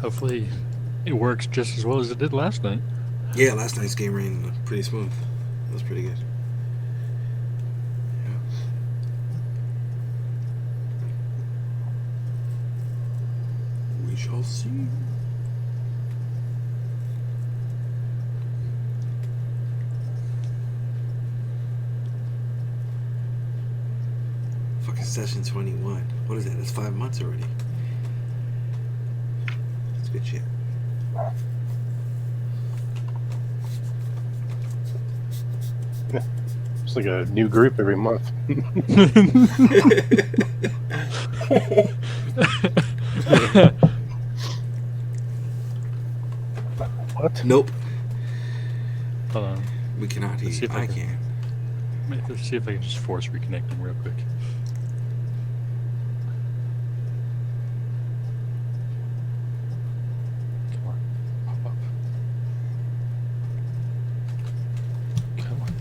Hopefully, it works just as well as it did last night. Yeah, last night's game ran pretty smooth. It was pretty good. Yeah. We shall see. Fucking session 21. What is that? That's 5 months already. That's good shit. It's like a new group every month. What? Nope. Hold on. We cannot hear Let's see you. if I can. Let's see if I can just force reconnect them real quick. Come on. Pop up. Come on.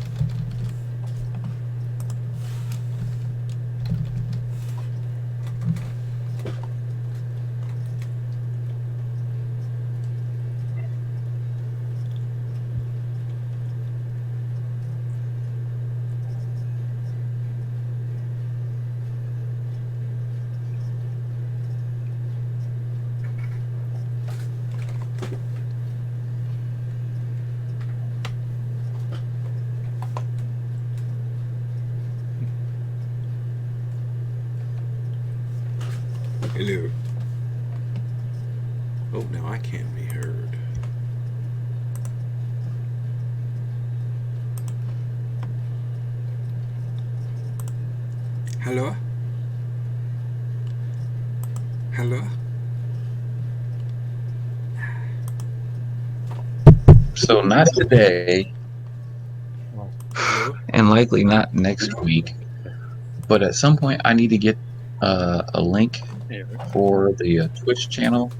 Hello. Oh, now I can't be heard. Hello? Hello? So not today, Hello? and likely not next week, but at some point I need to get a link for the Twitch channel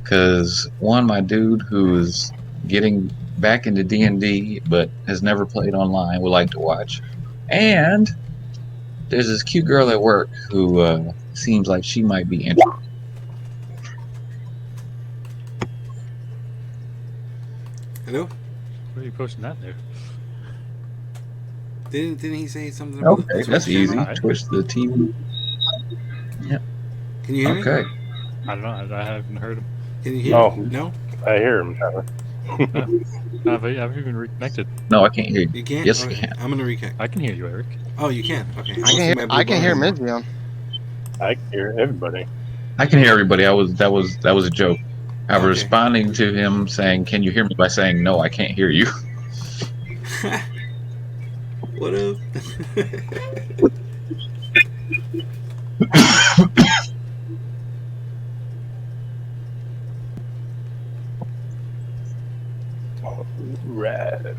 because my dude who is getting back into D&D but has never played online would like to watch, and there's this cute girl at work who seems like she might be interested. Hello? What are you posting that there? Didn't he say something about Okay, the that's Twitch easy. channel? Twitch the TV. Can you hear me? Okay. I don't know. I haven't heard him. Can you hear No. me? No? I hear him, Tyler. I've even reconnected. No, I can't hear you. You can't? Yes, Okay. I can. I'm gonna reconnect. I can hear you, Eric. Oh, you can? Okay. I can hear Mizion. I can hear everybody. I can hear everybody. That was a joke. I was Okay. responding to him saying, "Can you hear me?" by saying, "No, I can't hear you." What up? Right.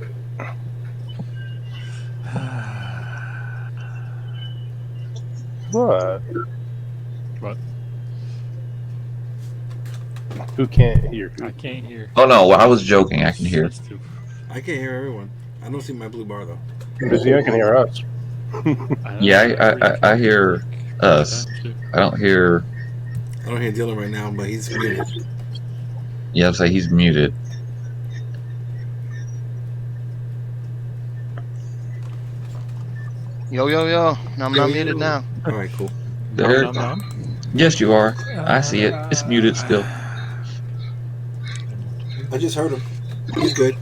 What? What? Who can't hear? I can't hear. Oh no, I was joking. I can hear. I can't hear everyone. I don't see my blue bar though. Mizion can hear us. Yeah, I hear us. I don't hear. I don't hear Dylan right now, but he's muted. Yeah, I'd say he's muted. Yo, yo, yo. I'm not Yo, muted yo. now. All right, cool. There. Yes, you are. I see it. It's muted still. I just heard him. He's good.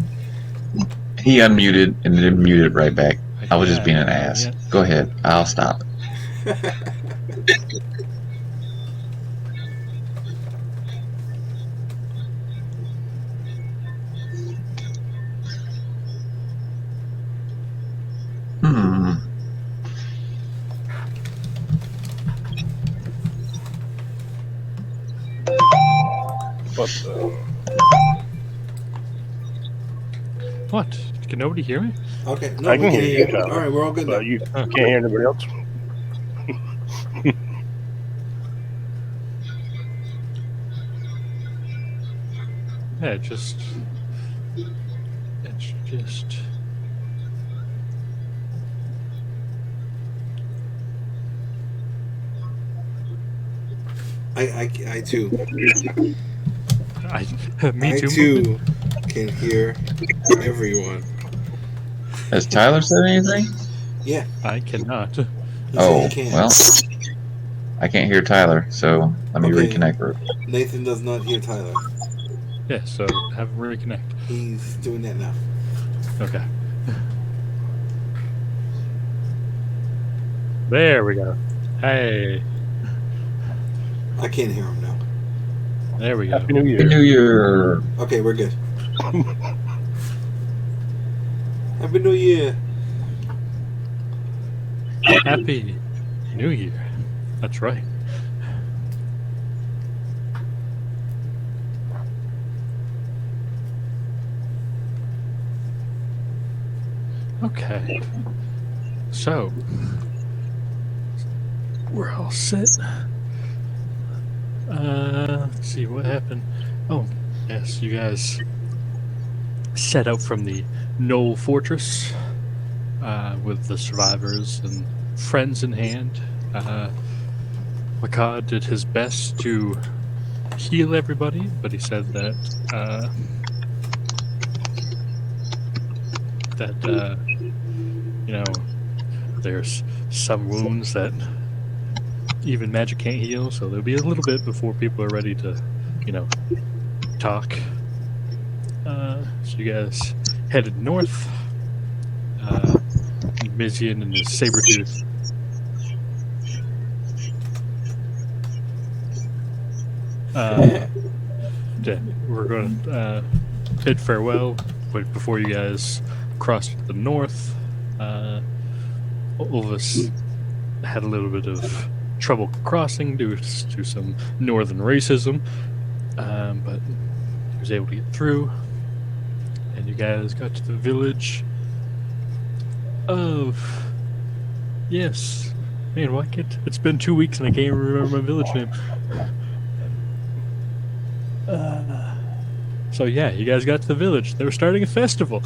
He unmuted and then muted right back. I was just being an ass. Go ahead. I'll stop. Hmm. What the? What? Can nobody hear me? Okay. No, I can we hear you, Tyler. All right, we're all good now. But you can't hear anybody else. Yeah, it's just. I too. Me I too. too can hear everyone. Has Tyler said anything? Yeah, I cannot. he said Oh, he can. well, I can't hear Tyler, so let me Okay. reconnect real quick. Nathan does not hear Tyler. Yeah, so have him reconnect. He's doing that now. Okay. There we go. Hey, I can't hear him now. there we go. Happy New Happy Year. New Year! Okay, we're good. Happy New Year. Happy New Year. That's right. Okay. So, we're all set. Let's see what happened. Oh, yes, you guys set out from the Knoll Fortress with the survivors and friends in hand. Makad did his best to heal everybody, but he said that you know, there's some wounds that even magic can't heal, so there'll be a little bit before people are ready to, talk. So you guys headed north. Mizian and his Sabretooth. We're going to bid farewell, but before you guys crossed the north, all of us had a little bit of trouble crossing due to some northern racism, but he was able to get through, and you guys got to the village of... Yes. Man, why can't... It's been 2 weeks and I can't even remember my village name. So yeah, you guys got to the village. They were starting a festival.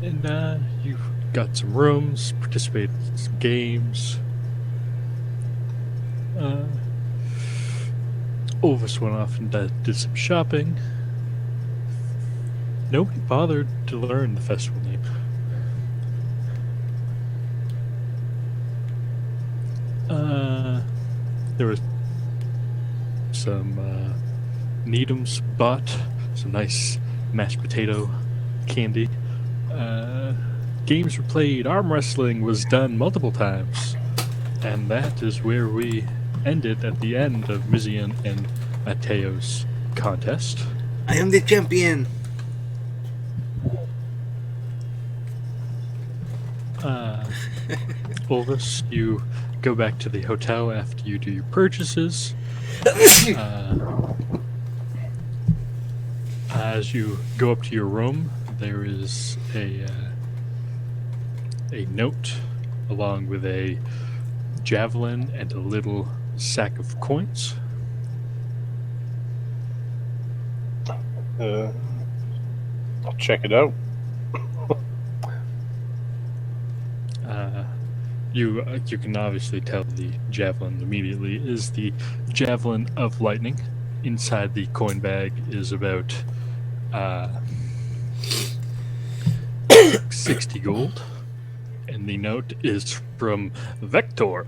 And you got some rooms, participated in some games. All of us went off and did some shopping. Nobody bothered to learn the festival name. There was some Needham's bought some nice mashed potato candy. Games were played. Arm wrestling was done multiple times, and that is where we ended at the end of Mizian and Mateo's contest. I am the champion. Ulvis, you go back to the hotel after you do your purchases. As you go up to your room, there is a note along with a javelin and a little sack of coins. I'll check it out. You can obviously tell the javelin immediately is the javelin of lightning. Inside the coin bag is about 60 gold, and the note is from Vector,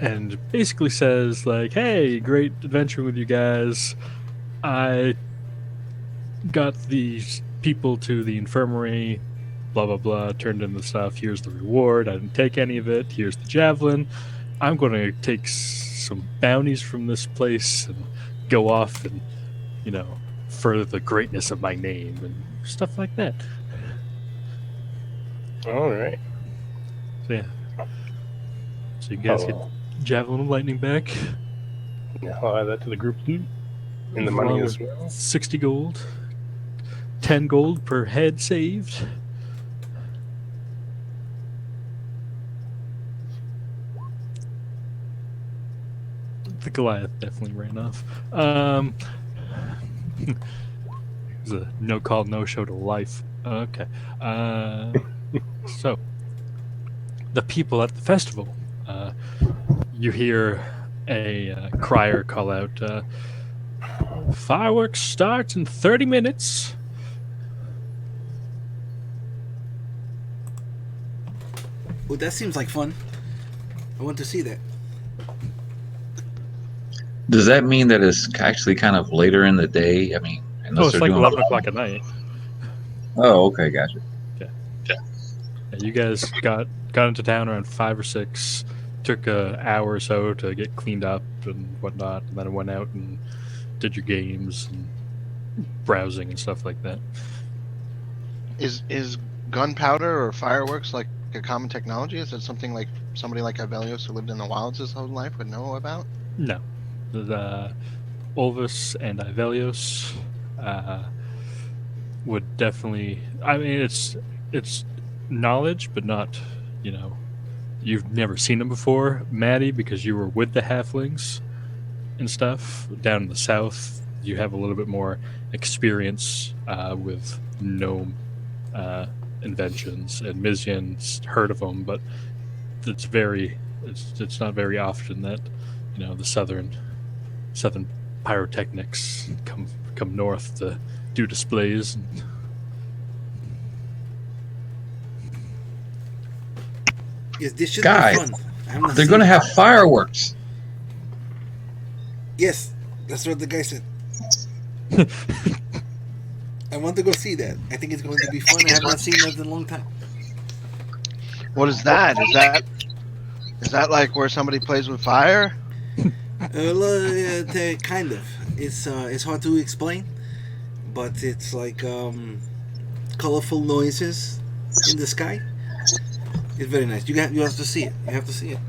and basically says like, "Hey, great adventure with you guys. I got these people to the infirmary. Blah blah blah, turned in the stuff. Here's the reward. I didn't take any of it. Here's the javelin. I'm going to take some bounties from this place and go off and, further the greatness of my name and stuff like that." All right. So yeah. So you guys get javelin and lightning back. Yeah, I'll add that to the group loot. And the money as well. 60 gold. 10 gold per head saved. The Goliath definitely ran off. It was a no call, no show to life. Okay. So, the people at the festival. you hear a crier call out, "Fireworks starts in 30 minutes." Oh, that seems like fun. I want to see that. Does that mean that it's actually kind of later in the day? I mean, unless Oh, it's they're like doing 11 o'clock at night. Oh, okay, gotcha. Yeah, you guys got into town around 5 or 6. Took an hour or so to get cleaned up and whatnot, and then went out and did your games and browsing and stuff like that. Is gunpowder or fireworks like a common technology? Is it something like somebody like Avelios who lived in the wilds his whole life would know about? No, the Olvis and Ivelios would definitely. I mean, it's knowledge, but not, you've never seen them before, Maddie, because you were with the halflings and stuff down in the south. You have a little bit more experience with gnome inventions, and Mizian's heard of them, but it's not very often that the southern pyrotechnics come north to do displays. Yes, this should Guys, be fun. I'm not They're seeing- going to have fireworks. Yes, that's what the guy said. I want to go see that. I think it's going to be fun. I have not seen that in a long time. What is that? Is that like where somebody plays with fire? Kind of. It's hard to explain, but it's like colorful noises in the sky. It's very nice. You have to see it. You have to see it.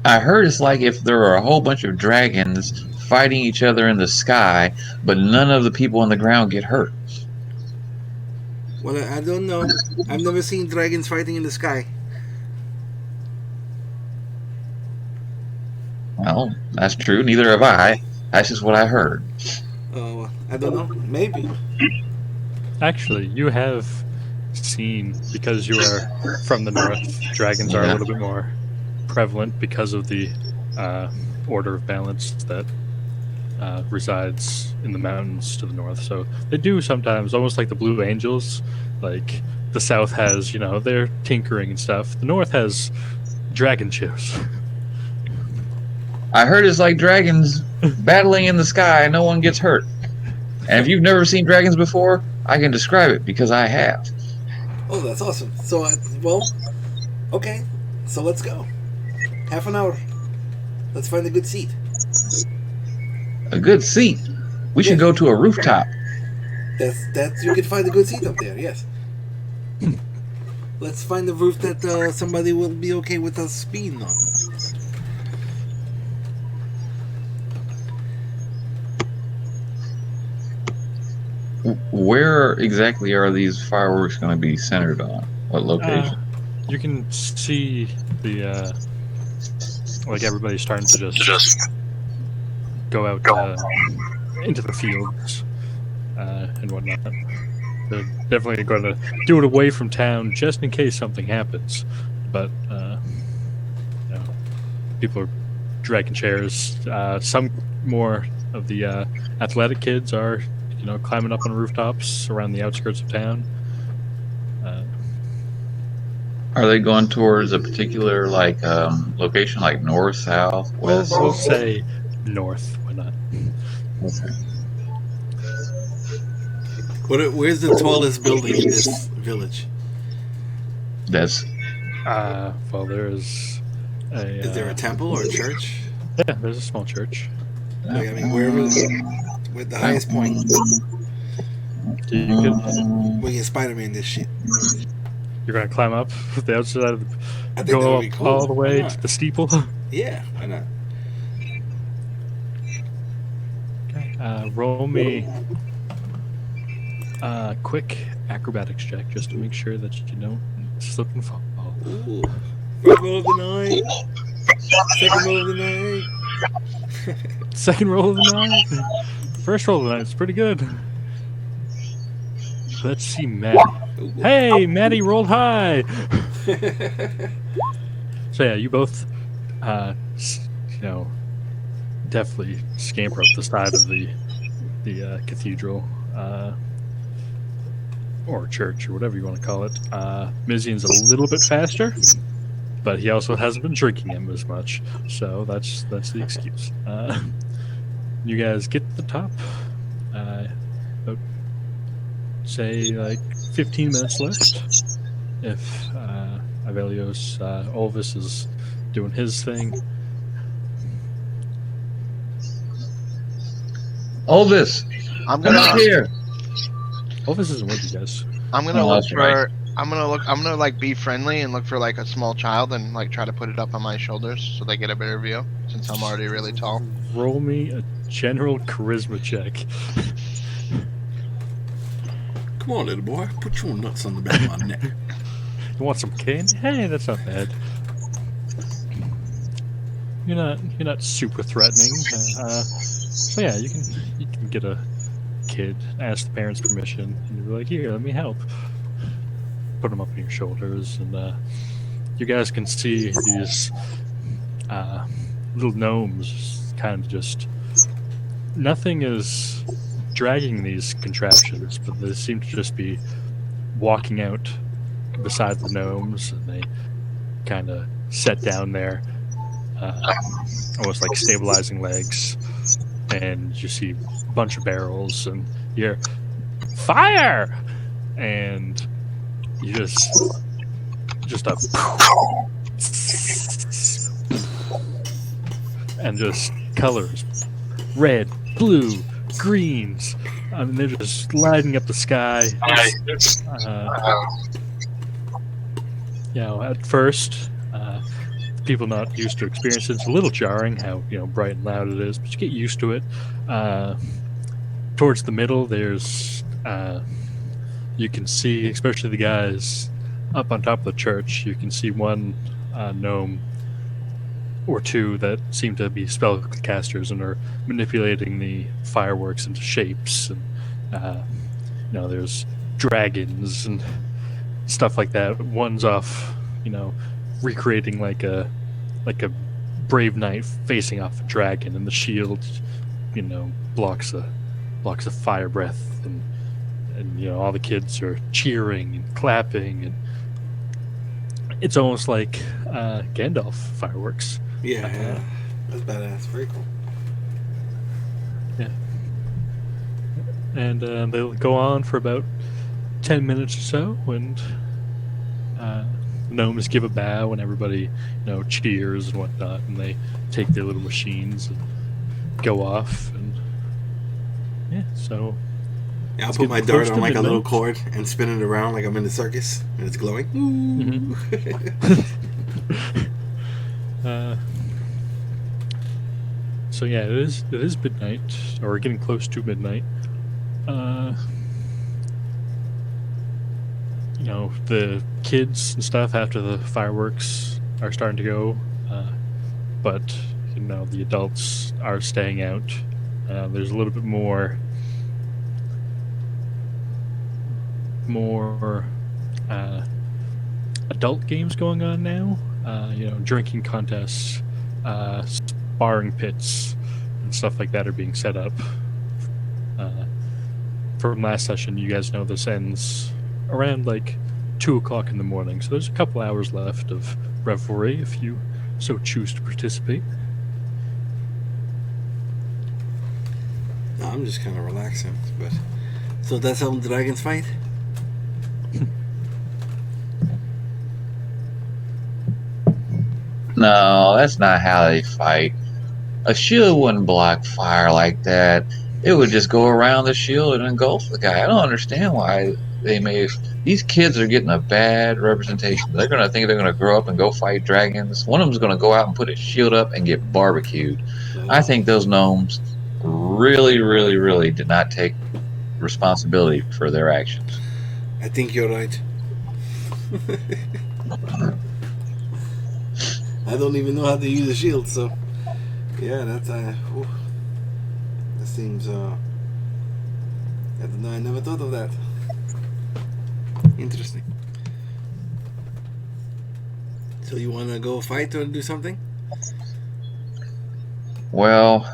I heard it's like if there are a whole bunch of dragons fighting each other in the sky, but none of the people on the ground get hurt. Well, I don't know. I've never seen dragons fighting in the sky. Well, that's true. Neither have I. That's just what I heard. Oh, I don't know. Maybe. Actually, you have seen, because you are from the north, dragons are a little bit more prevalent because of the order of balance that resides in the mountains to the north. So they do sometimes, almost like the Blue Angels, like the south has, their tinkering and stuff. The north has dragon shows. I heard it's like dragons battling in the sky and no one gets hurt. And if you've never seen dragons before, I can describe it because I have. Oh, that's awesome. So, okay. So let's go. Half an hour. Let's find a good seat. A good seat. We should go to a rooftop. That's you can find a good seat up there. Yes. Let's find a roof that somebody will be okay with us being on. Where exactly are these fireworks going to be centered on? What location? You can see the like everybody's starting to just go out into the fields and whatnot. They're definitely going to do it away from town just in case something happens. But people are dragging chairs. Some more of the athletic kids are climbing up on rooftops around the outskirts of town. Are they going towards a particular location, like north, south, west? We'll say north. Why not? Okay. Where's the tallest building in this village? That's Well, there's a. Is there a temple or a church? Yeah, there's a small church. Like, I mean, with the highest point, You could, we can Spider-Man this shit. you're gonna climb up the outside of the, I think that go would up be cool. all the way Why to not? the steeple. Yeah, why not? Roll me a quick acrobatics check just to make sure that you don't slip and fall. Ooh. First roll of the night. Second roll of the night. Second roll of the night. First roll of the night. It's pretty good. Let's see, Maddie. Ooh. Hey, Maddie rolled high. So yeah, you both you know, definitely scamper up the side of the cathedral or church or whatever you want to call it. Mizian's a little bit faster, but he also hasn't been drinking him as much, so that's the excuse. You guys get to the top. About, say, like 15 minutes left. If Avelios Olvis is doing his thing. Olvis, I'm come up gonna here. Olvis isn't with you guys. I'm gonna Oh, look that's for right. I'm gonna like be friendly and look for like a small child and like try to put it up on my shoulders so they get a better view since I'm already really tall. Roll me a general charisma check. Come on, little boy. Put your nuts on the back of my neck. You want some candy? Hey, that's not bad. You're not super threatening. So yeah, you can get a kid, ask the parents' permission, and you're like, here, let me help. Put them up on your shoulders, and you guys can see these little gnomes kind of just. Nothing is dragging these contraptions, but they seem to just be walking out beside the gnomes, and they kind of set down there, almost like stabilizing legs. And you see a bunch of barrels, and you hear fire, and you just a and just colors, red, blue, greens. I mean, they're just lighting up the sky. At first, people not used to experience it, it's a little jarring how bright and loud it is, but you get used to it. Towards the middle, there's you can see, especially the guys up on top of the church, you can see one gnome or two that seem to be spellcasters and are manipulating the fireworks into shapes, and there's dragons and stuff like that. One's off, recreating like a brave knight facing off a dragon, and the shield, blocks a fire breath, and all the kids are cheering and clapping, and it's almost like Gandalf fireworks. Yeah, that's badass. Very cool. Yeah, and they'll go on for about 10 minutes or so, and gnomes give a bow, and everybody cheers and whatnot, and they take their little machines and go off, and so Yeah, I'll it's put my getting dart close on to like a little midnight. cord and spin it around like I'm in the circus, and it's glowing. So yeah, it is midnight, or getting close to midnight. The kids and stuff after the fireworks are starting to go, but the adults are staying out. There's a little bit more adult games going on now. Drinking contests, sparring pits, and stuff like that are being set up. From last session, you guys know this ends around like 2 o'clock in the morning, so there's a couple hours left of revelry if you so choose to participate. No, I'm just kind of relaxing, but so that's how the dragons fight. No, that's not how they fight. A shield wouldn't block fire like that. It would just go around the shield and engulf the guy. I don't understand why they made. These kids are getting a bad representation. They're going to think they're going to grow up and go fight dragons. One of them's going to go out and put his shield up and get barbecued. I think those gnomes really, really, really did not take responsibility for their actions. I think you're right. I don't even know how to use a shield, so yeah, that's that seems I don't know, I never thought of that. Interesting. So you wanna go fight or do something? Well,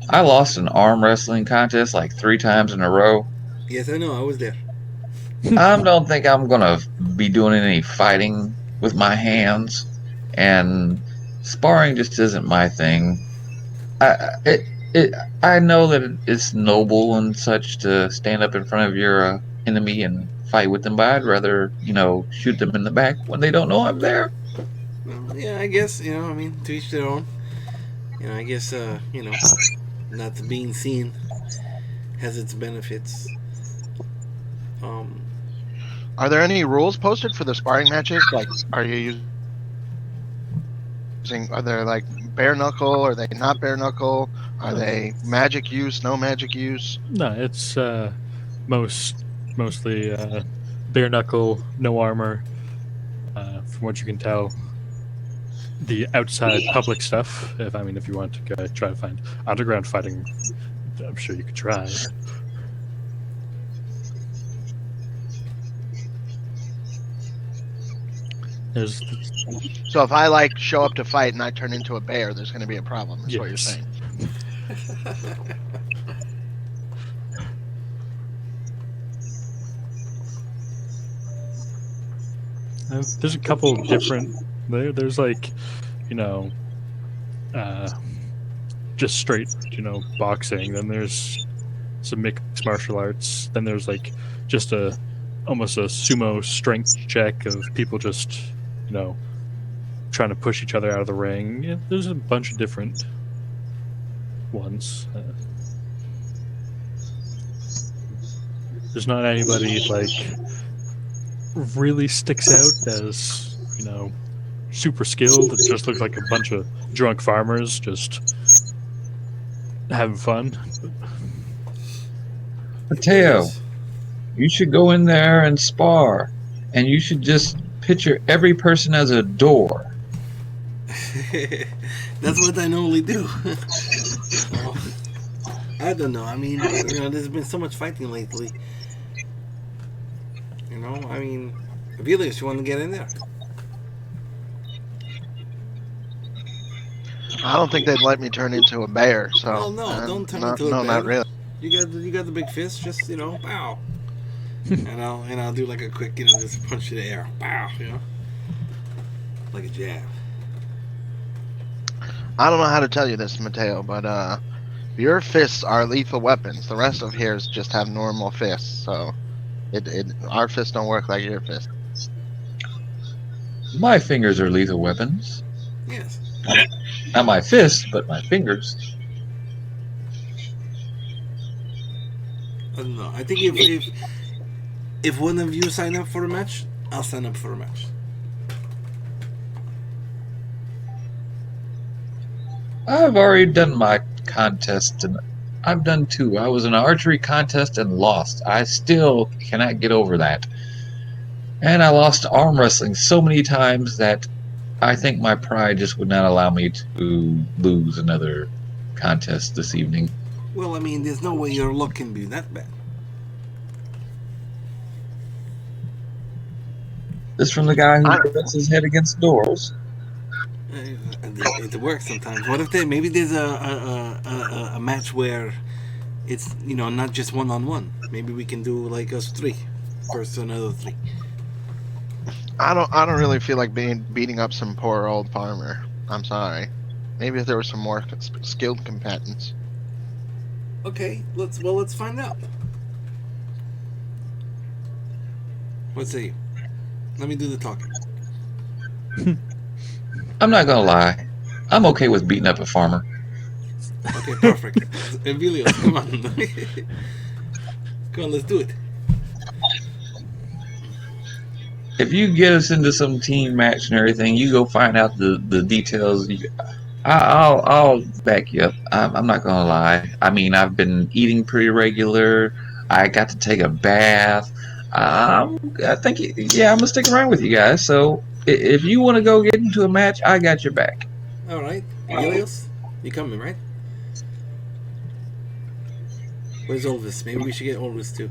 I lost an arm wrestling contest like 3 times in a row. Yes, I know. I was there. I don't think I'm gonna be doing any fighting with my hands, and sparring just isn't my thing. I it, it I know that it's noble and such to stand up in front of your enemy and fight with them, but I'd rather shoot them in the back when they don't know I'm there. Well, yeah, I guess I mean, to each their own. I guess not being seen has its benefits. Um, Are there any rules posted for the sparring matches? Like, are you using? Are they like bare knuckle? Are they not bare knuckle? Are they magic use? No magic use? No, it's mostly bare knuckle, no armor. From what you can tell, the outside public stuff. If you want to go try to find underground fighting, I'm sure you could try. There's So if I like show up to fight and I turn into a bear, there's going to be a problem. Is what you're Yes. saying? there's a couple different. There's like, you know, just straight, boxing. Then there's some mixed martial arts. Then there's like just almost a sumo strength check of people just, trying to push each other out of the ring. Yeah, there's a bunch of different ones. There's not anybody like really sticks out as super skilled. It just looks like a bunch of drunk farmers just having fun. Mateo, you should go in there and spar, and you should just picture every person as a door. That's what I normally do. I don't know. I mean, there's been so much fighting lately. I mean, Relics, you want to get in there? I don't think they'd let me turn into a bear. So Well, no, don't turn into a no, bear. not really. You got the big fist. Just pow, and I'll do like a quick, just punch in the air, pow, like a jab. I don't know how to tell you this, Mateo, but your fists are lethal weapons. The rest of here's just have normal fists. So our fists don't work like your fists. My fingers are lethal weapons. Yes. Not my fists, but my fingers. I don't know. I think if one of you sign up for a match, I'll sign up for a match. I've already done my contest, and I've done 2. I was in an archery contest and lost. I still cannot get over that. And I lost arm wrestling so many times that I think my pride just would not allow me to lose another contest this evening. Well, I mean, there's no way your luck can be that bad. This from the guy who puts his head against doors. It works sometimes. What if maybe there's a match where it's not just 1-on-1. Maybe we can do like us 3 versus another 3. I don't really feel like beating up some poor old farmer. I'm sorry. Maybe if there were some more skilled combatants. Okay, let's find out. What say you? Let me do the talking. I'm not gonna lie. I'm okay with beating up a farmer. Okay, perfect. Emilio, come on. Come on, let's do it. If you get us into some team match and everything, you go find out the details. I'll back you up. I'm not gonna lie. I mean, I've been eating pretty regular. I got to take a bath. I think, yeah, I'm gonna stick around with you guys. So if you want to go get into a match, I got your back. All right, Elios, you coming, right? Where's Elvis? Maybe we should get Elvis too.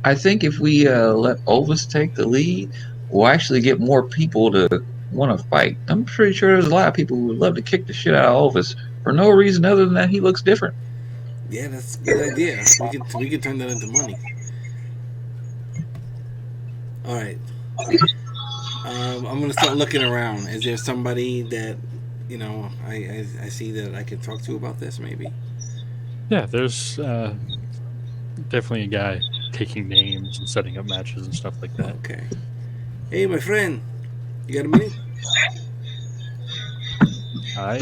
I think if we let Ovis take the lead, we'll actually get more people to want to fight. I'm pretty sure there's a lot of people who would love to kick the shit out of Ovis for no reason other than that he looks different. Yeah, that's a good idea. We can turn that into money. All right. I'm gonna start looking around. Is there somebody that I see that I can talk to about this? Maybe. Yeah, there's definitely a guy taking names and setting up matches and stuff like that. Okay. Hey, my friend, you got a minute? I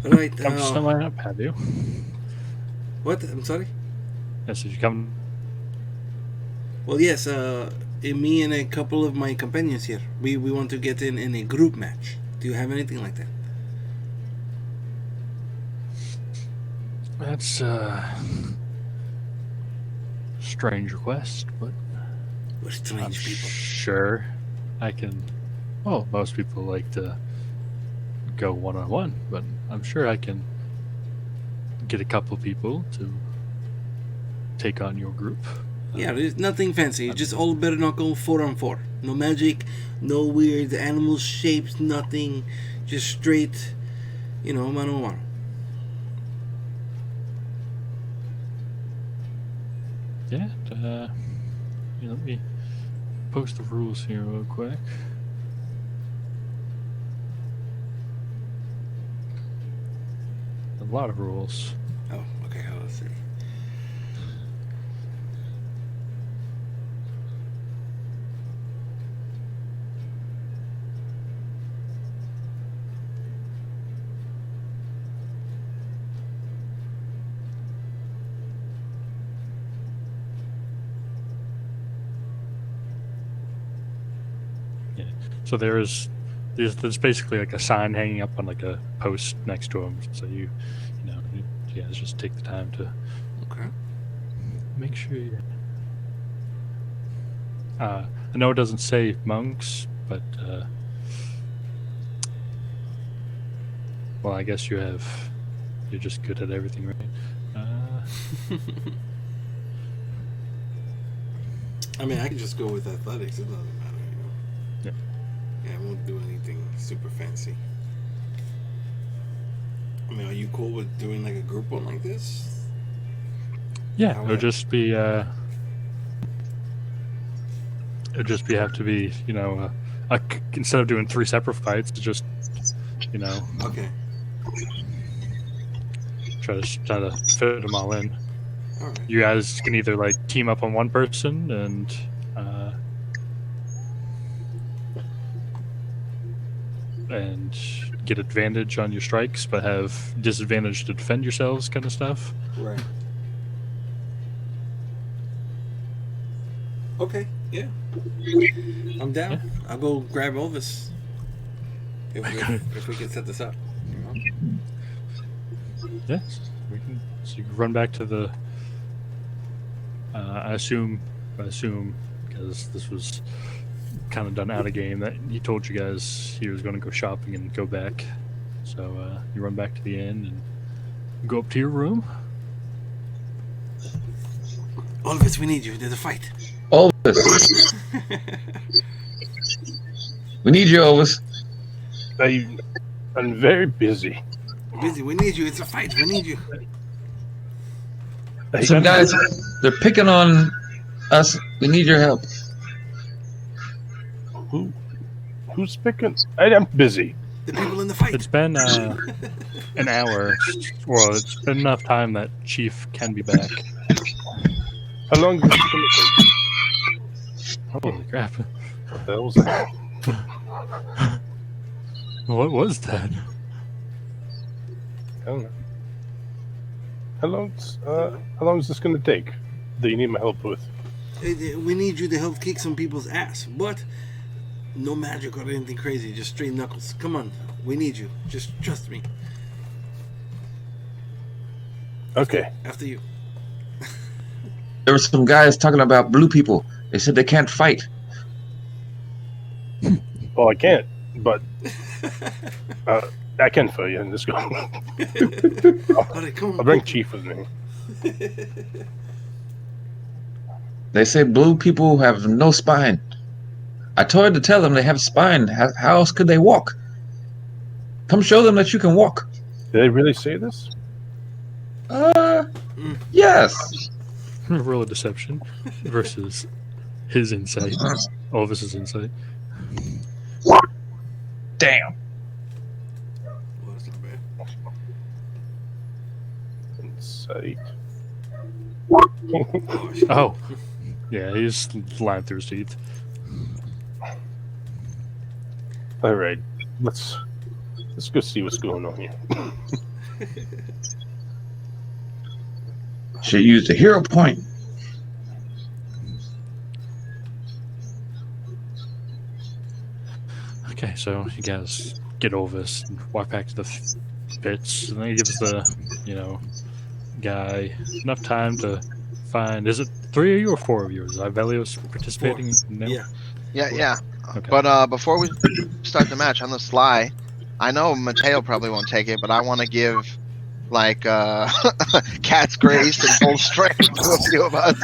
All right. come to set mine up, have you? What? I'm sorry. Yes, did you come? Well, yes. Me and a couple of my companions here. We want to get in a group match. Do you have anything like that? That's strange request, but We're I'm strange people. sure I can. Well, most people like to go one-on-one, but I'm sure I can get a couple people to take on your group. Yeah, there's nothing fancy. It's just all bare knuckle 4-on-4. No magic, no weird animal shapes, nothing. Just straight, mano a mano. Yeah, let me post the rules here real quick. A lot of rules. Oh, okay. Let's see. So there's basically like a sign hanging up on like a post next to him. So you guys just take the time to Okay. make sure you. I know it doesn't say monks, but well, I guess you're just good at everything, right? I mean, I can just go with athletics. It doesn't matter. Yeah. Yeah, I won't do anything super fancy. I mean, are you cool with doing like a group one like this? Yeah, How it'll would- just be have to be instead of doing 3 separate fights, just Okay. try to fit them all in. All right. You guys can either like team up on one person and get advantage on your strikes, but have disadvantage to defend yourselves, kind of stuff. Right. Okay. Yeah. I'm down. Yeah. I'll go grab Elvis. If we can set this up. Yes, so you can run back to the. I assume because this was kind of done out of game that he told you guys he was going to go shopping and go back. So you run back to the inn and go up to your room. Elvis, we need you. There's a fight. Ovis, we need you, Ovis. I'm very busy. Busy. We need you. It's a fight. We need you. Some guys, they're picking on us. We need your help. Who's picking? I'm busy. The people in the fight. It's been an hour. Well, it's been enough time that Chief can be back. How long is this going to take? Holy crap! What the hell was that? What was that? I don't know. How long is this going to take? Do you need my help with? We need you to help kick some people's ass, but no magic or anything crazy. Just straight knuckles. Come on. We need you. Just trust me. Okay. After you. There were some guys talking about blue people. They said they can't fight. Well, I can't, but I can for you. Let's go. All right, come on. I'll bring Chief with me. They say blue people have no spine. I tried to tell them they have spine. How else could they walk? Come show them that you can walk. Did they really say this? Yes. Roll a deception versus his insight. Elvis's insight. Damn. Well, that's not bad. Insight. Oh, shit. Oh, yeah, he's lying through his teeth. All right, let's go see what's going on here. She used a hero point. Okay, so you guys get Elvis and walk back to the pits, and then he gives the, guy enough time to find. Is it 3 of you or 4 of you? Is Ivelios participating? No? Yeah. Yeah. Okay. But before we start the match on the sly, I know Mateo probably won't take it, but I want to give like cat's grace and full strength to a few of us.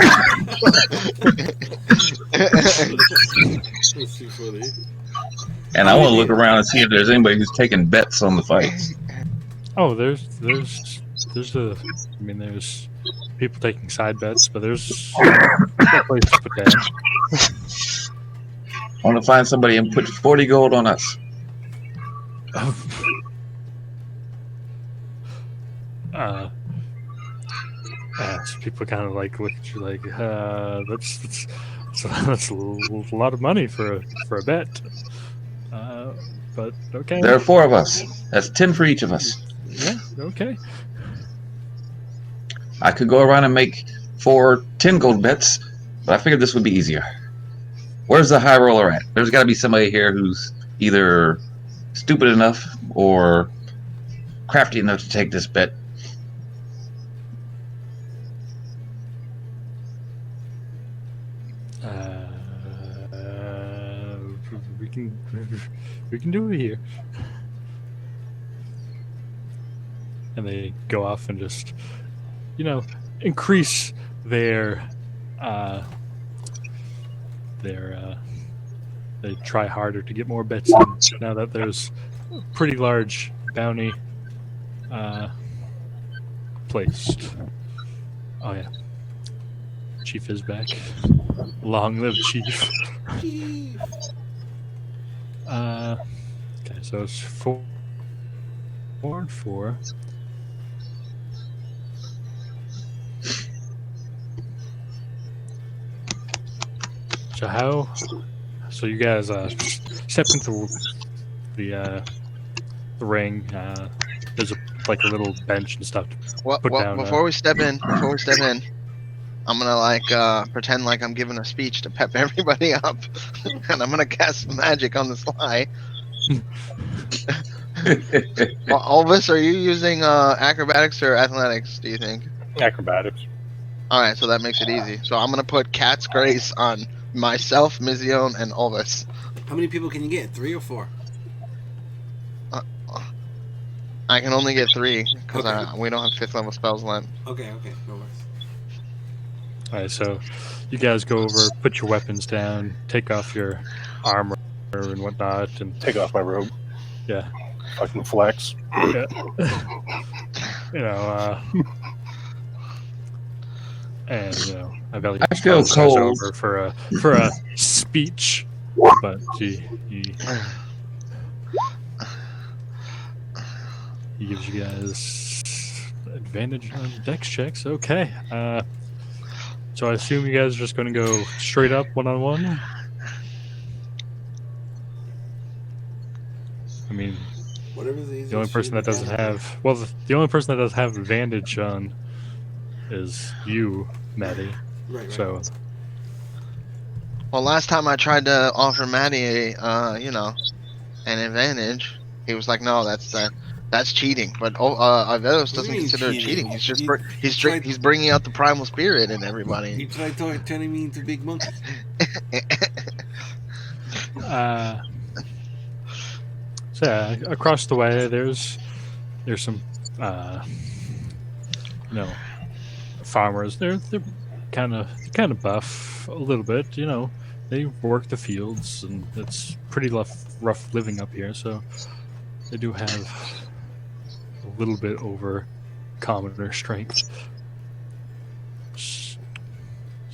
That's too funny. And I want to look around and see if there's anybody who's taking bets on the fights. Oh, there's people taking side bets, but there's no place to put down. I want to find somebody and put 40 gold on us. So people kind of like look at you like, that's a lot of money for a bet. But okay. There are 4 of us. That's 10 for each of us. Yeah. Okay. I could go around and make 4 10 gold bets, but I figured this would be easier. Where's the high roller at? There's got to be somebody here who's either stupid enough or crafty enough to take this bet. We can do it here. And they go off and just, increase their they try harder to get more bets in now that there's a pretty large bounty placed. Oh yeah, Chief is back. Long live Chief. Okay, so it's 4 and 4. So you guys step into the ring. There's a little bench and stuff to put down. Before we step in, I'm gonna pretend like I'm giving a speech to pep everybody up, and I'm gonna cast magic on the sly. Elvis, are you using acrobatics or athletics? Do you think? Acrobatics. All right, so that makes it easy. So I'm gonna put cat's grace on myself, Mizion, and Elvis. How many people can you get? 3 or 4? I can only get 3 because Okay. we don't have 5th level spells left. Okay, no worries. All right, so you guys go over, put your weapons down, take off your armor and whatnot, and Take off my robe. yeah, Fucking flex. and I feel cold. over for a speech, but he gives you guys advantage on dex checks. Okay, so I assume you guys are just going to go straight up 1-on-1. I mean, Whatever's easiest. the only person that doesn't have the only person that doesn't have advantage on is you, Maddie. Right. So Well, last time I tried to offer Maddie an advantage, he was like, "No, that's cheating." But Avelos doesn't What do you mean consider it cheating? cheating. He's just He tried- he's bringing out the primal spirit in He everybody. tried turning me into big monkey. So yeah, across the way there's some farmers. They're kind of buff a little bit. You know, they work the fields, and it's pretty rough living up here. So they do have a little bit over commoner strength.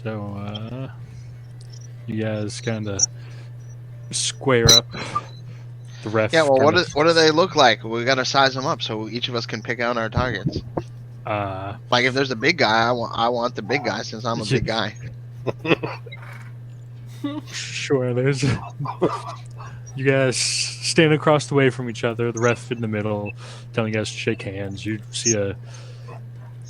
So you guys kind of square up. The ref. Yeah, well, what do they look like? We gotta size them up so each of us can pick out our targets. Like if there's a big guy, I want the big guy since I'm a big guy. Sure. There's you guys stand across the way from each other. The ref in the middle, telling you guys to shake hands. You see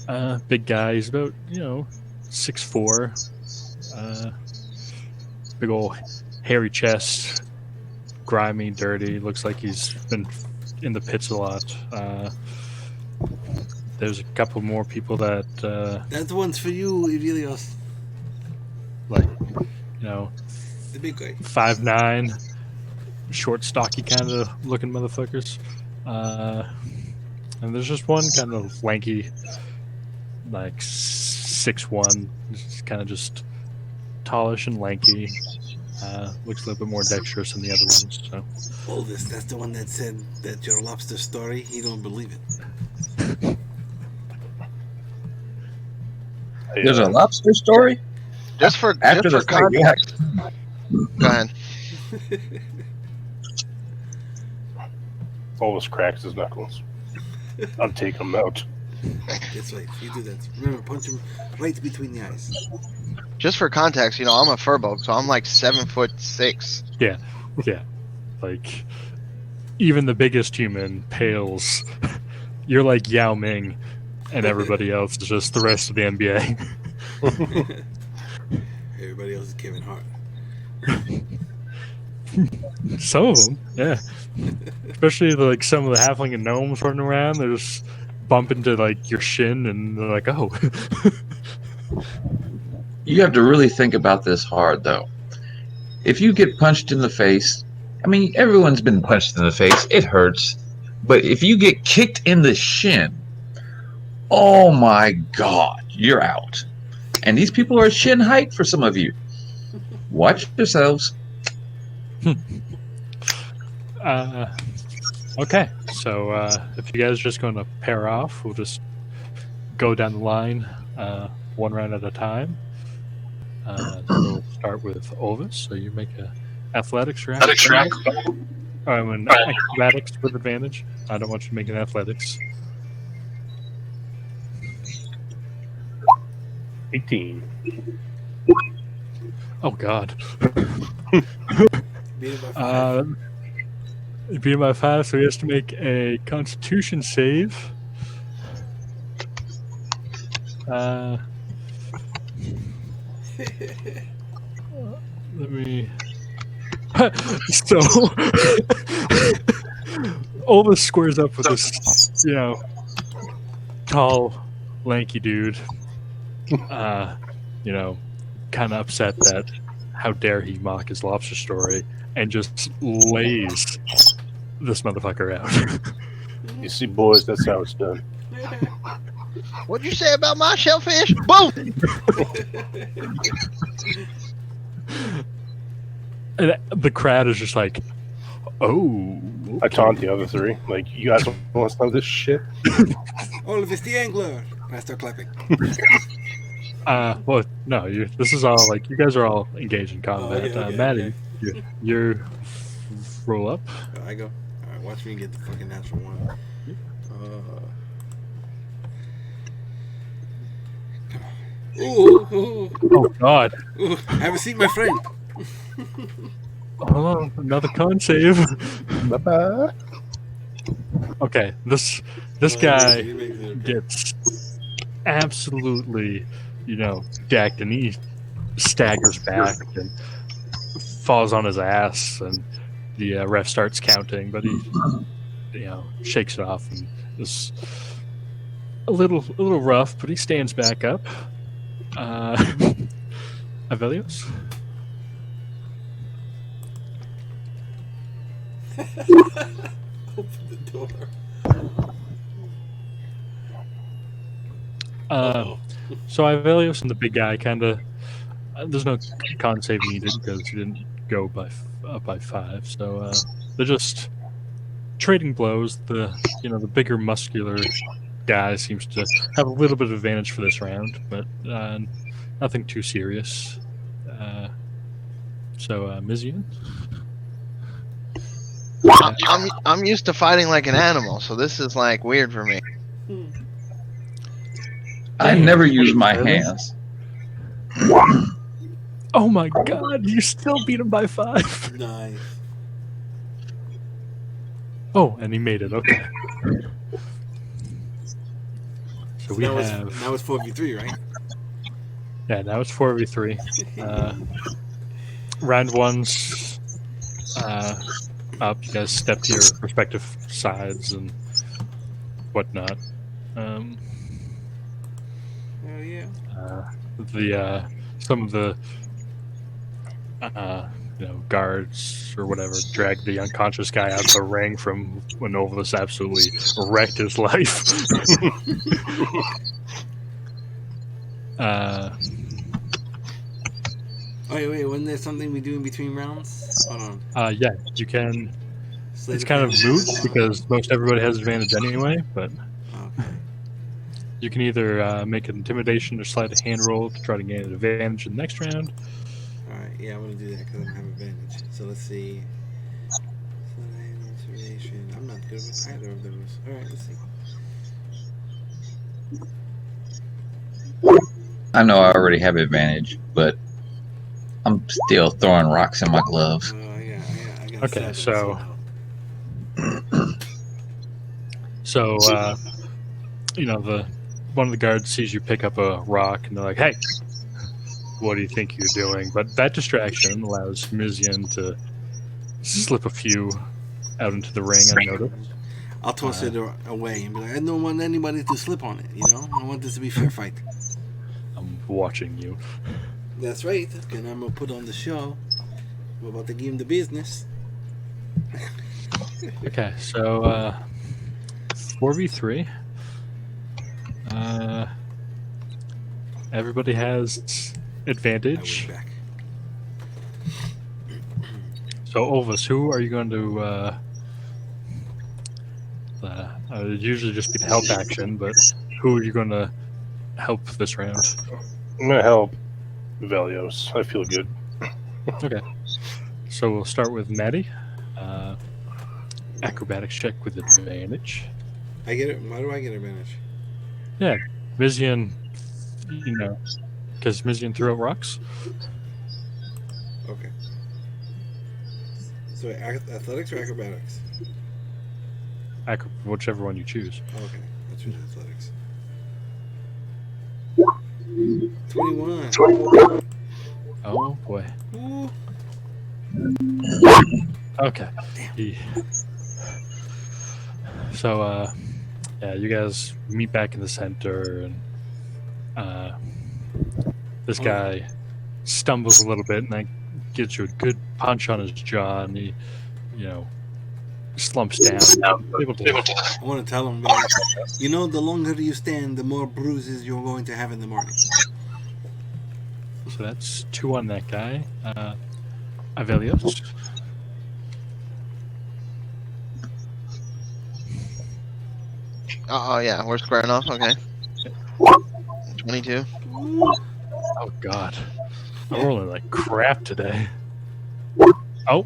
a big guy. He's about 6'4", big old hairy chest. Grimy, dirty. Looks like he's been in the pits a lot. There's a couple more people that That one's for you, Evelios. like The big guy. 5'9", short, stocky kind of looking motherfuckers. And there's just one kind of lanky, like 6'1", kind of just tallish and lanky. Looks a little bit more dexterous than the other ones. So. Oldest, that's the one that said that your lobster story, he don't believe it. There's a lobster story? Just for After just the for fight, yeah. context. Go ahead. Always cracks his knuckles. I'll take him out. That's right. You do that. Remember, punch him right between the eyes. Just for context, I'm a furbolg, so I'm like 7'6". Yeah. Like, even the biggest human pales. You're like Yao Ming, and everybody else is just the rest of the NBA. Everybody else is Kevin Hart. Some of them, yeah. Especially like some of the halfling and gnomes running around, they just bump into like your shin, and they're like, "Oh." You have to really think about this hard, though. If you get punched in the face, I mean, everyone's been punched in the face. It hurts. But if you get kicked in the shin, oh my God, you're out. And these people are shin height for some of you. Watch yourselves. Okay, so if you guys are just going to pair off, we'll just go down the line one round at a time. We'll start with Ovis, so you make a athletics round. I mean, acrobatics with advantage. I don't want you to make an athletics. 18. Oh God. Beat it by 5. Beat him by 5, so he has to make a Constitution save. Let me. So, Olvis squares up with this, tall, lanky dude. Kind of upset that how dare he mock his lobster story, and just lays this motherfucker out. You see, boys, that's how it's done. What'd you say about my shellfish? Boom! And the crowd is just like, oh. Okay. I taunt the other three. Like, you guys want some of this shit? Olivis the angler. I start clapping. Well, no, this is all like, you guys are all engaged in combat. Okay, Maddie, okay. you roll up. I go. Alright, watch me get the fucking natural one. Come on. Ooh. Oh, God. Ooh. Have a seat, my friend. Hold on, another con save. Bye-bye. Okay, this guy gets absolutely, decked, and he staggers back and falls on his ass, and the ref starts counting, but he, shakes it off, and it's a little rough, but he stands back up. Avelios? Open the door. So Ivelios and the big guy kind of. There's no con save needed because he didn't go up by 5. So they're just trading blows. The bigger muscular guy seems to have a little bit of advantage for this round, but nothing too serious. So Mizian. I'm used to fighting like an animal, so this is like weird for me. I never use my hands. Oh my god, you still beat him by 5. Nice. Oh, and he made it, okay. So we now have... Now it's 4v3, right? Yeah, now it's 4v3. Round 1's up. You guys step to your respective sides and whatnot. Oh yeah. Some of the guards or whatever drag the unconscious guy out the ring from when Novelus absolutely wrecked his life. Wait, wasn't there something we do in between rounds? Hold on. Yeah, you can. Slay It's the kind of pants. moot because most everybody has advantage anyway, but Okay. you can either make an intimidation or slide a hand roll to try to gain an advantage in the next round. Alright, yeah, I'm gonna do that because I don't have advantage. So let's see. Inspiration. I'm not good with either of those. Alright, let's see. I know I already have advantage, but I'm still throwing rocks in my gloves. I got Okay, 7, so one of the guards sees you pick up a rock and they're like, "Hey, what do you think you're doing?" But that distraction allows Mizian to slip a few out into the ring unnoticed. I'll toss it away and be like, I don't want anybody to slip on it, you know? I want this to be a fair fight. I'm watching you. That's right, and I'm gonna put on the show. I'm about to give him the business. Okay, so 4v3. Everybody has advantage. I will be back. So Olvis, who are you going to? Usually just be the help action, but who are you going to help this round? I'm gonna help Velios. I feel good. Okay. So we'll start with Maddie. Acrobatics check with advantage. I get it. Why do I get advantage? Yeah, Mizian, because Mizian threw out rocks. Okay. So athletics or acrobatics? Whichever one you choose. Okay, let's choose athletics. 21. Oh boy. Ooh. Okay. So, yeah, you guys meet back in the center, and this guy stumbles a little bit, and then gets you a good punch on his jaw, and he, slumps down. Able to, I want to tell him, man, the longer you stand, the more bruises you're going to have in the morning. so that's 2 on that guy. Avelios. Oh yeah, we're squaring off. Okay. 22. Oh god. I'm rolling like crap today. Oh.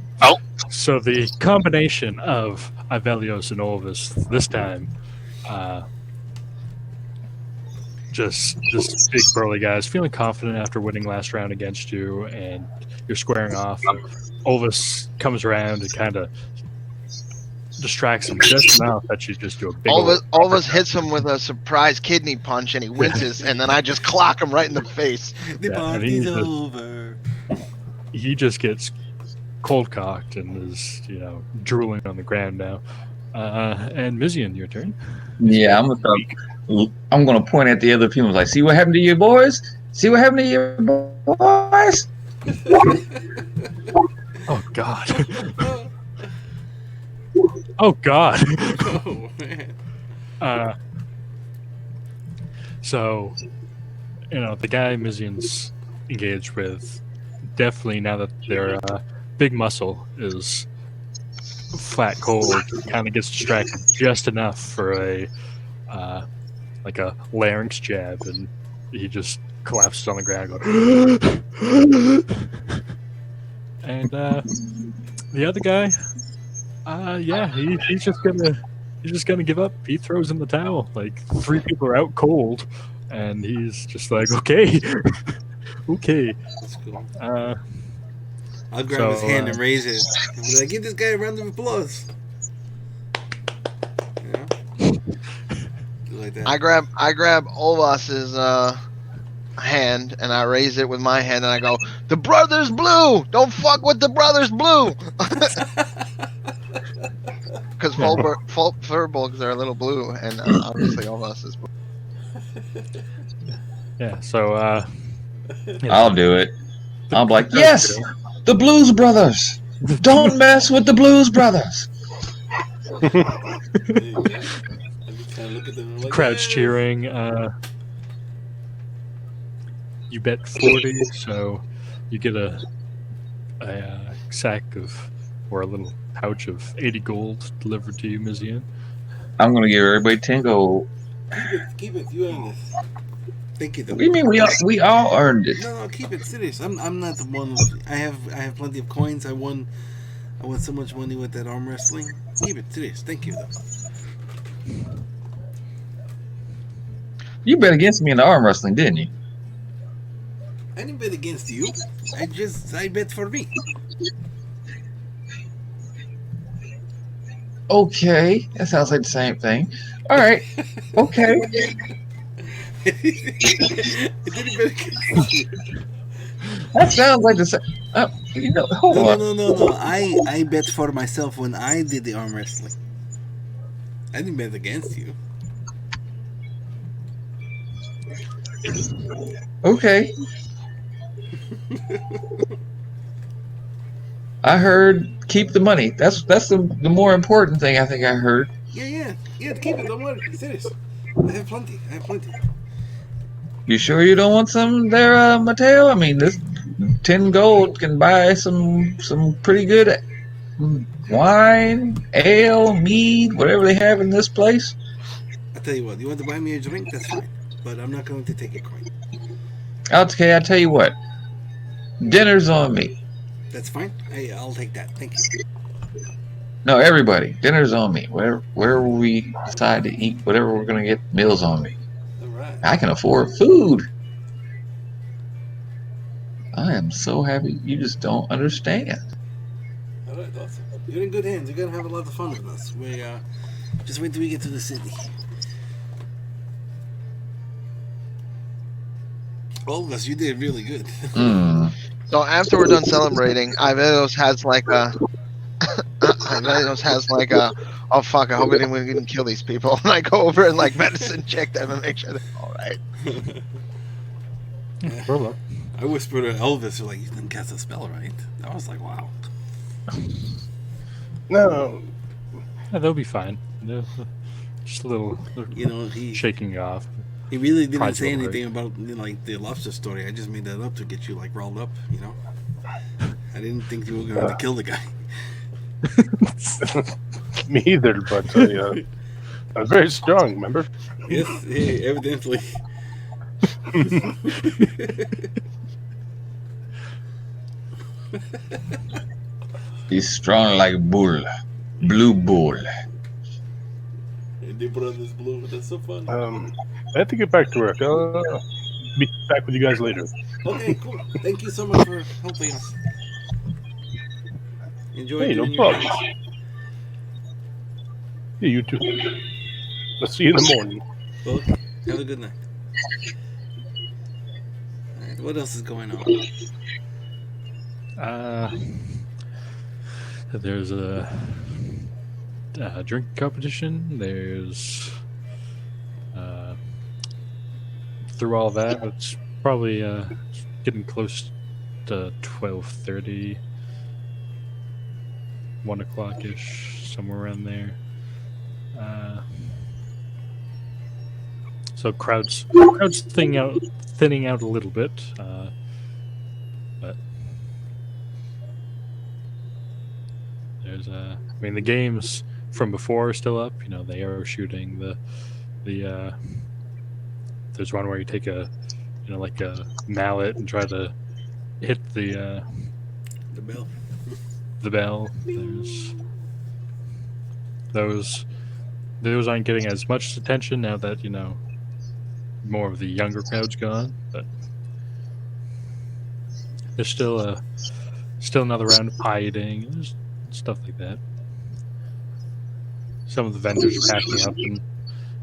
So the combination of Ivelios and Olvis this time, just this big burly guys feeling confident after winning last round against you, and you're squaring off. Olvis comes around and kind of distracts him just enough that you just do a big. Olvis hits him with a surprise kidney punch, and he winces, and then I just clock him right in the face. The party's over. He just gets cold cocked and is drooling on the ground now. And Mizian, your turn. Yeah, I'm gonna point at the other people like, see what happened to you boys? See what happened to you boys? Oh god. Oh god. Oh, man. So, the guy Mizian's engaged with, definitely now that their big muscle is flat cold, kind of gets distracted just enough for like a larynx jab, and he just collapses on the ground going and the other guy, yeah, he's just gonna give up. He throws in the towel. Like 3 people are out cold, and he's just like, okay, okay. That's cool. Uh, I'll grab his So, hand and raise it. And be like, give this guy a round of applause. Yeah. Do like that. I grab Olvas's hand and I raise it with my hand and I go, "The brother's blue. Don't fuck with the brother's blue." Because furbolgs are a little blue, and obviously Olvas is blue. yeah. So, I'll do it. I'm like, the- yes, the Blues Brothers. Don't mess with the Blues Brothers. There you go. I just kind of look at them and I'm like, crowd's "Hey." cheering. You bet 40, so you get a sack of, or a little pouch of 80 gold delivered to you, Mizian. I'm gonna give everybody 10 gold. Keep it. You earned it. Thank you, though. What do you mean we all earned it? No, keep it serious. I'm not the one. I have plenty of coins. I won so much money with that arm wrestling. Keep it serious. Thank you, though. You bet against me in the arm wrestling, didn't you? I didn't bet against you. I bet for me. Okay, that sounds like the same thing. All right, okay. I didn't bet against you. That sounds like the same. Hold on. No. I bet for myself when I did the arm wrestling. I didn't bet against you. Okay. I heard keep the money. That's the more important thing I think I heard. Yeah. Keep it. Don't worry. Serious. I have plenty. You sure you don't want some there, Mateo? I mean, this 10 gold can buy some pretty good wine, ale, mead, whatever they have in this place. I'll tell you what. You want to buy me a drink? That's fine. But I'm not going to take a coin. Okay, I tell you what. Dinner's on me. That's fine. I'll take that. Thank you. No, everybody. Dinner's on me. Wherever we decide to eat, whatever we're gonna get, meals on me. All right. I can afford food. I am so happy. You just don't understand. All right. Awesome. You're in good hands. You're gonna have a lot of fun with us. We just wait till we get to the city. All of us, you did really good. So after we're done celebrating, Ivedos has like a. Oh fuck! I hope we didn't kill these people. And I go over and like medicine check them and make sure they're all right. Roll up. I whispered to Elvis, like, you didn't cast a spell, right? I was like, wow. No, Yeah, they'll be fine. Just a little He shaking you off. he really didn't Pride's say all right. anything about like the lobster story. I just made that up to get you like riled up. I didn't think you were going to kill the guy. me either. But I'm very strong. Remember? Yes, evidently. He's strong like bull, blue bull. And the brother's blue. That's so fun. I have to get back to work. I'll be back with you guys later. Okay, cool. Thank you so much for helping us. Enjoy Hey, no doing your problem. things. Yeah, you too. I'll see you in the morning. Well, have a good night. All right, what else is going on? There's a drink competition. There's through all that, it's probably getting close to 12:30, 1 o'clock ish, somewhere around there. So So crowds thinning out a little bit, but there's I mean, the games from before are still up. You know, the arrow shooting, the there's one where you take a like a mallet and try to hit The bell. the bell. Those aren't getting as much attention now that more of the younger crowd's gone, but there's still another round of pie eating and stuff like that. Some of the vendors are packing up and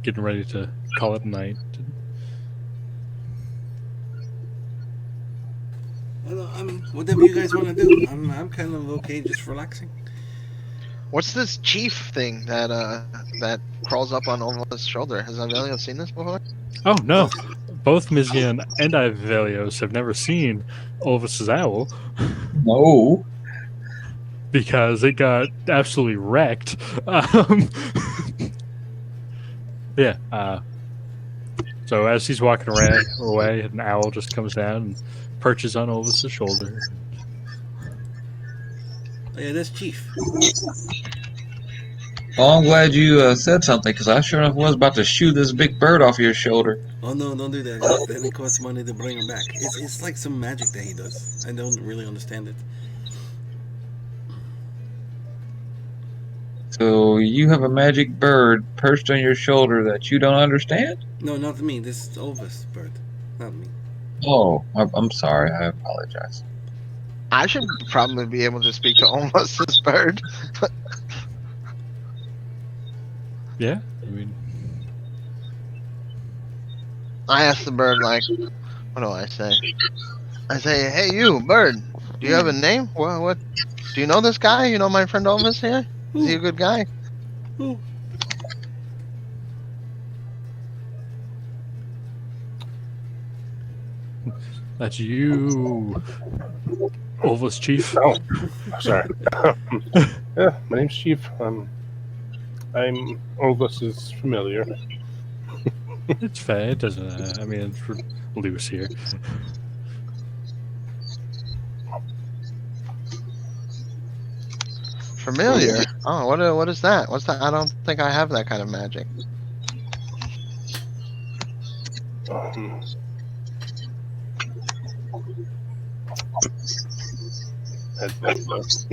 getting ready to call it a night. Well, whatever you guys want to do. I'm kind of okay, just relaxing. What's this chief thing that crawls up on Olva's shoulder? Has Avelio seen this before? Oh no, both Mizian and Ivelios have never seen Olvis's owl No. because it got absolutely wrecked. Yeah. So as he's walking away, an owl just comes down and perches on Olvis's shoulder. Oh, yeah, that's Chief. Well, I'm glad you said something, because I sure enough was about to shoot this big bird off your shoulder. Oh no, don't do that. Then it costs money to bring him back. It's like some magic that he does. I don't really understand it. So you have a magic bird perched on your shoulder that you don't understand? No, not me. This is Olvis bird, not me. Oh, I'm sorry. I apologize. I should probably be able to speak to almost this bird. Yeah, I mean, I asked the bird, like, what do I say? I say, hey, you, bird, do you have a name? What? Do you know this guy? You know my friend Olvis here? Is he a good guy? Ooh. that's you, Olvis Chief. Oh, sorry. Yeah, my name's Chief. I'm Olvis's familiar. It's fair. It doesn't. I mean, it's loose here. Familiar? Oh, what is that? What's that? I don't think I have that kind of magic. That's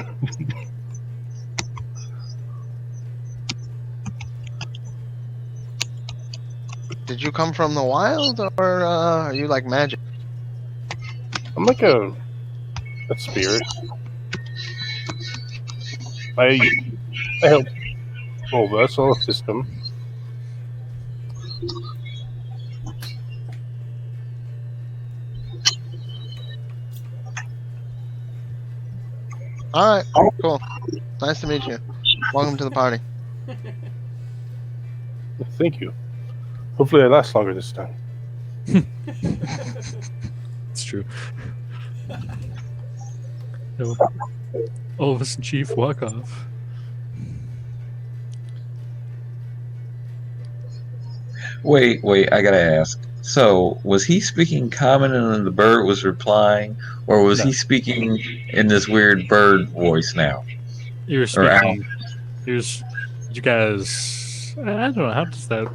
Did you come from the wild, or are you like magic? I'm like a spirit. I help Olva, so I'll assist him. All right, cool. Nice to meet you. Welcome to the party. Thank you. Hopefully I last longer this time. It's true. So, Olvis and Chief walk off. Wait, I gotta ask. So, was he speaking common and then the bird was replying, or was he speaking in this weird bird voice now? You were Or owl? speaking. You guys. I don't know. How does that.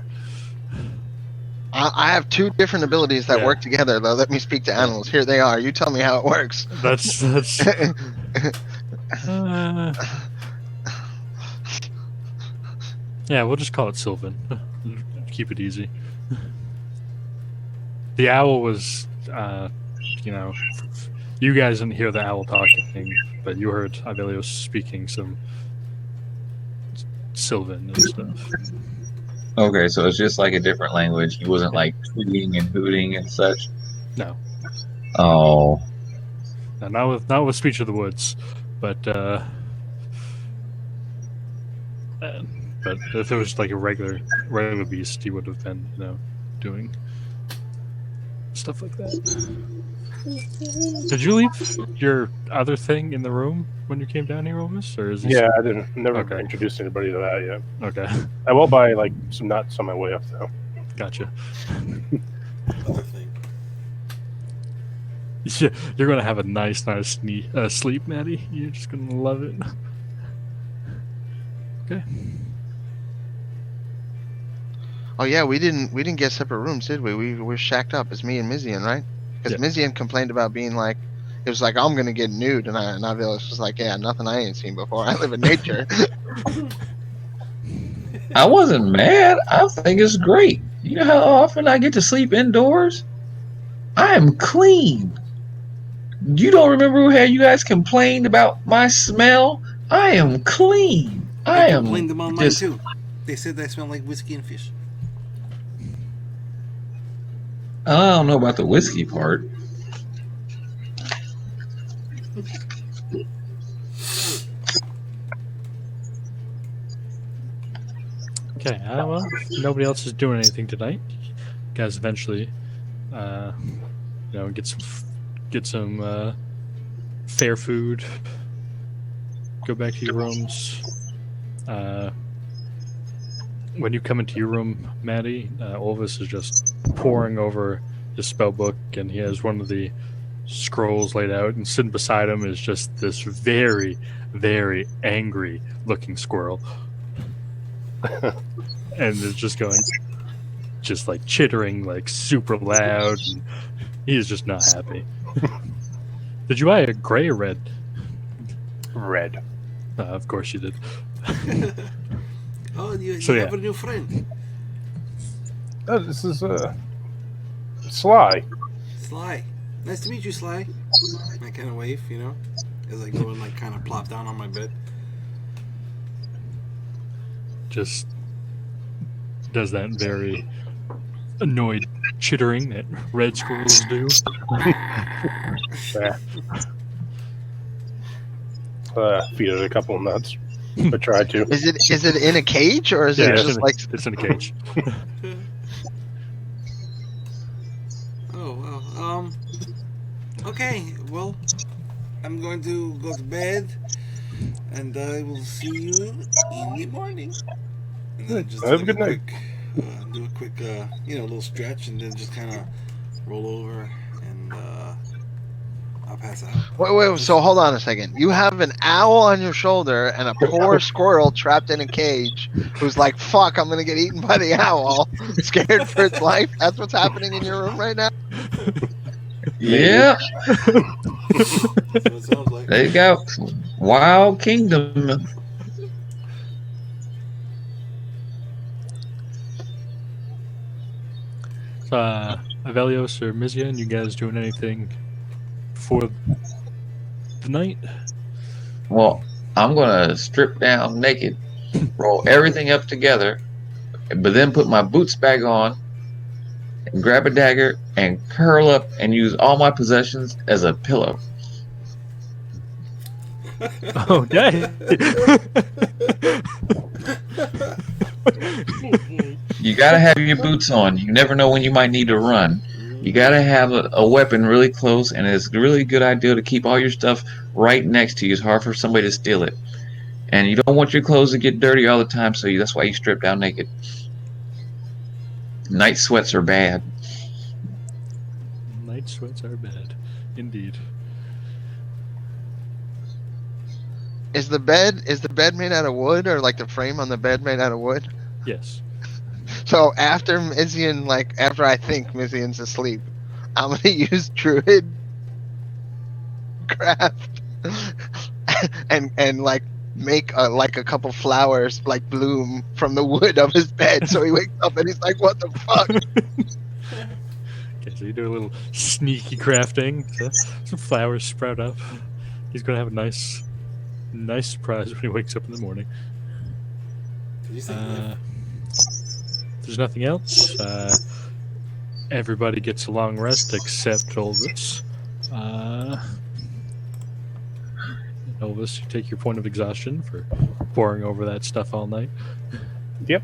I have two different abilities that Yeah. work together that let me speak to animals. Here they are. You tell me how it works. That's. Yeah, we'll just call it Sylvan. Keep it easy. The owl was, you guys didn't hear the owl talking, but you heard Ivelios speaking some Sylvan and stuff. Okay, so it's just like a different language. He wasn't like tweeting and hooting and such. No, Oh, no, not with Speech of the Woods, but if it was like a regular beast, he would have been, doing stuff like that. Did you leave your other thing in the room when you came down here, Olvis? Or is he Yeah, I never Okay. introduced anybody to that yet. Okay. I will buy like some nuts on my way up though. Gotcha. Other thing. Yeah, you're gonna have a nice sleep, Maddie. You're just gonna love it. Okay. Oh yeah, we didn't get separate rooms, did we? We were shacked up. It's me and Mizian, right? Because Yeah. Mizian complained about being like, it was like I'm gonna get nude, and I was just like, yeah, nothing I ain't seen before. I live in nature. I wasn't mad. I think it's great. You know how often I get to sleep indoors? I am clean. You don't remember how you guys complained about my smell? I am clean. They I complained am about mine just. too. They said I smell like whiskey and fish. I don't know about the whiskey part. Okay. Well, if nobody else is doing anything tonight, you guys eventually, get some fair food. Go back to your rooms. When you come into your room, Maddie, Olvis is just poring over his spell book, and he has one of the scrolls laid out, and sitting beside him is just this very, very angry looking squirrel. And it's just going, just like chittering, like super loud, and he is just not happy. Did you buy a gray or red? Red. Of course you did. Oh, you So, have yeah. a new friend. Oh, this is Sly. Sly. Nice to meet you, Sly. I kind of wave, as I go and like kind of plop down on my bed. Just does that very annoyed chittering that red squirrels do. Feed it a couple of nuts. I tried to. Is it in a cage or is Yeah, it it's just in, like? it's in a cage. Oh well. Okay. Well, I'm going to go to bed, and I will see you in the morning. And then just Have a good night. do a quick, little stretch, and then just kind of roll over, and I'll pass out. Wait. So hold on a second. You have an owl on your shoulder and a poor squirrel trapped in a cage, who's like, "Fuck, I'm gonna get eaten by the owl," scared for its life. That's what's happening in your room right now. Yeah, That's what it sounds like. they got Wild Kingdom. Avelios or Mizian, you guys doing anything for the night? Well, I'm gonna strip down naked, roll everything up together, but then put my boots back on, and grab a dagger and curl up and use all my possessions as a pillow. Okay. You gotta have your boots on. You never know when you might need to run. You gotta have a weapon really close, and it's a really good idea to keep all your stuff right next to you. It's hard for somebody to steal it. And you don't want your clothes to get dirty all the time, so that's why you strip down naked. Night sweats are bad. Night sweats are bad, indeed. Is the bed made out of wood, or like the frame on the bed made out of wood? Yes. So after I think Mizian's asleep, I'm gonna use Druid craft and like make a couple flowers like bloom from the wood of his bed. So he wakes up and he's like, "What the fuck?" Okay, so you do a little sneaky crafting. So some flowers sprout up. He's gonna have a nice surprise when he wakes up in the morning. Did you say There's nothing else. Everybody gets a long rest except Olvis. Elvis, you take your point of exhaustion for poring over that stuff all night. Yep.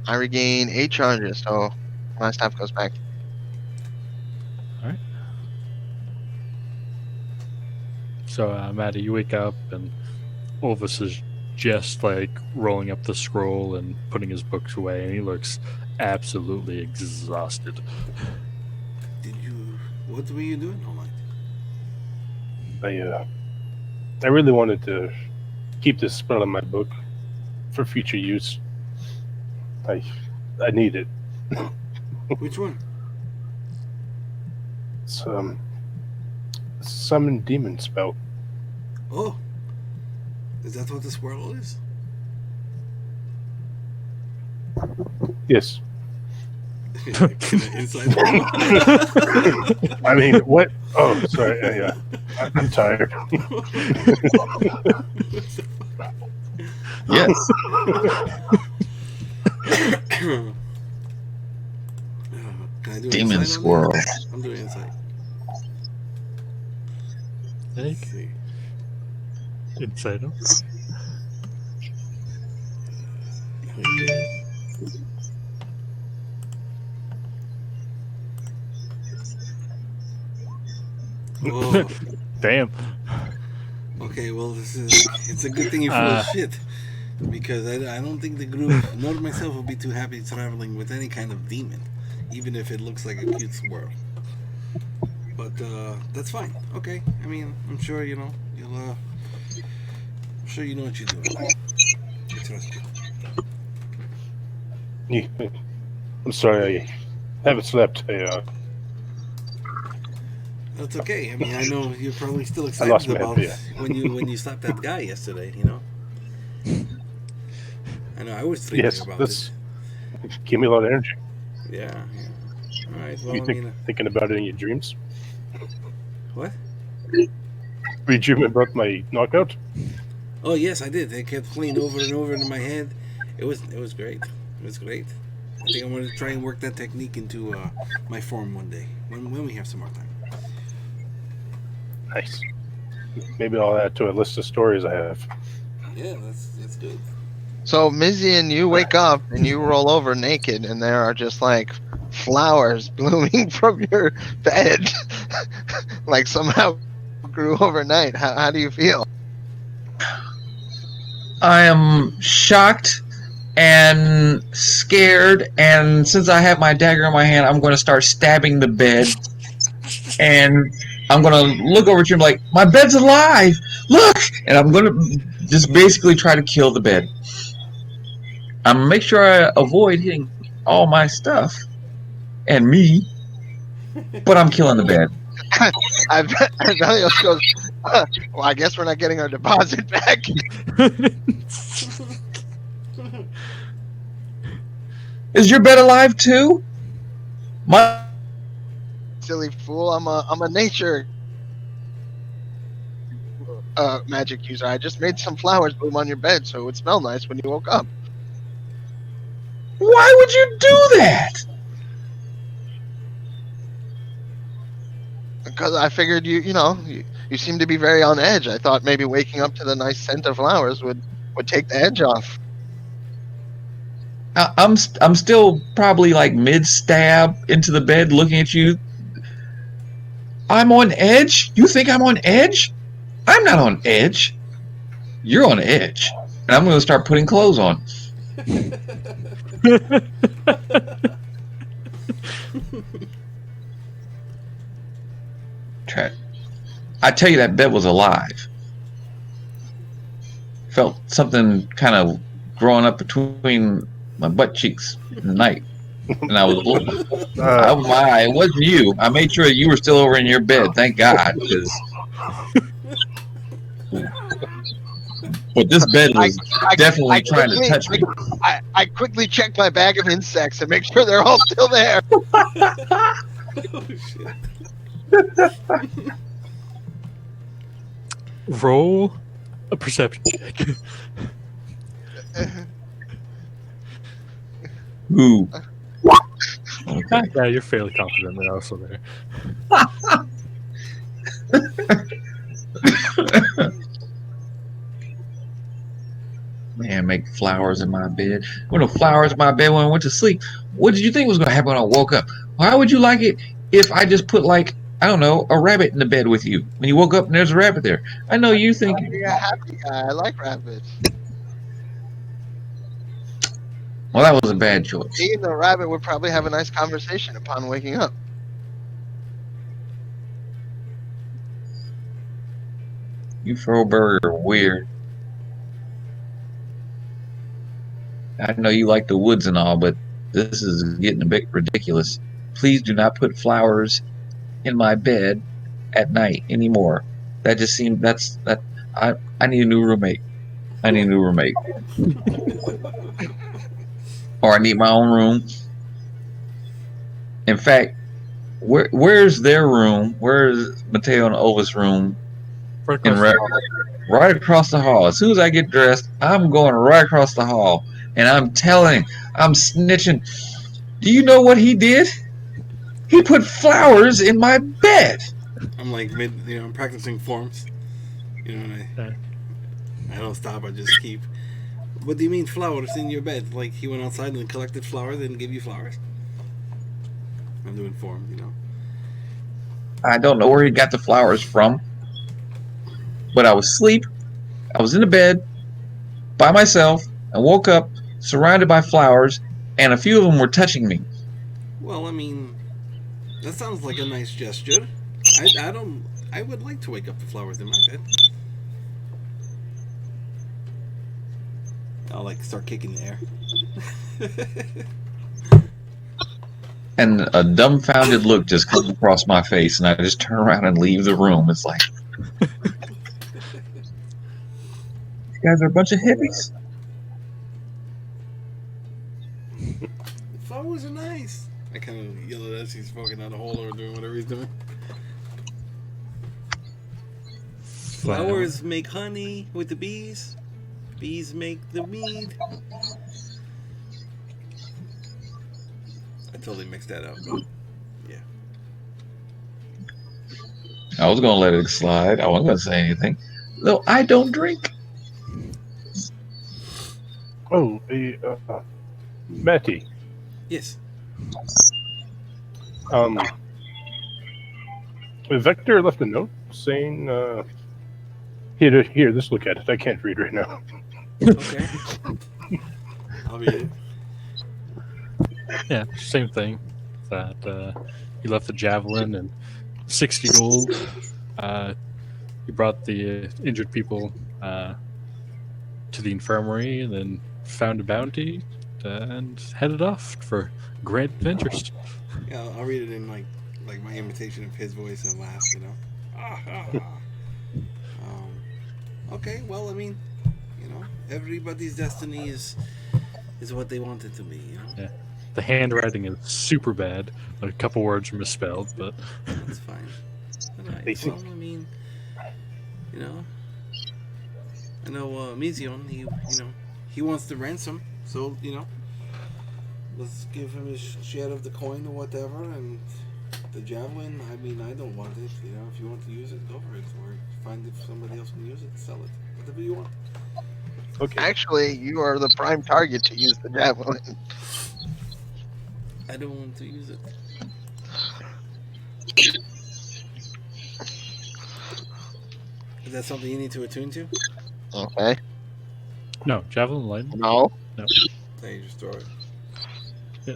I regain 8 charges, so my staff goes back. All right. So, Maddie, you wake up and Olvis is just like rolling up the scroll and putting his books away, and he looks absolutely exhausted. What were you doing all night? I really wanted to keep this spell in my book for future use. I need it. Which one? It's summon demon spell. Oh, is that what the squirrel is? Yes. Inside. I mean, what? Oh, sorry. Yeah, I'm tired. Yes. Can I do Demon insight on squirrel. that? I'm doing insight. Like Let's see. inside him. Oh, Damn. okay. Well, it's a good thing you're full of shit, because I don't think the group, nor myself, will be too happy traveling with any kind of demon, even if it looks like a cute squirrel. But that's fine. Okay. I mean, I'm sure you'll. I'm sure you know what you're doing. I trust you. I'm sorry, I haven't slept. That's okay. I mean, I know you're probably still lost excited my about idea. when you slapped that guy yesterday. I know I was thinking Yes, about that's it. give me a lot of energy. Yeah. All right. Well, You I mean, thinking about it in your dreams? what? Were you dreaming about my knockout? Oh yes, I did. They kept playing over and over in my head. It was great. It was great. I think I'm going to try and work that technique into my form one day when we have some more time. Nice. Maybe I'll add to a list of stories I have. Yeah, that's good. So, Mizian, you wake up and you roll over naked, and there are just like flowers blooming from your bed, like somehow grew overnight. How do you feel? I am shocked and scared, and since I have my dagger in my hand, I'm going to start stabbing the bed, and I'm going to look over to him like, my bed's alive! Look! And I'm going to just basically try to kill the bed. I'm going to make sure I avoid hitting all my stuff and me, but I'm killing the bed. Valios goes, well, I guess we're not getting our deposit back. Is your bed alive too? My Silly fool, I'm a nature magic user. I just made some flowers bloom on your bed so it would smell nice when you woke up. Why would you do that? Because I figured you seem to be very on edge. I thought maybe waking up to the nice scent of flowers would take the edge off. I'm still probably like mid stab into the bed looking at you. I'm on edge? You think I'm on edge? I'm not on edge. You're on edge. And I'm going to start putting clothes on. I tell you, that bed was alive. Felt something kind of growing up between my butt cheeks in the night. And I was looking. It wasn't you. I made sure that you were still over in your bed. Thank God. But this bed was definitely trying to touch me. I quickly checked my bag of insects and make sure they're all still there. Oh shit. Roll a perception check. Ooh. Okay. Yeah, you're fairly confident they're also there. Man, make flowers in my bed. When the flowers in my bed when I went to sleep. What did you think was going to happen when I woke up? Why would you like it if I just put, like, I don't know, a rabbit in the bed with you? When you woke up and there's a rabbit there. I know you think. You're a happy guy. I like rabbits. Well, that was a bad choice. He and the rabbit would probably have a nice conversation upon waking up. You Froberg are weird. I know you like the woods and all, but this is getting a bit ridiculous. Please do not put flowers in my bed at night anymore. That just seemed that I need a new roommate. I need a new roommate. Or I need my own room. In fact, where's their room? Where's Mateo and Ova's room? Right across the hall. Right across the hall. As soon as I get dressed, I'm going right across the hall. And I'm snitching. Do you know what he did? He put flowers in my bed. I'm like I'm practicing forms. And Yeah. I don't stop. I just keep. What do you mean flowers in your bed? Like he went outside and collected flowers and gave you flowers? I'm doing forms. I don't know where he got the flowers from. But I was asleep. I was in the bed by myself and woke up surrounded by flowers, and a few of them were touching me. Well, I mean, that sounds like a nice gesture. I would like to wake up to flowers in my bed. I'll start kicking the air. And a dumbfounded look just comes across my face, and I just turn around and leave the room. It's like, you guys are a bunch of hippies. Flowers are nice. I kind of yell at as he's smoking out a hole or doing whatever he's doing. Flowers make honey with the bees. Bees make the mead. I totally mixed that up, but yeah. I was going to let it slide. I wasn't going to say anything. Though I don't drink. Oh, Matty. Yes. Vector left a note saying, here, let's look at it. I can't read right now. Okay. I'll read it. Yeah, same thing. That he left the javelin and 60 gold. He brought the injured people to the infirmary, and then found a bounty and headed off for great adventures. Yeah, I'll read it in like my imitation of his voice and laugh. Okay, well, I mean, everybody's destiny is what they want it to be. Yeah. The handwriting is super bad. A couple words are misspelled, but That's fine. Alright, well, I mean, I know Mizion, he wants the ransom, so, let's give him his share of the coin or whatever, and the javelin, I mean, I don't want it, if you want to use it, go for it, or find if somebody else can use it, sell it, whatever you want. Okay. Actually, you are the prime target to use the javelin. I don't want to use it. Is that something you need to attune to? Okay. no, javelin line. No. Then you just throw it. Yeah.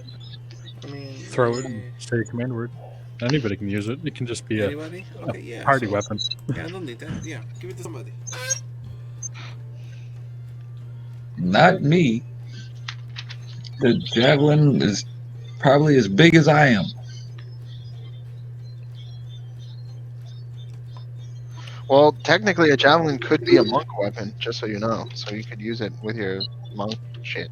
I mean, Throw it and say a command word. Anybody can use it. It can just be a anybody? Okay, yeah. party so- weapon. Yeah, I don't need that. Yeah, give it to somebody. Not me. The javelin is probably as big as I am. Well, technically, a javelin could be a monk weapon, just so you know. So you could use it with your monk shit.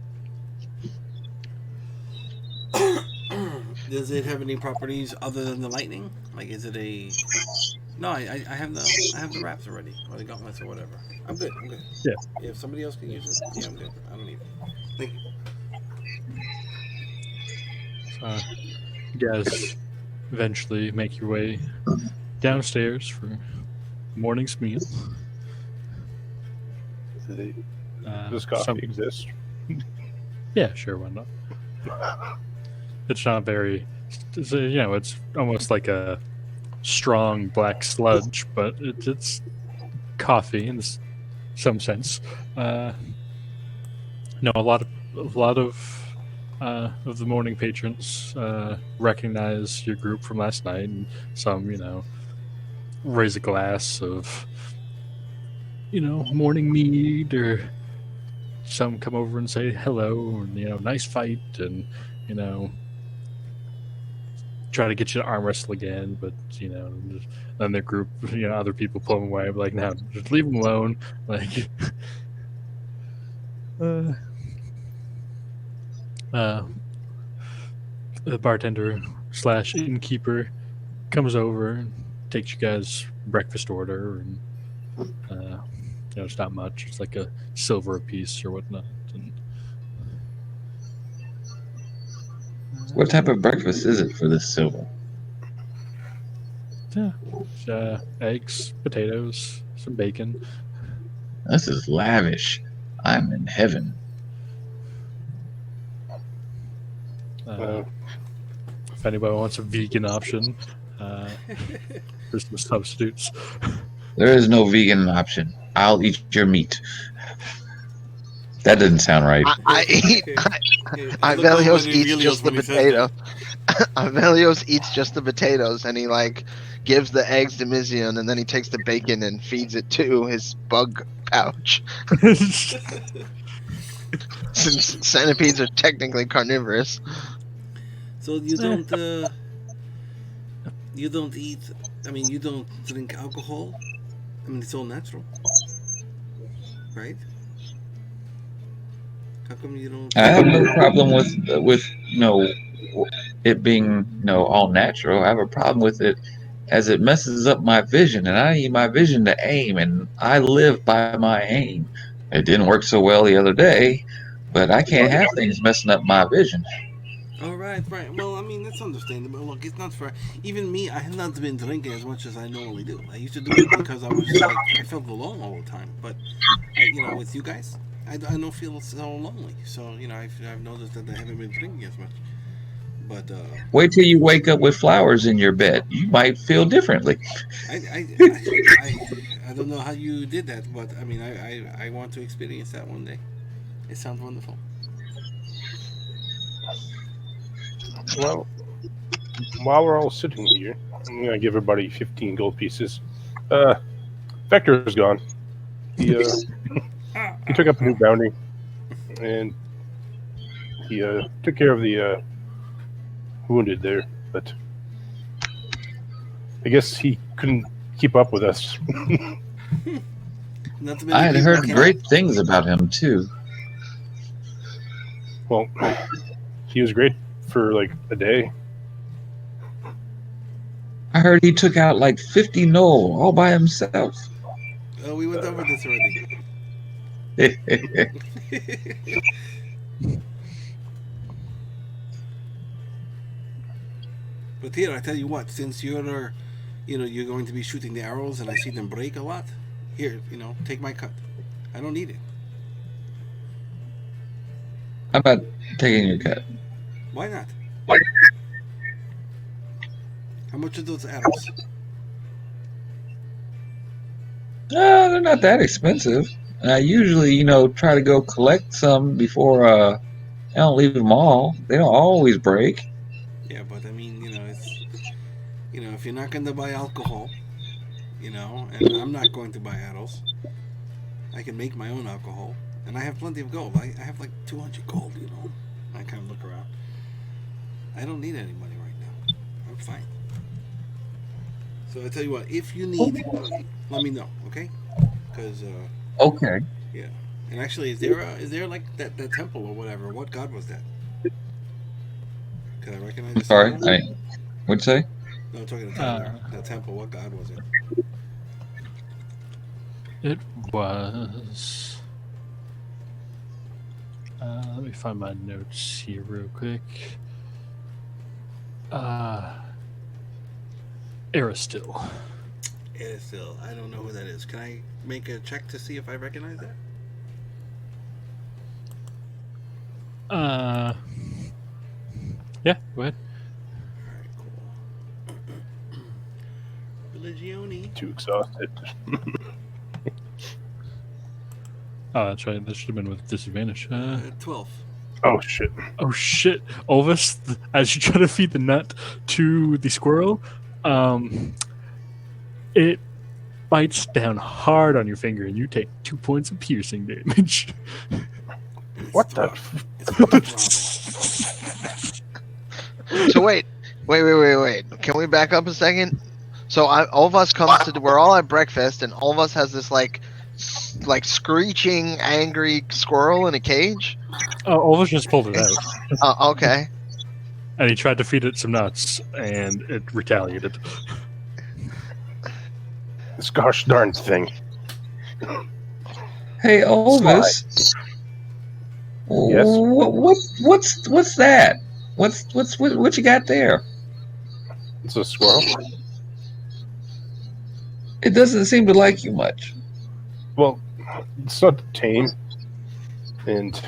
Does it have any properties other than the lightning? Like, is it a? No, I have the wraps already, or the gauntlets, or whatever. I'm good. Yeah. If somebody else can use it, yeah, I'm good. I don't need it. Thank you. You guys eventually make your way downstairs for morning's meal. Does coffee some- exist? Yeah, sure, why not? It's not very, it's almost like a strong black sludge, but it's coffee in some sense. No, a lot of of the morning patrons recognize your group from last night, and some, raise a glass of, morning mead, or some come over and say hello, and nice fight, and try to get you to arm wrestle again, but then their group, other people pull them away, like, no, just leave them alone, like. The bartender / innkeeper comes over and takes you guys breakfast order, and it's not much. It's like a silver a piece or whatnot. And What type of breakfast is it for this silver? eggs, potatoes, some bacon. This is lavish. I'm in heaven. If anybody wants a vegan option, there's some substitutes. There is no vegan option. I'll eat your meat. That doesn't sound right. Ivelios eats just the potato. Ivelios eats just the potatoes, and he gives the eggs to Mizion, and then he takes the bacon and feeds it to his bug pouch. Since centipedes are technically carnivorous. So you don't eat. I mean, you don't drink alcohol. I mean, it's all natural, right? How come you don't? I have no problem with it being all natural. I have a problem with it as it messes up my vision, and I need my vision to aim, and I live by my aim. It didn't work so well the other day, but I can't have things messing up my vision. All right. Well, I mean, that's understandable. Look, it's not fair. Even me, I have not been drinking as much as I normally do. I used to do it because I felt alone all the time. But with you guys, I don't feel so lonely. So I've noticed that I haven't been drinking as much. But wait till you wake up with flowers in your bed. You might feel differently. I don't know how you did that, but I mean, I want to experience that one day. It sounds wonderful. Well, while we're all sitting here, I'm gonna give everybody 15 gold pieces. Vector's gone. He took up a new bounty, and he took care of the wounded there, but I guess he couldn't keep up with us. I had heard great things about him too. Well, he was great for like a day. I heard he took out like 50 Knoll all by himself. Oh, we went over this already. But here, I tell you what, since you're going to be shooting the arrows and I see them break a lot, here, take my cut. I don't need it. How about taking your cut? Why not? How much are those arrows? They're not that expensive. And I usually, try to go collect some before I don't leave them all. They don't always break. Yeah, but I mean, it's if you're not going to buy alcohol, and I'm not going to buy arrows, I can make my own alcohol, and I have plenty of gold. I have like 200 gold, I kind of look around. I don't need any money right now. I'm fine. So I tell you what, if you need, let me know, okay? Because okay. Yeah, and actually, is there like that temple or whatever? What god was that? Can I recognize it? Sorry, what'd you say? No, I'm talking about that temple. What god was it? It was. Let me find my notes here real quick. Aristil. Aristil. I don't know who that is. Can I make a check to see if I recognize that? Yeah, go ahead. Alright, cool. Religione. Too exhausted. Oh, that's right. That should have been with disadvantage. 12. Oh shit! Oh shit, Olvis! As you try to feed the nut to the squirrel, it bites down hard on your finger, and you take 2 points of piercing damage. What the? It's about the problem. So wait. Can we back up a second? So all of us comes to. We're all at breakfast, and all of us has this like screeching, angry squirrel in a cage. Oh, Olvis just pulled it out, Okay. and he tried to feed it some nuts, and it retaliated. This gosh darn thing. Hey, Elvis. Yes? What's that? What you got there? It's a squirrel. It doesn't seem to like you much. Well, it's not tame, and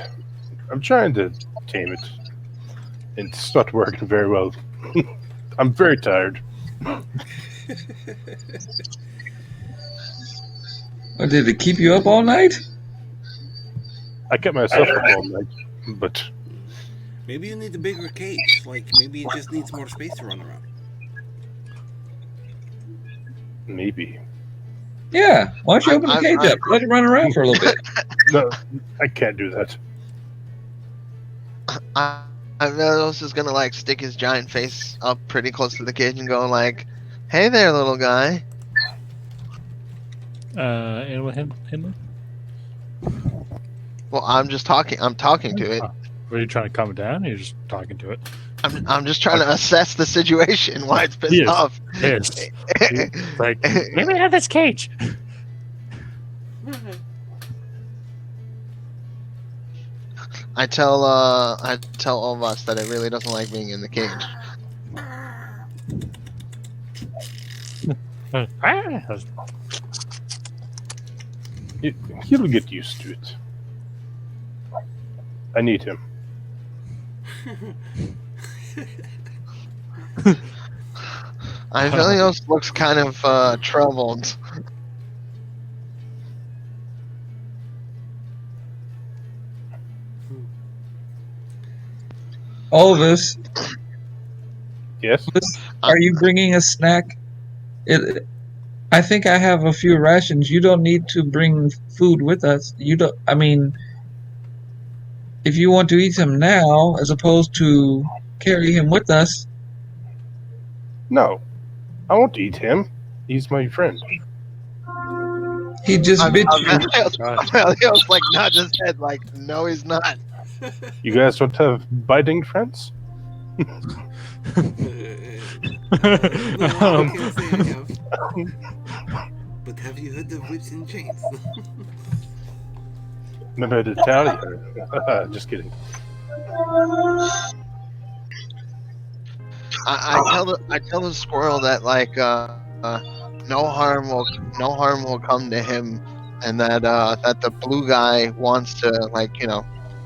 I'm trying to tame it, and it's not working very well. I'm very tired. Or did it keep you up all night? I kept myself up all night, but Maybe you need a bigger cage. Like maybe it just needs more space to run around. maybe. Yeah. Why don't you open the cage up? Let it run around for a little bit. No, I can't do that. I know this is gonna like stick his giant face up pretty close to the cage and go like, "Hey there, little guy." Animal handler? Well, I'm just talking. I'm talking to it. Were you trying to calm it down, or you're just talking to it? I'm just trying to assess the situation. Why it's pissed Yes. off. Yes. Like, maybe I have this cage. I tell all of us that it really doesn't like being in the cage. He'll get used to it. I need him. Ivelios looks kind of troubled. Elvis, Yes? are you bringing a snack? I think I have a few rations. You don't need to bring food with us. You don't. I mean, if you want to eat him now, as opposed to carry him with us. No. I won't eat him. He's my friend. He just bit you. Ivelios like nods his head like, no, he's not. You guys don't have biting friends? No, I can't say I have. But have you heard of whips and chains? Never had to tell you. Just kidding. I tell the squirrel that like no harm will come to him, and that that the blue guy wants to like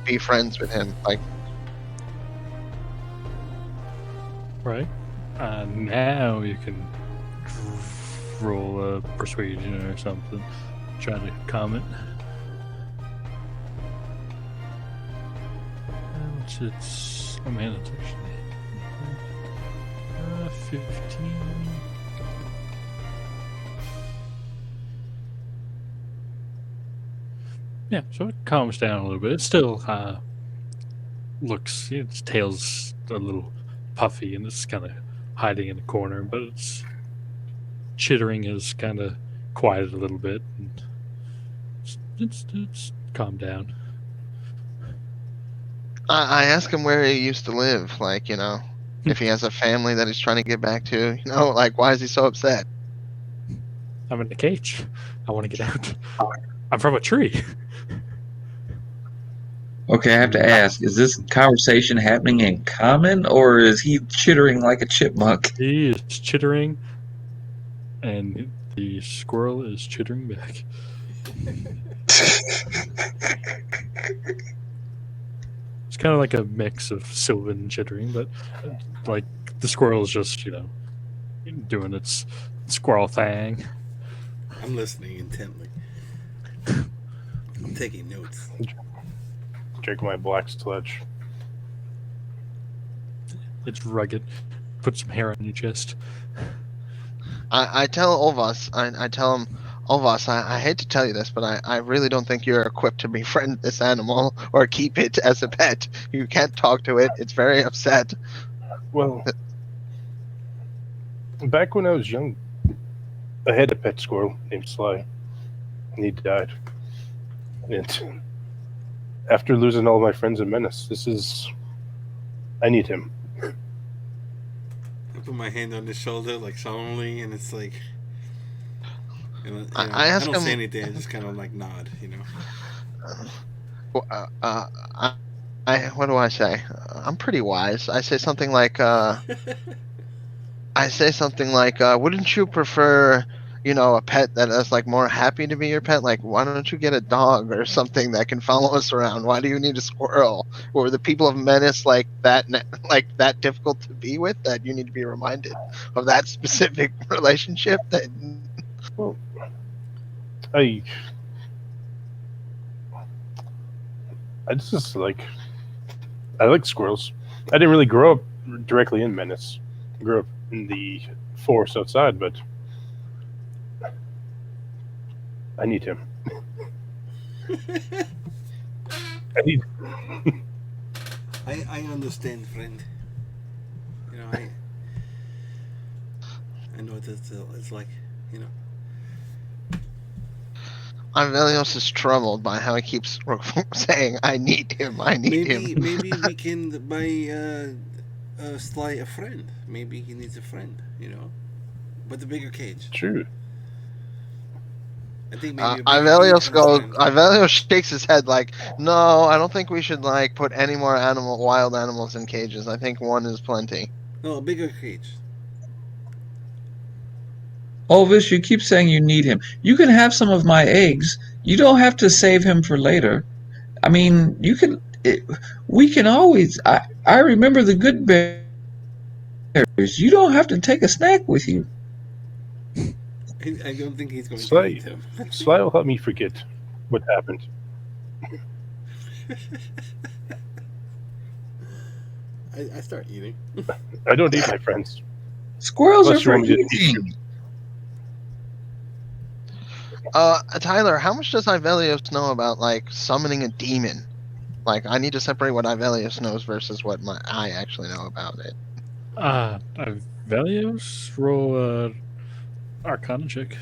be friends with him. Like, Right. Now you can roll a persuasion or something. Try to comment. It's oh man, it's actually 15. Yeah, so it calms down a little bit. It still looks, its tail's a little puffy and it's kind of hiding in a corner, but its chittering has kind of quieted a little bit. And it's calmed down. I ask him where he used to live, like if he has a family that he's trying to get back to. Like why is he so upset? I'm in a cage. I want to get out. I'm from a tree. Okay, I have to ask: is this conversation happening in common, or is he chittering like a chipmunk? He is chittering, and the squirrel is chittering back. It's kind of like a mix of Sylvan chittering, but like the squirrel is just, doing its squirrel thing. I'm listening intently. I'm taking notes. Drink my black sludge. It's rugged. Put some hair on your chest. I tell Olvas, I tell him, Olvas, I hate to tell you this, but I really don't think you're equipped to befriend this animal or keep it as a pet. You can't talk to it. It's very upset. Well, back when I was young, I had a pet squirrel named Sly, and he died. And after losing all my friends in Menace, I need him. I put my hand on his shoulder, like solemnly, and it's like, I ask don't say him- anything. I just kind of like nod, What do I say? I'm pretty wise. I say something like, wouldn't you prefer, a pet that is like more happy to be your pet? Like, why don't you get a dog or something that can follow us around? Why do you need a squirrel? Or the people of Menace like that difficult to be with that you need to be reminded of that specific relationship? That Well, I just like I like squirrels. I didn't really grow up directly in Menace. I grew up in the forest outside, but I need him. I need. I understand, friend. I know what it's like. Avelios is troubled by how he keeps saying, "I need him. I need him." Maybe we can buy Sly a friend. Maybe he needs a friend. But the bigger cage. True. I think maybe a bigger Ivelios cage and a goes. friend. Ivelios shakes his head like, "No, I don't think we should put any more wild animals in cages. I think one is plenty." No, a bigger cage. Elvis, you keep saying you need him. You can have some of my eggs. You don't have to save him for later. I mean, you can. We can always. I remember the good berries. You don't have to take a snack with you. I don't think he's going to Sly, eat him. Sly will help me forget what happened. I start eating. I don't eat my friends. Squirrels Unless are for you want me to eat eating. Tyler, how much does Ivelios know about summoning a demon? I need to separate what Ivelios knows versus what I actually know about it. Valios, roll Arcana check.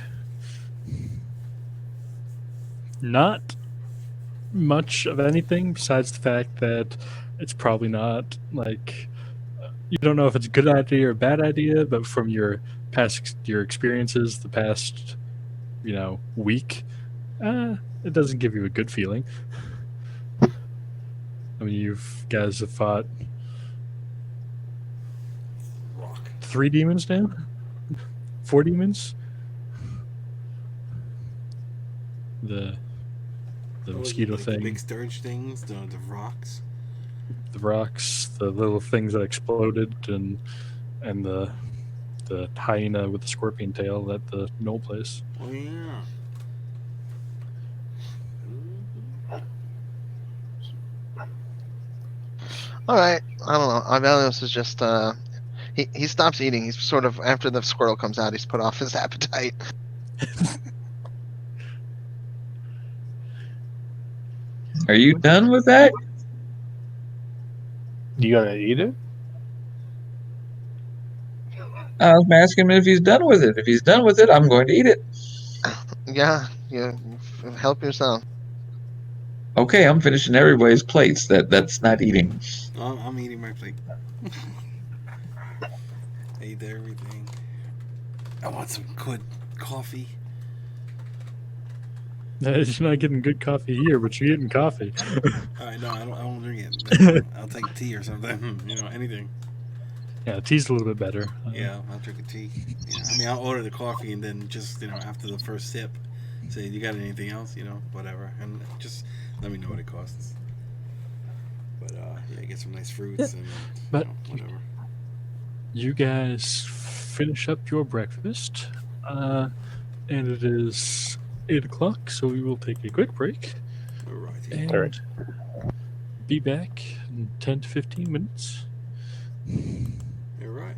Not much of anything besides the fact that it's probably not you don't know if it's a good idea or a bad idea, but from your experiences the past week, it doesn't give you a good feeling. I mean, you guys have fought Rock. 3 demons now? 4 demons? The mosquito The thing, big sturge things, the rocks. the rocks, the little things that exploded, and the hyena with the scorpion tail at the knoll place. Oh yeah. All right, I don't know. Ivelios is just he stops eating. He's sort of after the squirrel comes out, he's put off his appetite. Are you done with that? You gonna eat it? I was asking him if he's done with it. If he's done with it, I'm going to eat it. Yeah, help yourself. Okay, I'm finishing everybody's plates. That's not eating. I'm eating my plate. I eat everything. I want some good coffee. You're not getting good coffee here, but you're getting coffee. No, I don't drink it. But I'll take tea or something. Anything. Yeah, tea's a little bit better. Yeah, I'll drink a tea. Yeah, I mean, I'll order the coffee and then just after the first sip, say, "You got anything else?" Whatever, and just let me know what it costs. But yeah, get some nice fruits and But- whatever. You guys finish up your breakfast, and it is 8 o'clock, so we will take a quick break All right. and All right. be back in 10 to 15 minutes. You're right.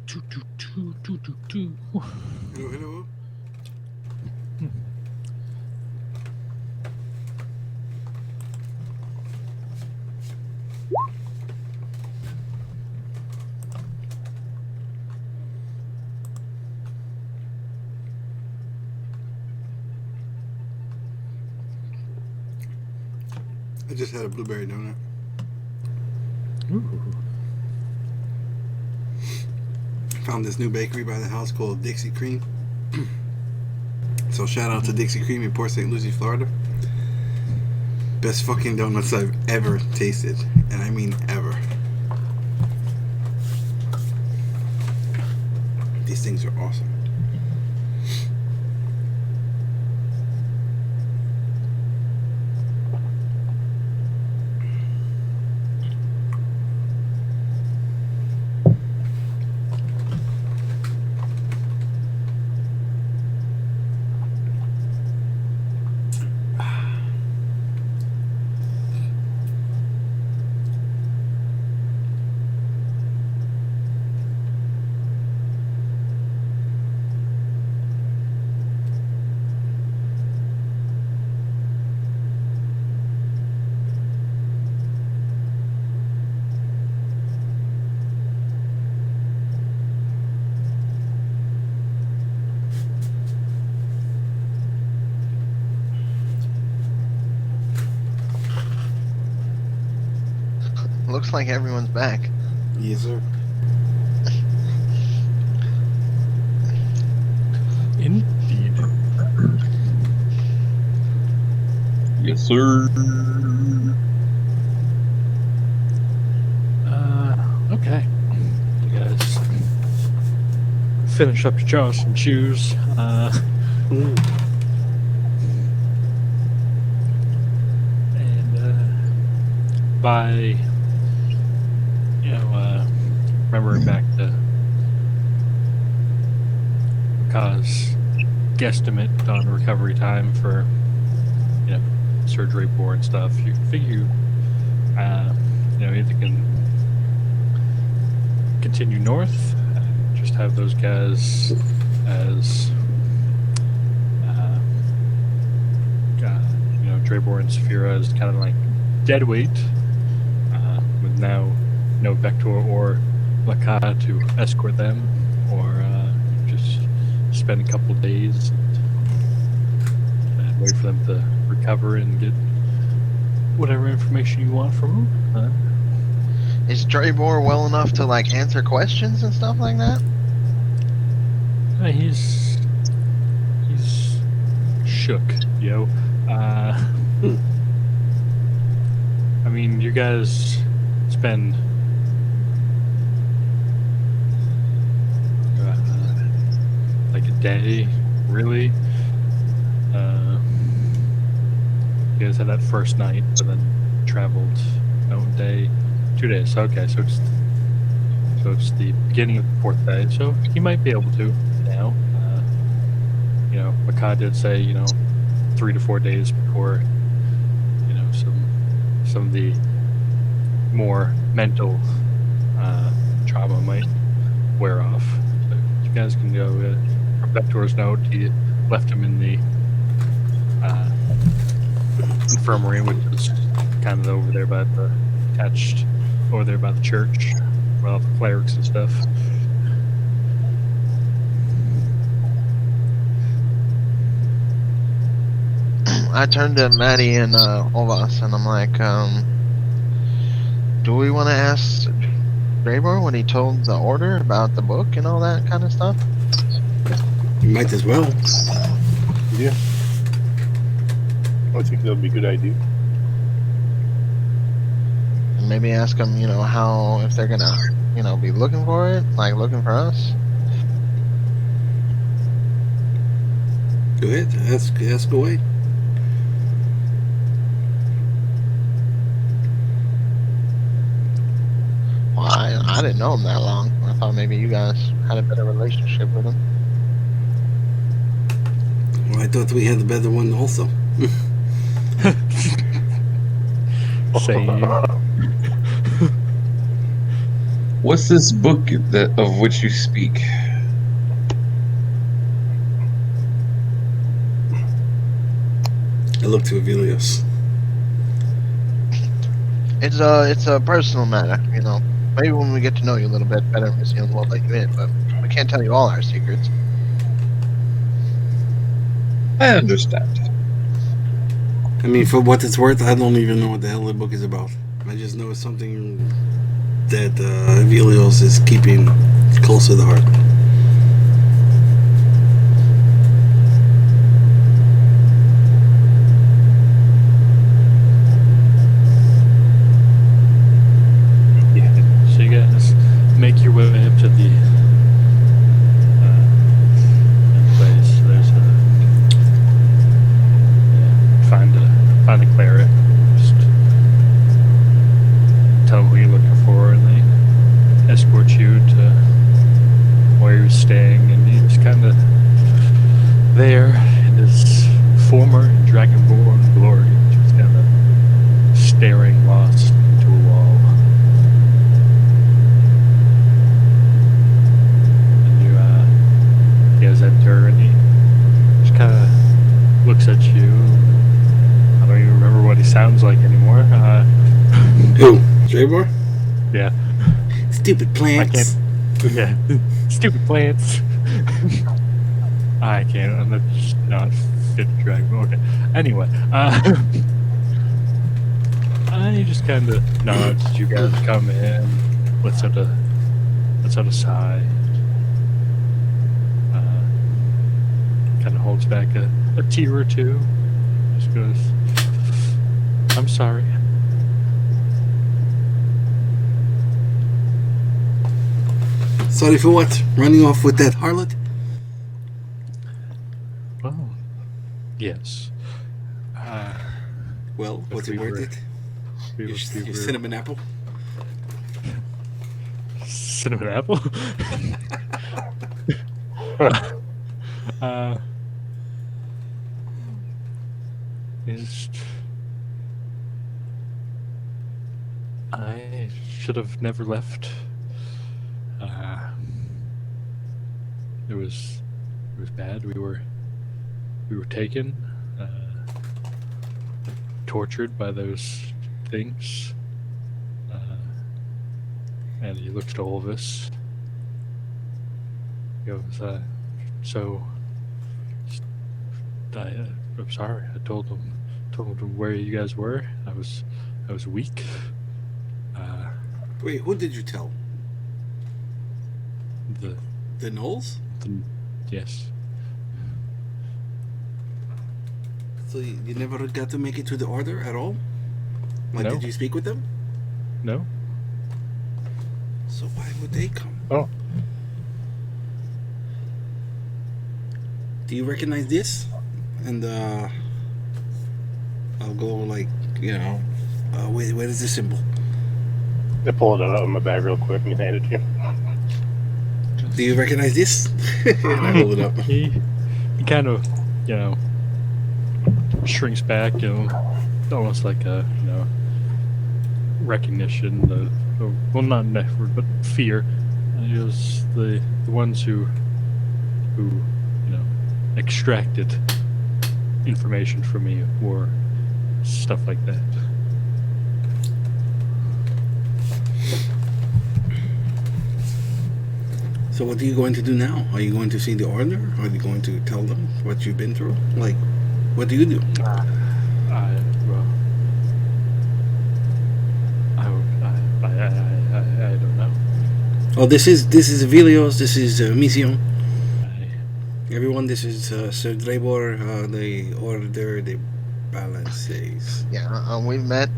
Hello, hello. I just had a blueberry donut. Ooh. Found this new bakery by the house called Dixie Cream. So shout out to Dixie Cream in Port St. Lucie, Florida. Best fucking donuts I've ever tasted, and I mean ever. These things are awesome. Looks like everyone's back. Yes, sir. Indeed. Yes, sir. Okay. You guys finish up your jaws and shoes. And by remembering back to Kaas' guesstimate on recovery time for surgery board stuff, you figure either can continue north and just have those guys as Draybor and Saphira as kind of like dead weight, with now no Vector or Laka to escort them, or just spend a couple of days and wait for them to recover and get whatever information you want from them. Is Draybor well enough to like answer questions and stuff like that? He's shook, yo. I mean, you guys spend like a day, really. You guys had that first night, but then traveled a day, 2 days. Okay, so it's the beginning of the fourth day. So he might be able to now. Maka did say 3 to 4 days before some of the more mental trauma might wear off. So you guys can go. From Vector's note, he left him in the infirmary, which is kind of over there by the church, with all the clerics and stuff. I turned to Maddie and Olvas, and I'm like, do we want to ask Draybor what he told the order about the book and all that kind of stuff? You might as well. Yeah. I think that would be a good idea. And maybe ask them, how, if they're gonna, be looking for it, like looking for us. Go ahead. Ask away. Well, I didn't know him that long. I thought maybe you guys had a better relationship with him. Well, I thought we had the better one also. Same. What's this book that of which you speak? I look to Avelios. It's a personal matter, you know. Maybe when we get to know you a little bit better, Miss Young, we'll let you in, but we can't tell you all our secrets. I understand. I mean, for what it's worth, I don't even know what the hell the book is about. I just know it's something that Avelios is keeping close to the heart. So you guys make your way up to the place. There's a find a cleric. Just tell them who you're looking for, and they escort you to where you're staying, and you're just kind of there in his former Dragonborn glory, just kind of staring lost into a wall. And you guys enter, and he just kind of looks at you. I don't even remember what he sounds like anymore. Who? Draybor? Yeah, Stupid plants. yeah, stupid plants. I can't. I'm just not fit to drag. Okay. Anyway, he just kind of nods as you guys come in. Lets out a sigh. Kind of holds back a tear or two. Just goes, "I'm sorry." Sorry for what? Running off with that harlot? Oh, yes. Well, If what's it we worth were- it? we Your, were- your cinnamon apple? Cinnamon apple. Is I should have never left. It was bad. We were taken, tortured by those things, and he looks to all of us. He goes, so I'm sorry. I told him where you guys were. I was weak. Wait, who did you tell? The The Knolls? yes. So you never got to make it to the Order at all? Like, No. did you speak with them? No. So why would they come? Oh. Do you recognize this? And I'll go like, where is the symbol? I pulled it out of my bag real quick and hand it to you. Do you recognize this? And I hold it up. He kind of, shrinks back, almost like a, recognition. Well, not an effort, but fear. And he goes, the ones who, extracted information from me or stuff like that. So what are you going to do now? Are you going to see the Order? Are you going to tell them what you've been through? Like, what do you do? I don't know. Oh, this is Avelios. This is Mission. Everyone, this is Sir Draybor, the Order, the Balances. Yeah, we've met.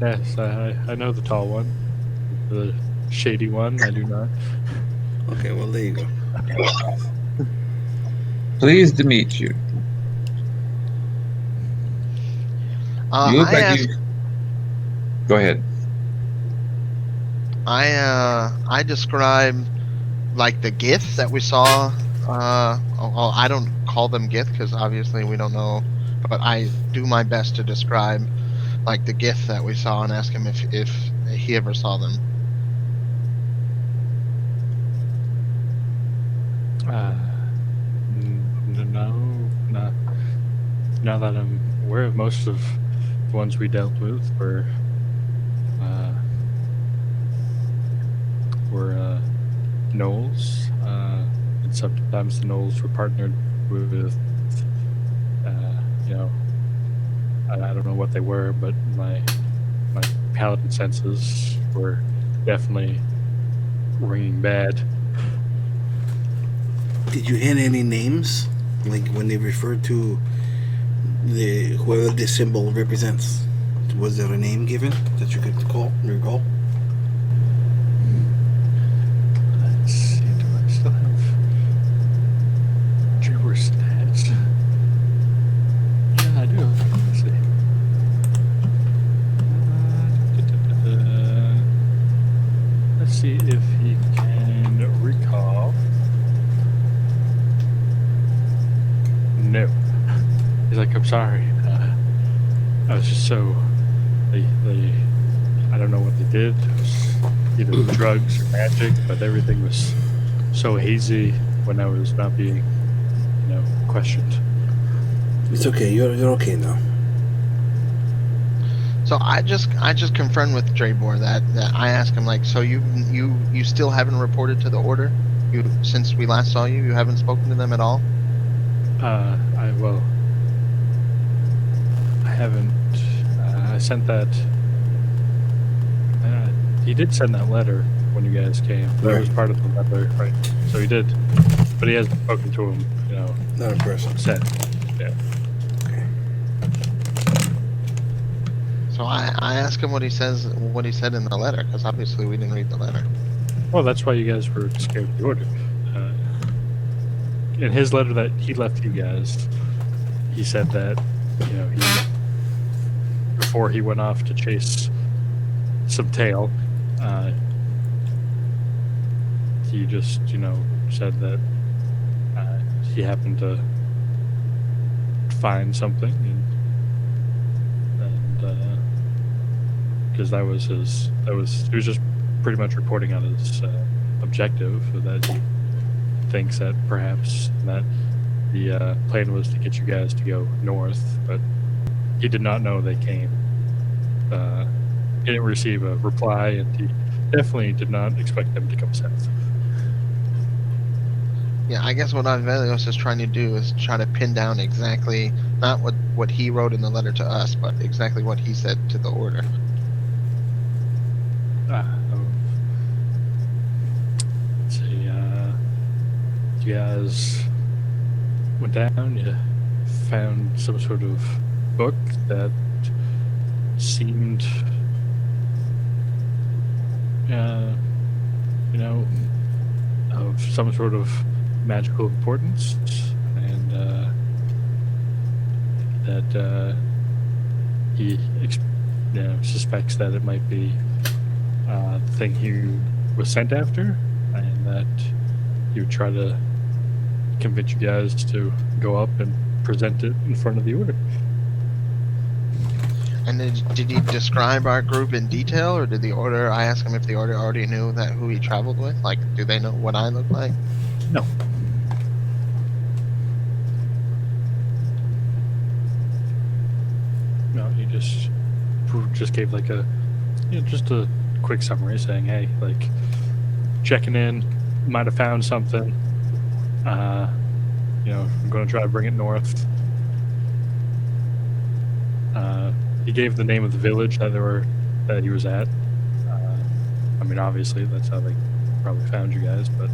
Yes, I know the tall one. The shady one, I do not. Okay, well, there you go. Pleased to meet you. You look I like asked, you. Go ahead. I described like the gith that we saw. I don't call them gith because obviously we don't know, but I do my best to describe like the gith that we saw and ask him if he ever saw them. No. Now that I'm aware of, most of the ones we dealt with were gnolls, and sometimes the gnolls were partnered with, I don't know what they were, but my paladin senses were definitely ringing bad. Did you hit any names, like when they referred to whoever this symbol represents? Was there a name given that you could recall? Let's see, do I still have Jupiter stats? Yeah, I do. Let's see. Let's see if he can recall. No. He's like, I'm sorry. I was just so. I don't know what they did. It was either drugs or magic, but everything was so hazy when I was not being, questioned. It's okay. You're okay now. So I just confirmed with Draybor that I asked him, like, so you still haven't reported to the order? Since we last saw you haven't spoken to them at all? I haven't. I sent that. He did send that letter when you guys came. That was part of the letter, right? So he did, but he hasn't spoken to him. Not in person. Said, yeah. Okay. So I asked him what he said in the letter, because obviously we didn't read the letter. Well, that's why you guys were scared of the order. In his letter that he left you guys, he said that, before he went off to chase some tail, he just, said that he happened to find something, and because he was just pretty much reporting on his objective, that he thinks that perhaps that the plan was to get you guys to go north, but he did not know they came. He didn't receive a reply, and he definitely did not expect them to come south. Yeah, I guess what Avelios is trying to do is try to pin down exactly, not what he wrote in the letter to us, but exactly what he said to the order. Let's see, you guys went down, you found some sort of book that seemed, of some sort of magical importance, and that he suspects that it might be the thing he was sent after, and that he would try to convince you guys to go up and present it in front of the order. And did he describe our group in detail, or did the order? I asked him if the order already knew who he traveled with. Like, do they know what I look like? No. No, he just gave like just a quick summary saying, hey, like, checking in, might have found something. I'm going to try to bring it north. He gave the name of the village that he was at. Obviously that's how they probably found you guys, but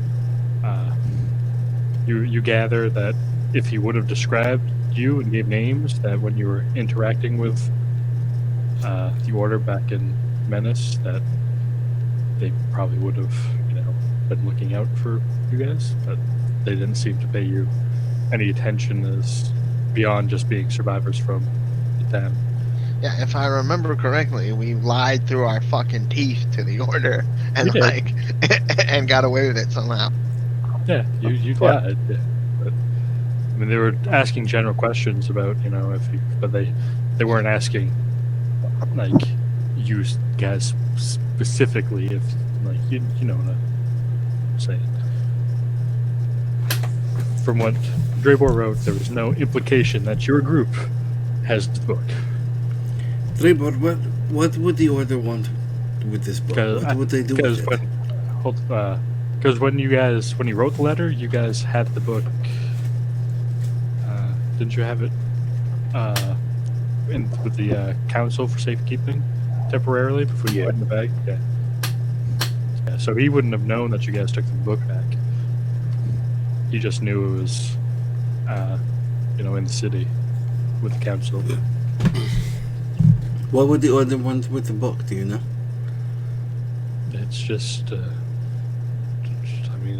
you gather that if he would have described you and gave names, that when you were interacting with the order back in Menace, that they probably would have been looking out for you guys, but they didn't seem to pay you any attention as beyond just being survivors from the town. Yeah, if I remember correctly, we lied through our fucking teeth to the order and and got away with it somehow. Yeah, you lied. Yeah. But they were asking general questions about but they weren't asking like you guys specifically, if like you know what I'm saying. From what Drebor wrote, there was no implication that your group has the book. Trebor, what would the order want with this book? What would they do with it? Because when you wrote the letter, you guys had the book. Didn't you have it with the council for safekeeping temporarily before you put it in the bag? Yeah. Yeah. So he wouldn't have known that you guys took the book back. He just knew it was, in the city with the council. What would the order want with the book? Do you know? It's just, it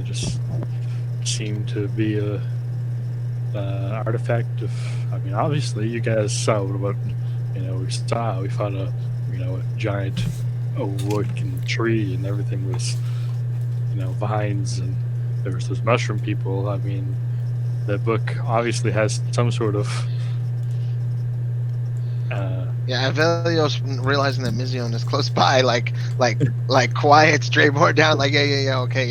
just seemed to be a artifact of. Obviously, you guys saw what we saw. We fought a giant awoken tree, and everything was, vines, and there was those mushroom people. The book obviously has some sort of. Avelio's realizing that Mizion is close by, like quiets Draymore down, like yeah, okay,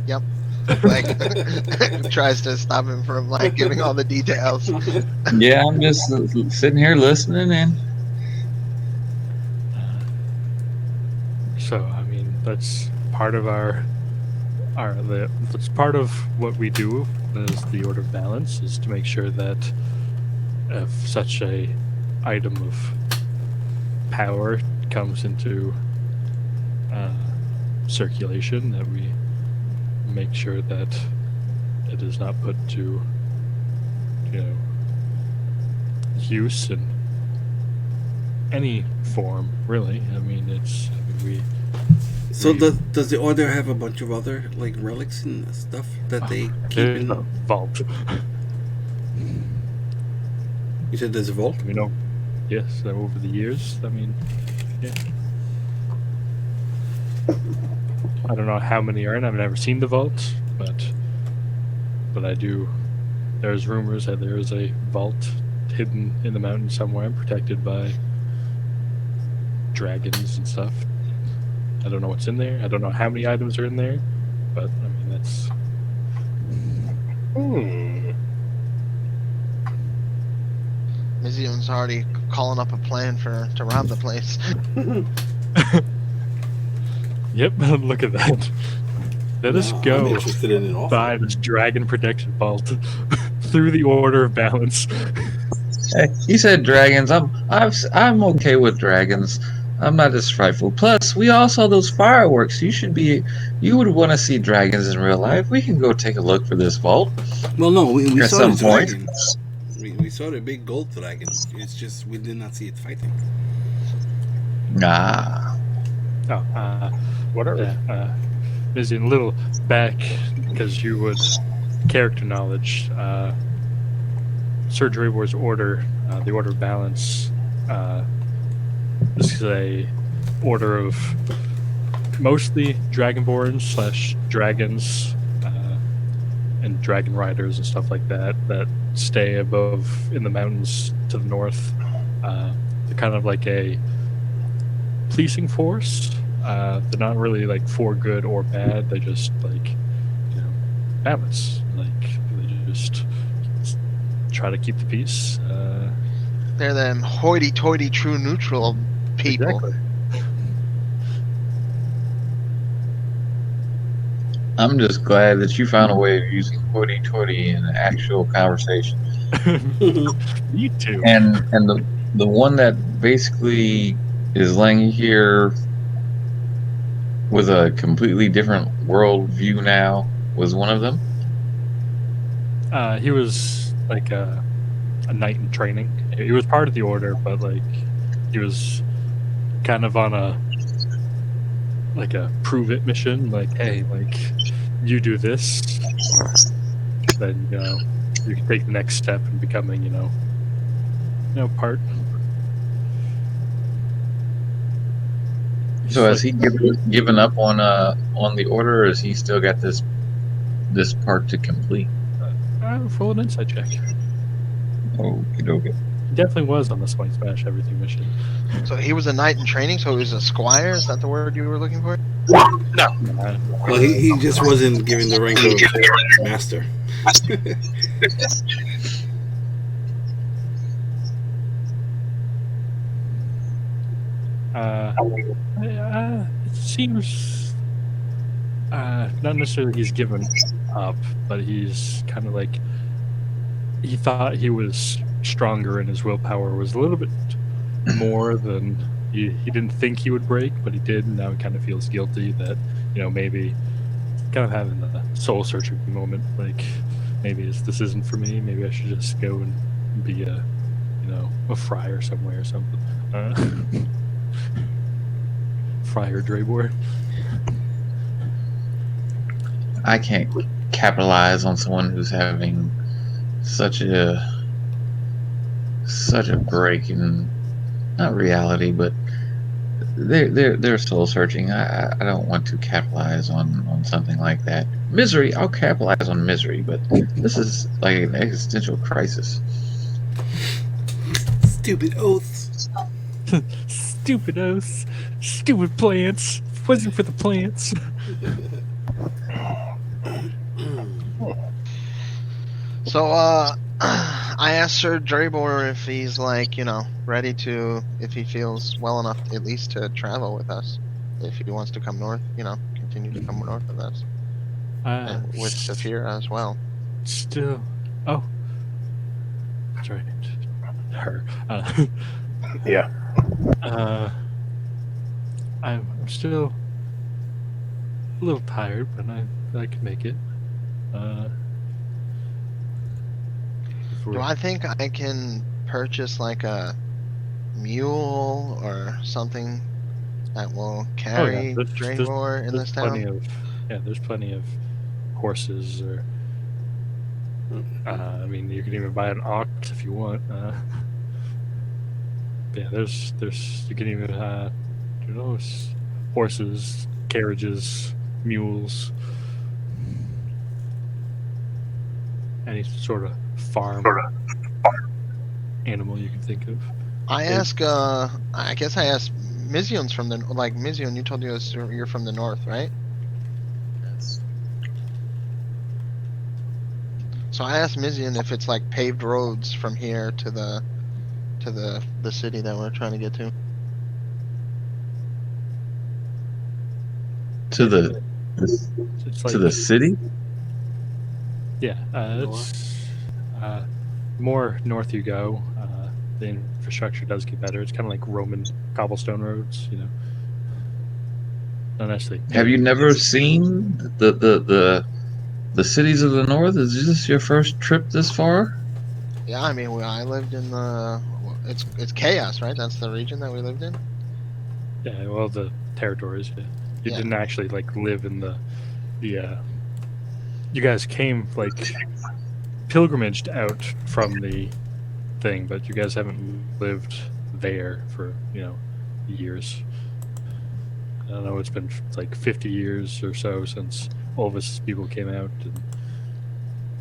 yep. Like tries to stop him from giving all the details. Yeah, I'm just sitting here listening in. So that's part of that's part of what we do as the Order of Balance, is to make sure that if such a item of power comes into circulation, that we make sure that it is not put to use in any form, really. So does the order have a bunch of other relics and stuff that they keep there's in? a vault. You said there's a vault? Yes, over the years. Yeah. I don't know how many are in. I've never seen the vault, but I do. There's rumors that there is a vault hidden in the mountain somewhere, protected by dragons and stuff. I don't know what's in there. I don't know how many items are in there, but that's. Mizion's already calling up a plan to rob the place. Yep, look at that. Let us I'm go interested in it also. by this dragon protection vault through the Order of Balance. Hey, he said dragons. I'm okay with dragons. I'm not as frightful. Plus, we all saw those fireworks. You would want to see dragons in real life. We can go take a look for this vault. Well, no, we At saw some the point. dragon. We saw the big gold dragon. It's just we did not see it fighting. Nah. Whatever. Yeah, Mizian, a little back, because you would character knowledge. Sir Drevor's order, the Order of Balance. This is a order of mostly Dragonborns / dragons and dragon riders and stuff like that stay above in the mountains to the north. They're kind of like a policing force. They're not really for good or bad. They just balance. They just try to keep the peace. They're them hoity-toity true neutral people. Exactly. I'm just glad that you found a way of using hoity-toity in an actual conversation. Me too. And the one that basically is laying here with a completely different world view now was one of them. He was a knight in training. He was part of the order, but he was kind of on a prove it mission. Hey, you do this, then you can take the next step in becoming part. So has he given up on the order, or has he still got this part to complete? Roll an insight check. Okie dokie. He definitely was on the Swing Smash Everything mission. So he was a knight in training. So he was a squire. Is that the word you were looking for? Well, he just wasn't given the rank of master. It seems not necessarily he's given up, but he's kind of like he thought he was stronger and his willpower was a little bit more than he didn't think he would break, but he did. And now he kind of feels guilty that maybe kind of having the soul searching moment, like maybe this isn't for me. Maybe I should just go and be a friar somewhere or something. Friar Draybor. I can't capitalize on someone who's having such a break in not reality, but they're soul searching. I don't want to capitalize on something like that. Misery, I'll capitalize on misery, but this is like an existential crisis. Stupid oaths. Stupid oaths. Stupid plants. If it wasn't for the plants. So, I asked Sir Draybor if he's ready to, if he feels well enough at least to travel with us. If he wants to come north, continue to come north with us. And with Saphira as well. Still. Oh. That's right. Her. Yeah. I'm still a little tired, but I can make it. Do I think I can purchase like a mule or something that will carry Draybor in this town? There's plenty of horses, or I mean, you can even buy an ox if you want. Yeah, there's you can even horses, carriages, mules, any sort of farm animal you can think of. I guess I asked Mizion's from Mizion, you told us you're from the north, right? Yes. So I asked Mizion if it's like paved roads from here to the city that we're trying to get to. To the It's like, to the city? yeah, it's more north you go, the infrastructure does get better. It's kind of like Roman cobblestone roads, Not necessarily. Have you never seen the cities of the north? Is this your first trip this far? Yeah, I mean, I lived in it's Chaos, right? That's the region that we lived in. Yeah, well, the territories. Yeah. You Yeah. didn't actually live in the. You guys came pilgrimaged out from the thing, but you guys haven't lived there for years. I don't know. It's been like 50 years or so since all of us people came out. And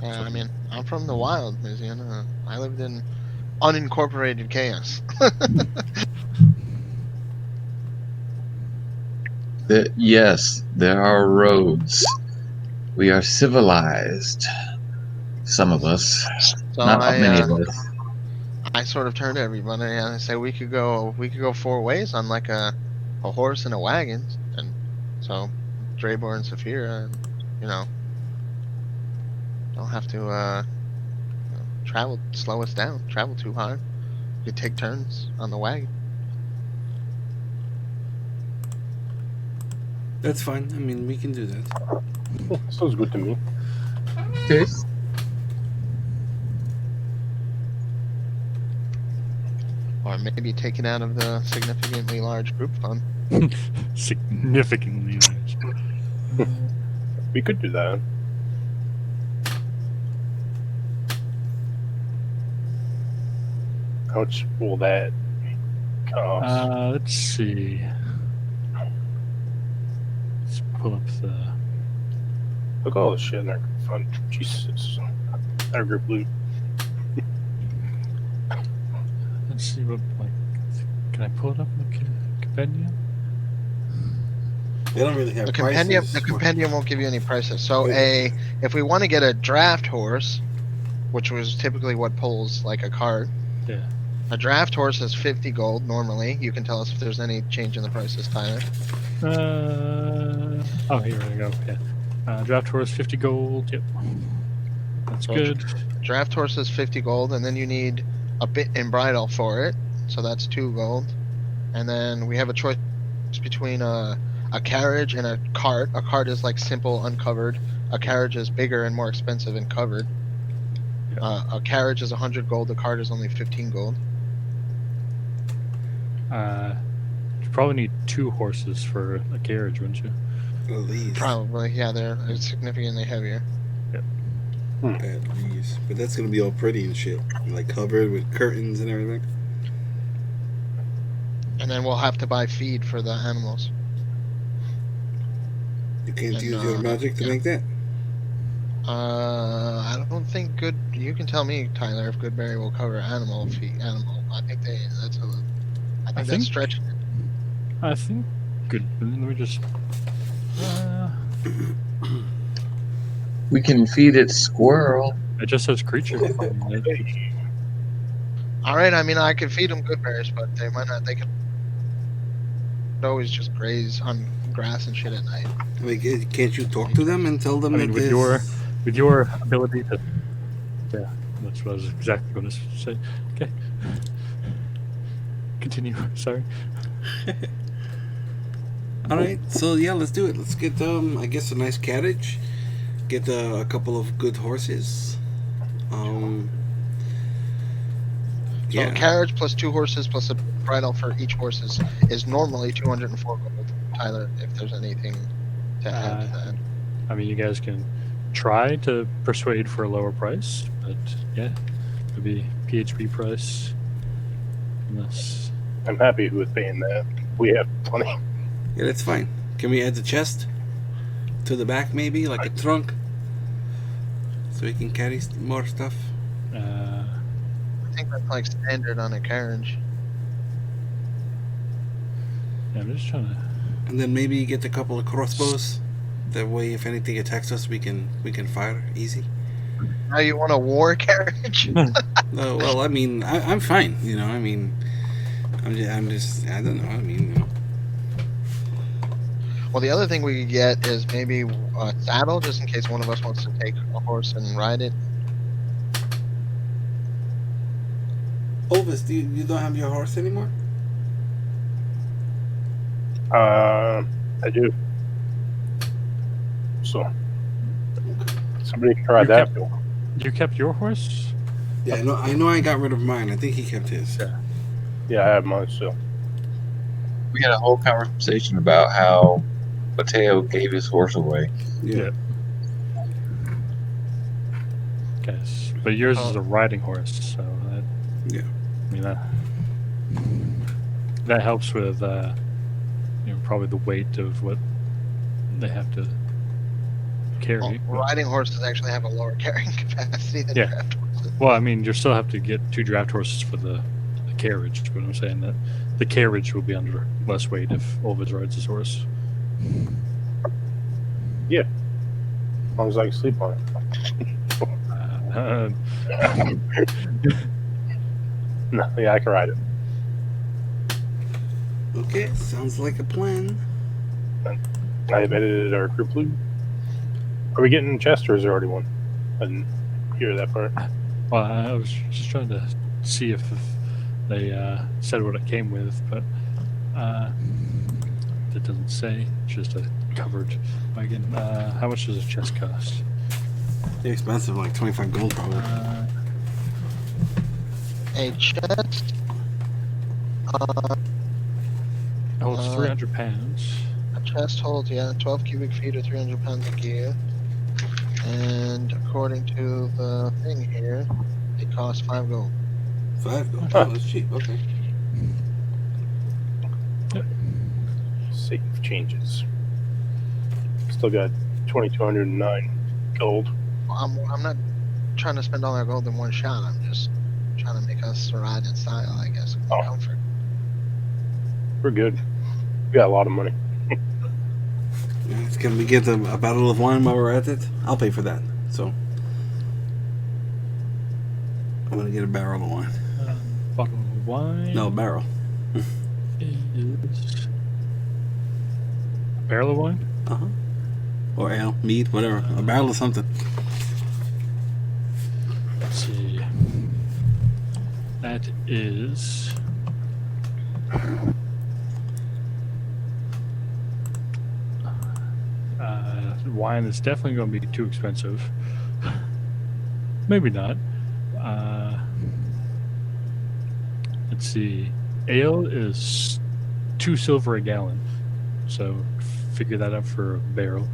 Yeah, I mean, I'm from the wild, Mizion. I lived in unincorporated Chaos. Yes, there are roads. We are civilized. Some of us, So not many of us. I sort of turned to everybody and I say we could go 4 ways on like a horse and a wagon, and so Draybor and Saphira, don't have to slow us down, travel too hard. We could take turns on the wagon. That's fine. I mean, we can do that. Sounds good to me. Okay. Or maybe take it out of the significantly large group fund. significantly large. We could do that. How much will that cost? Let's see. Let's pull up the. Look at all the shit in our group fund. Jesus. Our group loot. Let's see what like. Can I pull it up in the compendium? They don't really have The prices. compendium won't give you any prices. So if we want to get a draft horse, which was typically what pulls like a cart. Yeah. A draft horse is 50 gold normally. You can tell us if there's any change in the prices, Tyler. Oh, here we go. Yeah. Draft horse 50 gold. Yep. That's So good. Draft horse is 50 gold, and then you need a bit and bridle for it. So that's 2 gold. And then we have a choice between a carriage and a cart. A cart is like simple, uncovered. A carriage is bigger and more expensive and covered. A carriage is 100 gold. A cart is only 15 gold. You probably need 2 horses for a carriage, wouldn't you? At least. Probably, yeah, they're significantly heavier. At least. But that's gonna be all pretty and shit. Like covered with curtains and everything. And then we'll have to buy feed for the animals. You can't And, use your magic to make that. I don't think good. You can tell me, Tyler, if Goodberry will cover animal feed. Animal. I think they. That's a. I think that's stretching it. I think good. Let me just. We can feed it squirrel. It just says creature. All right. I mean, I could feed them good berries, but they might not. They could always just graze on grass and shit at night. Like, can't you talk to them and tell them I mean, that with your ability to. Yeah, that's what I was exactly going to say. Okay. Continue. Sorry. All right, so yeah, let's do it. Let's get I guess a nice carriage, get a couple of good horses. So Yeah, a carriage plus 2 horses plus a bridle for each horse is normally 204 gold. Tyler, if there's anything to add to that. I mean, you guys can try to persuade for a lower price, but yeah, it would be PHP price. Unless. I'm happy with paying that. We have plenty. yeah, that's fine. Can we add the chest to the back, maybe like a trunk, so we can carry more stuff? I think that's like standard on a carriage. Yeah, I'm just trying to. And then maybe get a couple of crossbows. That way, if anything attacks us, we can fire easy. Now you want a war carriage? No, well, I mean, I'm fine. You know, I mean, I'm just I don't know. I mean, you know. Well, the other thing we could get is maybe a saddle, just in case one of us wants to take a horse and ride it. Elvis, you don't have your horse anymore? I do. So somebody can try You that. You kept your horse? Yeah, I know. I got rid of mine. I think he kept his. Yeah, I have mine still. We had a whole conversation about how Mateo gave his horse away. Yeah. Guys, but yours is a riding horse, so that, Yeah. I mean that helps with probably the weight of what they have to carry. Well, riding horses actually have a lower carrying capacity than Yeah. draft horses. Well, I mean, you still have to get 2 draft horses for the carriage, but I'm saying that the carriage will be under less weight if Olvis rides his horse. As long as I can sleep on it. No, yeah, I can ride it. Okay, sounds like a plan. I have edited our group loot. Are we getting chest or is there already one? I didn't hear that part. Well, I was just trying to see if they said what it came with, but it doesn't say. It's just a covered wagon. How much does a chest cost? They're expensive, like 25 gold probably. A chest. It's 300 pounds. A chest holds 12 cubic feet or 300 pounds of gear. And according to the thing here, it costs 5 gold. 5 gold? Oh, that's cheap. Okay. Save changes. Still got 2,209 gold. I'm not trying to spend all our gold in one shot. I'm just trying to make us ride in style, I guess. In Oh. comfort. We're good. We got a lot of money. Can we get a bottle of wine while we're at it? I'll pay for that. So I'm gonna get a barrel of wine. Bottle of wine. No, barrel. Is a barrel of wine. Or ale, mead, whatever. A barrel of something. Let's see. That is. Wine is definitely going to be too expensive. Maybe not. Let's see. Ale is 2 silver a gallon. So figure that out for a barrel.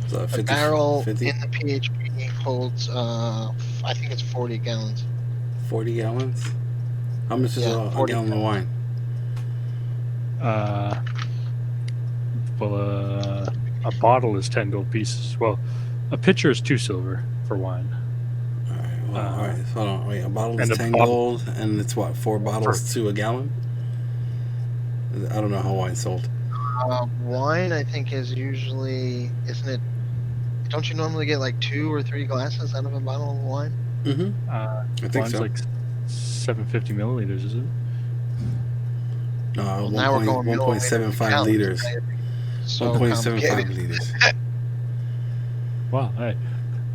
So A 50, barrel 50, in the PHP holds, I think it's 40 gallons. 40 gallons. How much is Yeah, a 40 gallon of wine? A bottle is 10 gold pieces. Well, a pitcher is 2 silver for wine. All right. Well, all right. Hold on. Wait. A bottle is and a 10 bottle- gold, and it's what? 4 bottles to a gallon. I don't know how wine's sold. Wine, I think, is usually, isn't it? Don't you normally get like 2 or 3 glasses out of a bottle of wine? Mm-hmm. I think Wine's so. like 750 milliliters, is it? No, Well, now we're going 1.75 gallons, liters. right? So 1.75 complicated. liters. Wow, hey,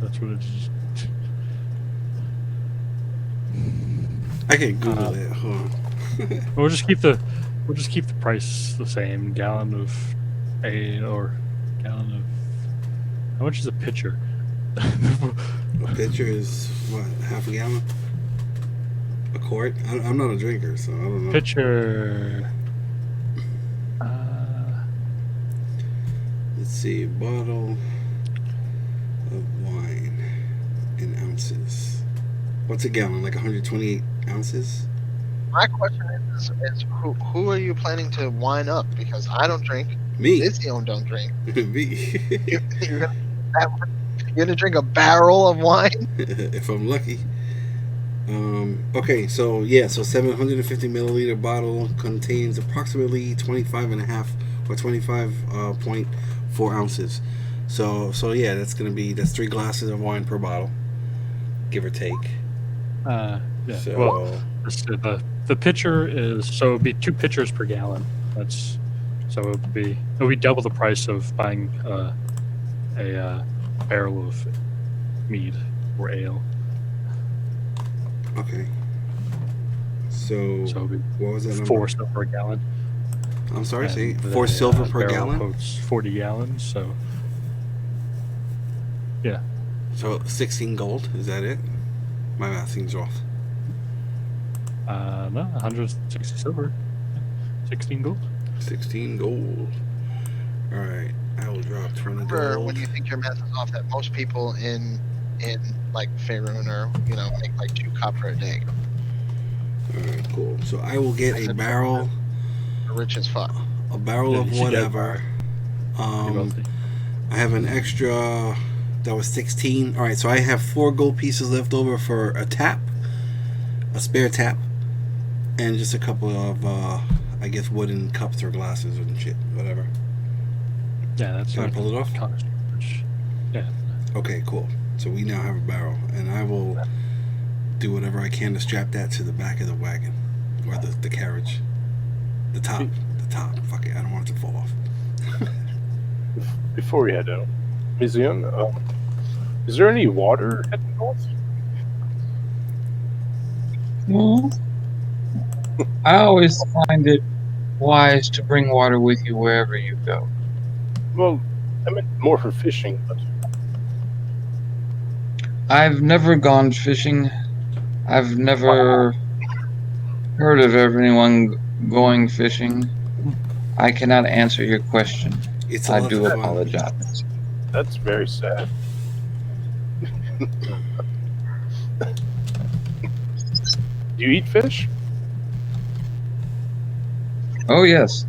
that's what it is. I can Google it. Hold on. We'll just keep the price the same. Gallon of ale or gallon of how much is a pitcher? A pitcher is what? Half a gallon? A quart? I'm not a drinker, so I don't know. Pitcher. Let's see. Bottle of wine in ounces. What's a gallon? Like 128 ounces? My question is who are you planning to wine up? Because I don't drink. Me. Izzy don't drink. Me. You're gonna drink a barrel of wine? If I'm lucky. Okay, so yeah, so 750 milliliter bottle contains approximately 25.5 or 25.4 ounces. So yeah, that's 3 glasses of wine per bottle, give or take. Yeah. So Well, the pitcher is so it'd be 2 pitchers per gallon. That's so it would be double the price of buying a barrel of mead or ale. okay. So So it'd what was that be number? 4 silver a gallon. I'm sorry, say And 4 silver per barrel gallon. quotes 40 gallons. So yeah, So 16 gold. Is that it? My math seems off. no, 160 silver, 16 gold. 16 gold. All right, I will drop 20 Remember gold. when you think your math is off, that most people in like Faerun or make like 2 copper a day. All right, cool. So I will get a barrel. They're rich as fuck. A barrel Yeah, of you should get a whatever. You're wealthy. I have an extra. That was 16. All right, so I have 4 gold pieces left over for a tap, a spare tap, and just a couple of, I guess, wooden cups or glasses and shit, whatever. Yeah, that's Can I not pull it off? cost much. Yeah. Okay, cool. So we now have a barrel, and I will do whatever I can to strap that to the back of the wagon or the carriage, the top. Fuck it, I don't want it to fall off. Before we head out, Mizion, is there any water heading north? Well, I always find it wise to bring water with you wherever you go. Well, I meant more for fishing, but I've never gone fishing. I've never heard of anyone going fishing. I cannot answer your question. It's a I lot do of fun. apologize. that's very sad. Do you eat fish? Oh, yes.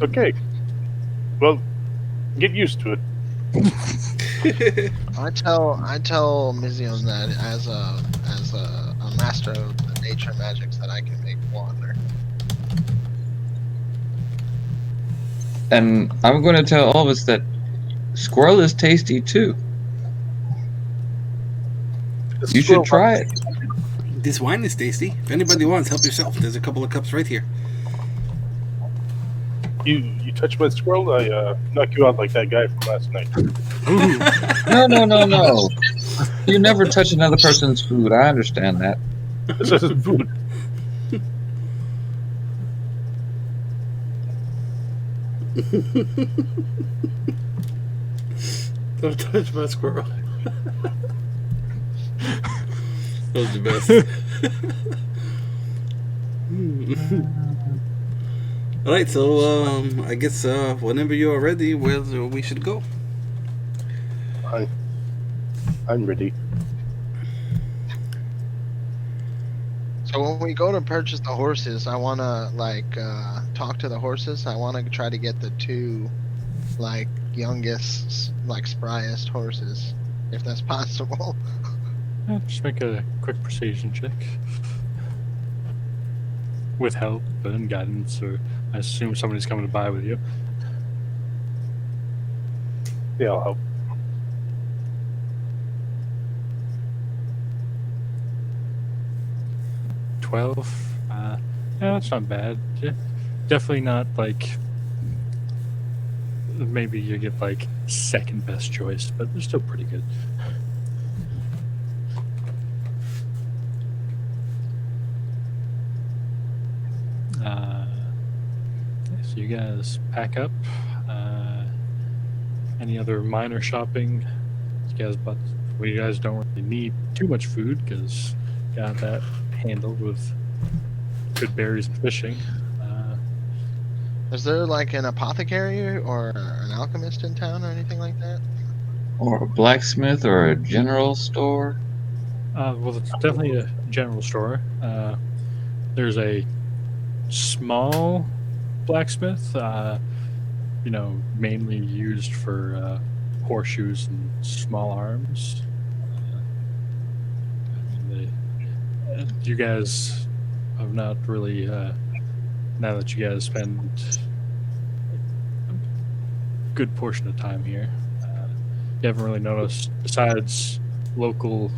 Okay. Well, get used to it. I tell Mizion that as a master of the nature magics that I can make water. And I'm going to tell Elvis that squirrel is tasty too. The You should squirrel- try it. This wine is tasty. If anybody wants, help yourself. There's a couple of cups right here. You touch my squirrel, I knock you out like that guy from last night. No. You never touch another person's food. I understand that. This isn't food. Don't touch my squirrel. That was the best. All right, so I guess whenever you are ready, we should go. I'm ready. So when we go to purchase the horses, I want to talk to the horses. I want to try to get the two youngest, spryest horses, if that's possible. Yeah, just make a quick persuasion check. With help and guidance, or I assume somebody's coming to buy with you. Yeah, I'll help. 12. Yeah, that's not bad. Yeah, definitely not maybe you get second best choice, but they're still pretty good. So you guys pack up. Any other minor shopping? You guys don't really need too much food because got that handled with good berries and fishing. Is there an apothecary or an alchemist in town or anything like that? Or a blacksmith or a general store. Well, it's definitely a general store. There's a small blacksmith, mainly used for horseshoes and small arms. You guys have not really, now that you guys spend a good portion of time here, you haven't really noticed, besides local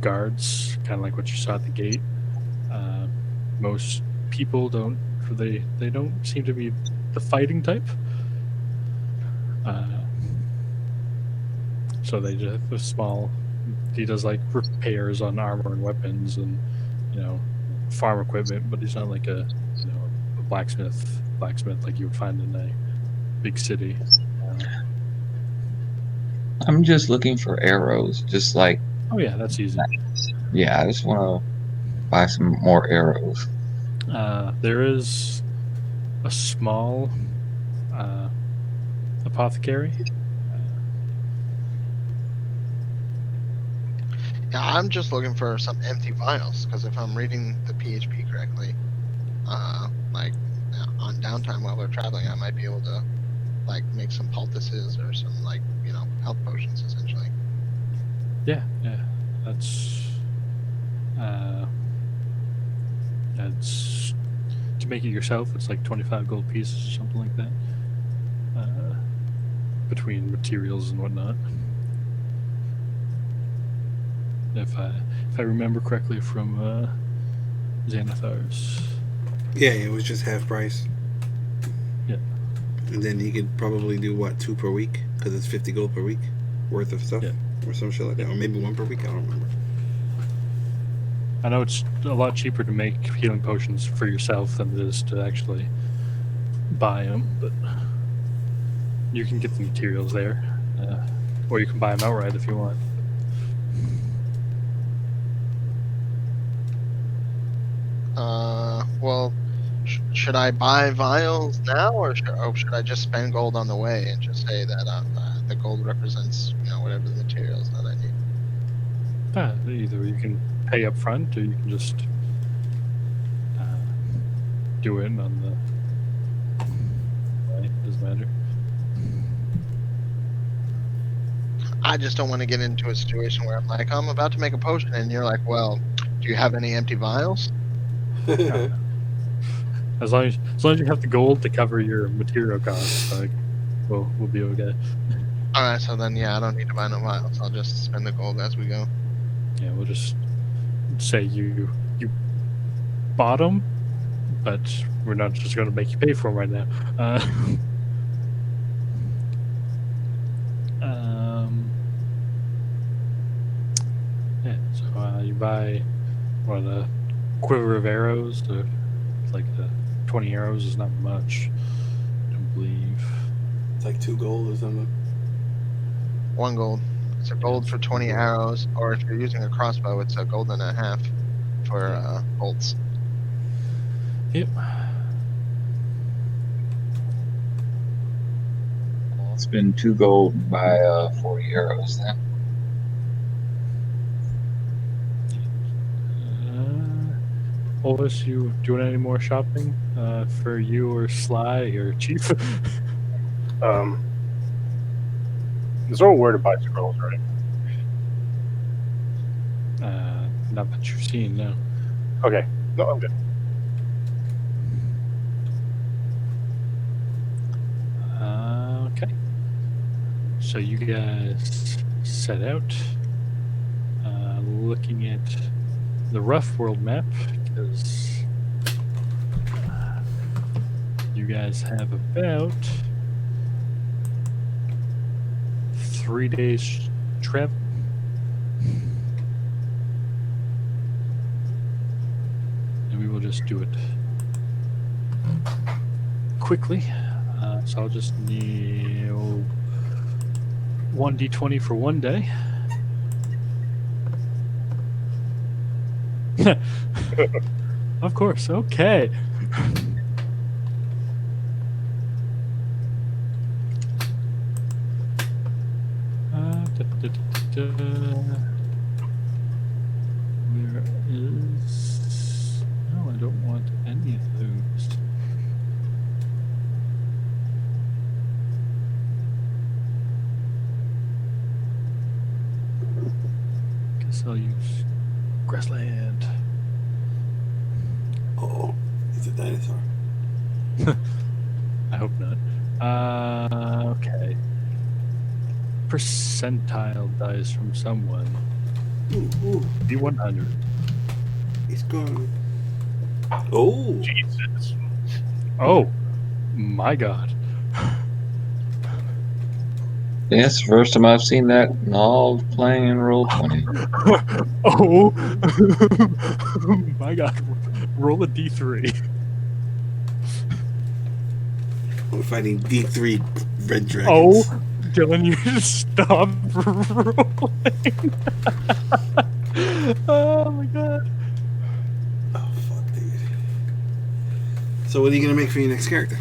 guards, kind of like what you saw at the gate. Most people don't seem to be the fighting type. So they just have a small. He does repairs on armor and weapons and farm equipment, but he's not like a blacksmith like you would find in a big city. I'm just looking for arrows. Oh yeah, that's easy. Yeah, I just want to buy some more arrows. There is a small apothecary. Yeah, I'm just looking for some empty vials because if I'm reading the PHP correctly, on downtime while we're traveling, I might be able to make some poultices or some health potions essentially. Yeah, that's to make it yourself. It's 25 gold pieces or something like that, between materials and whatnot. If I remember correctly from Xanathar's. Yeah, it was just half price. Yeah. And then you could probably do 2 per week because it's 50 gold per week worth of stuff, or some shit like that, or maybe 1 per week. I don't remember. I know it's a lot cheaper to make healing potions for yourself than it is to actually buy them, but you can get the materials there, or you can buy them outright if you want. Well, should I buy vials now, or should I just spend gold on the way and just say that the gold represents whatever the materials that I need? Either you can pay up front, or you can just do it on the way. Doesn't matter. I just don't want to get into a situation where I'm like, I'm about to make a potion, and you're like, well, do you have any empty vials? As long as you have the gold to cover your material costs, like, we'll be okay. All right, so then yeah, I don't need to buy no vials. I'll just spend the gold as we go. Yeah, we'll just say you bought them, but we're not just going to make you pay for them right now. Yeah, so you buy a quiver of arrows. Like 20 arrows is not much, I don't believe. It's like 2 gold or something. 1 gold. It's a gold for 20 arrows, or if you're using a crossbow, it's a gold and a half for bolts. Yep. I'll spend 2 gold and buy 40 arrows then. Olvis, you doing any more shopping for you or Sly or Chief? There's nowhere to buy scrolls, right? Not that you've seen, no. Okay. No, I'm good. Okay. So you guys set out, looking at the rough world map, because you guys have about 3 days travel. And we will just do it quickly. So I'll just need 1d20 for 1 day. Of course, okay. Where is... No, I don't want any of those. Guess I'll use grassland. Oh, it's a dinosaur. I hope not. Okay. Percentile dice from someone. Ooh, D100. it's gone. Oh, Jesus. Oh, my God. Yes, first time I've seen that in all of playing in Roll20. Oh, my God. Roll a D3. we're fighting D3 red Oh, dragons. Dylan, you just stop rolling. Oh, my God. Oh, fuck, dude. So what are you going to make for your next character?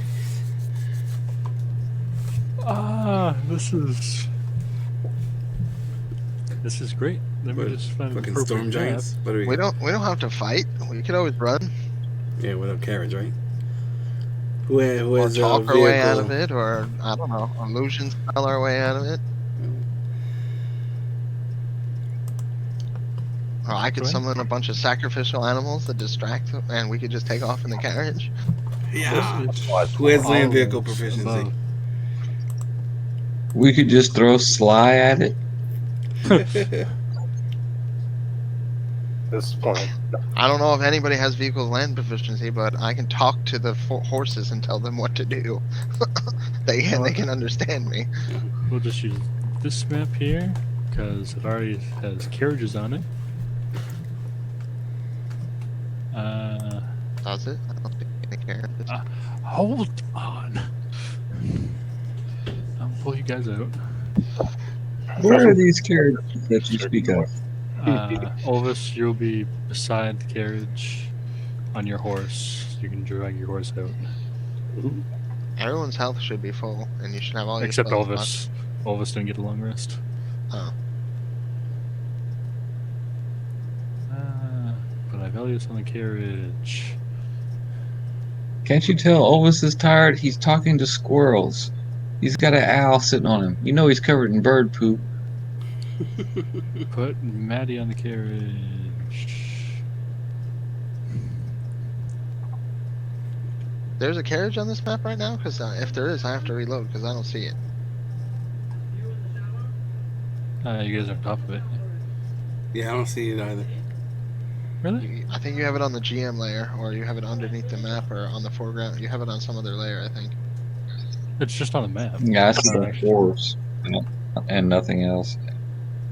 This is great. Let me What, just find the fucking appropriate storm tab. giants? What are We don't have to fight. We could always run Yeah, what up, carriage, right? Who or has a talk our way out of vehicle? it, or I don't know, illusion spell our way out of it. Or I could Go ahead. summon a bunch of sacrificial animals that distract them, and we could just take off in the carriage. Yeah. This is Who has land vehicle always proficiency? above. We could just throw Sly at it. This point. I don't know if anybody has vehicle land proficiency, but I can talk to the horses and tell them what to do. they can understand me. We'll just use this map here because it already has carriages on it. Does it? I don't think any carriages. Hold on. I'll pull you guys out. Where are these carriages that you speak of? Olvis, you'll be beside the carriage on your horse. You can drag your horse out. Everyone's health should be full, and you should have all your Except spells Elvis. Elvis didn't get a long rest. Oh. But I value this on the carriage. Can't you tell Elvis is tired? He's talking to squirrels. He's got an owl sitting on him. You know he's covered in bird poop. Put Maddie on the carriage. There's a carriage on this map right now? Because if there is, I have to reload because I don't see it. You guys are on top of it. Yeah, I don't see it either. Really? I think you have it on the GM layer, or you have it underneath the map, or on the foreground. You have it on some other layer, I think. It's just on the map. Yeah, I see Not the actually- horse and nothing else.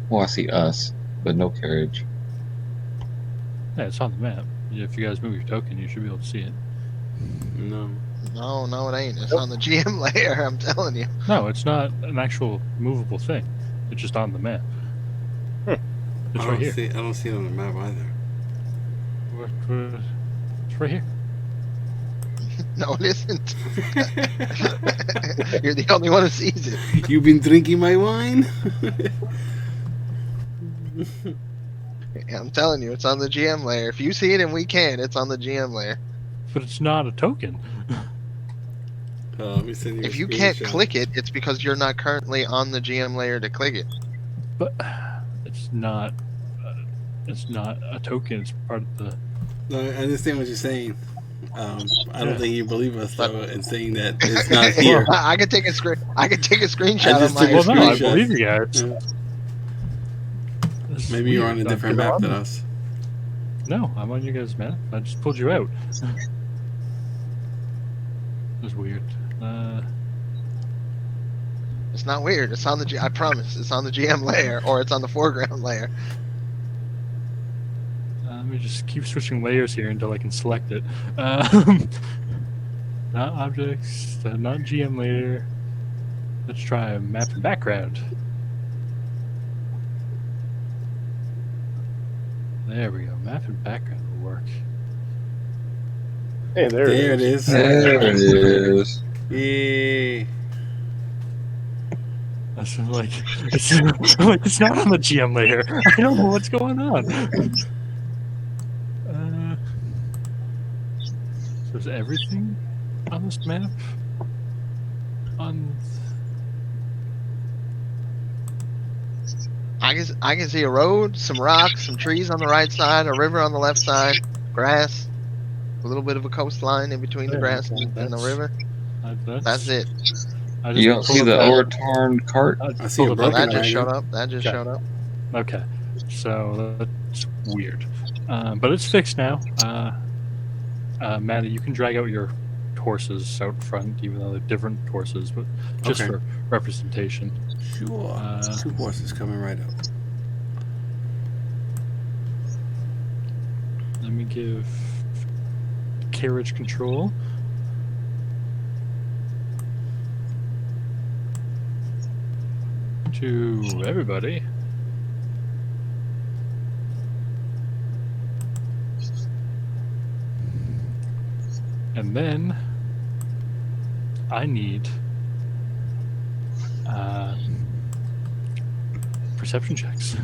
Well, I see us, but no carriage. Yeah, it's on the map. If you guys move your token, you should be able to see it. No. No, it ain't. It's on the GM layer, I'm telling you. No, it's not an actual movable thing. It's just on the map. It's I right don't here. see. I don't see it on the map either. It's right here. No, it isn't. You're the only one who sees it. You've been drinking my wine. Yeah, I'm telling you, it's on the GM layer. If you see it and we can't, it's on the GM layer. But it's not a token. Let me send you. If a you can't screenshot. click it, it's because you're not currently on the GM layer to click it. But it's not. It's not a token. It's part of the. No, I understand what you're saying. I don't Yeah. think you believe us though, in saying that it's not here. I can take a screen. I can take a screenshot I of just my. took a Well, no, I screenshot. believe you guys. Yeah. This is Maybe you're on weird. a different I'm map than us. No, I'm on your guys' map. I just pulled you out. That's weird. It's not weird. It's on the. I promise. It's on the GM layer, or it's on the foreground layer. Let me just keep switching layers here until I can select it. Not objects, not GM layer. Let's try map and background. There we go. Map and background will work. Hey, there There it is. There it is. Yay. That's like it's not on the GM layer. I don't know what's going on. So is everything on this map? On I can see a road, some rocks, some trees on the right side, a river on the left side, grass, a little bit of a coastline in between the Yeah, grass okay, and the that's- river. that's That's it. I You don't see pulled the up that- Overturned cart? I see a pulled up Oh, broken that just wagon. showed up. That just Okay. showed up. Okay, so that's weird, but it's fixed now. Maddie, you can drag out your horses out front, even though they're different horses, but just Okay. for representation. Sure. Two horses coming right up. Let me give carriage control. To everybody. And then I need perception checks.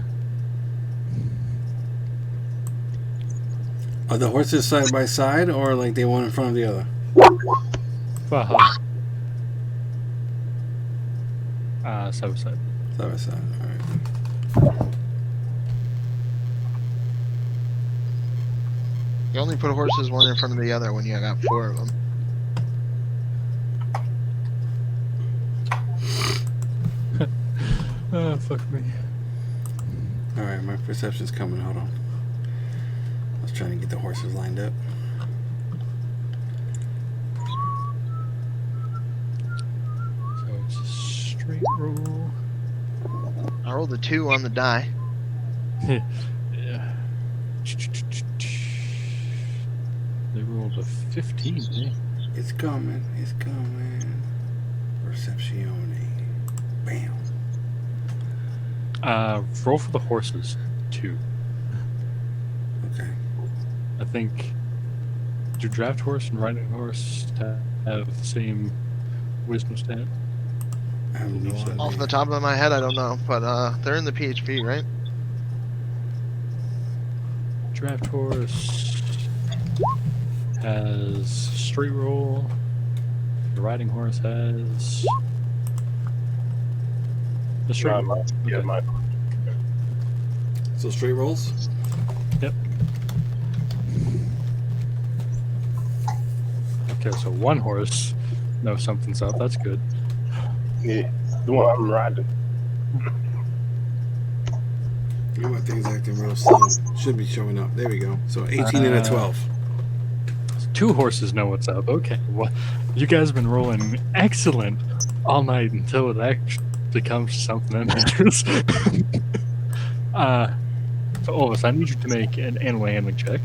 Are the horses side by side or like they one in front of the other? So Side by side. All right. You only put horses one in front of the other when you got 4 of them. Fuck me. All right, my perception's coming. Hold on. I was trying to get the horses lined up. So it's a straight roll. I rolled a 2 on the die. Yeah. They rolled a 15. Eh? It's coming. It's coming. Perceptione. Bam. Roll for the horses, 2. Okay. I think. Do draft horse and riding horse have the same wisdom stat? I have no Off idea. Off the top of my head, I don't know, but they're in the PHP, right? Draft horse has straight roll. The riding horse has the straight roll. Yeah, Okay. mine. So straight rolls. Yep. Okay, so one horse knows something's up. That's good. Yeah, the one I'm riding. You know, my thing's acting real slow. Should be showing up. There we go. So 18 and a 12. 2 horses know what's up. Okay, well, you guys have been rolling excellent all night until it actually comes to something that matters. So Olvis, I need you to make an animal handling check.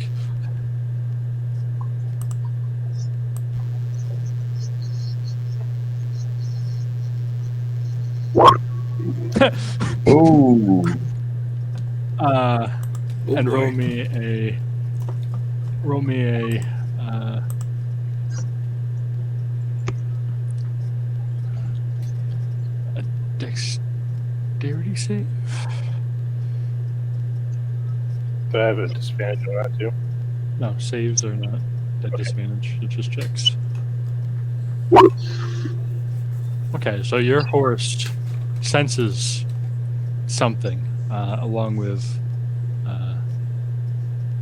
Ooh. Oh, And boy. roll me a dexterity save. Do I have a disadvantage on that too? No, saves are not at disadvantage. It just checks. Okay, so your horse senses something along with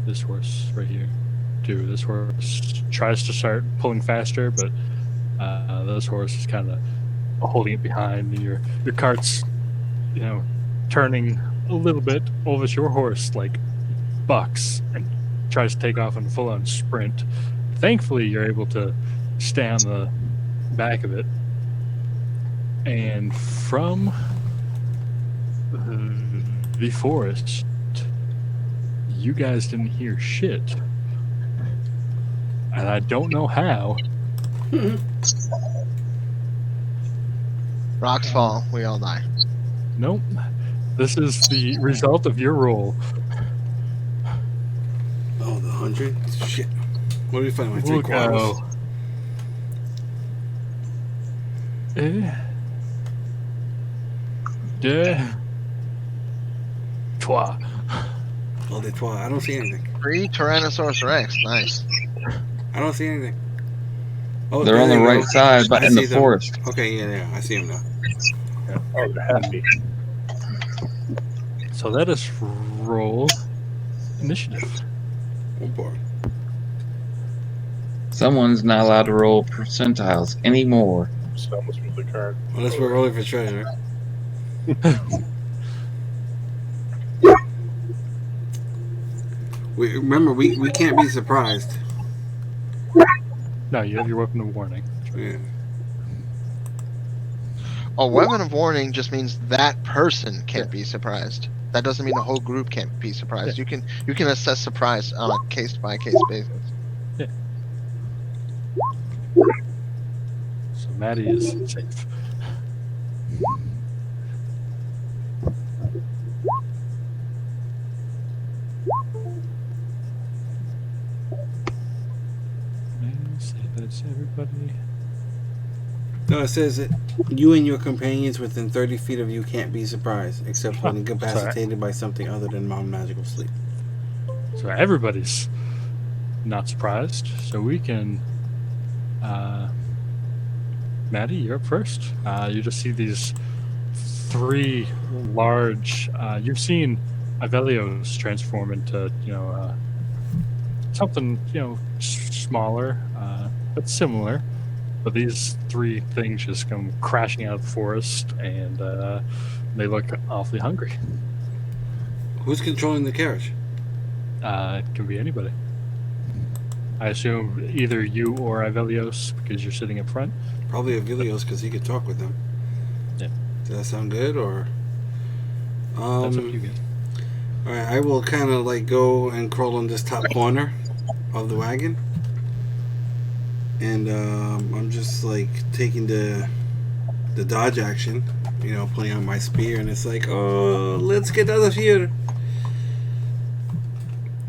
this horse right here too. This horse tries to start pulling faster, but this horse is kind of holding it behind. Your cart's, turning a little bit. Olvis, your horse like bucks and tries to take off in a full-on sprint. Thankfully, you're able to stay on the back of it, and from the forest, you guys didn't hear shit, and I don't know how. Rocks fall, we all die. Nope. This is the result of your roll. Oh, the 100? Shit. What do we find? My 3 We'll quarters. go. Deux, trois. Oh, they 12. I don't see anything. 3 Tyrannosaurus Rex, nice. I don't see anything. Oh, They're there on the they right go. side, but I in the see them. forest. Okay, yeah, I see them now. Oh, they're happy. So let us roll initiative. Oh, boy. Someone's not allowed to roll percentiles anymore. So I almost moved the card. Unless we're rolling for treasure. Remember, we can't be surprised. No, you have your weapon of warning. Yeah. A weapon of warning just means that person can't be surprised. That doesn't mean the whole group can't be surprised. You can assess surprise on a case by case basis. So Maddie is safe. Say that's everybody. No, it says that you and your companions within 30 feet of you can't be surprised, except when incapacitated by something other than non-magical sleep. So everybody's not surprised. So we can. Maddie, you're up first. You just see these 3 large. You've seen Avelios transform into something smaller, but similar. But these 3 things just come crashing out of the forest, and they look awfully hungry. Who's controlling the carriage? It can be anybody. I assume either you or Avelios, because you're sitting up front. Probably Avilios, because he could talk with them. Yeah. Does that sound good, or? That's up to you guys. All right, I will kind of like go and crawl on this top corner of the wagon, and I'm just like taking the dodge action, putting on my spear, and it's like, oh, let's get out of here,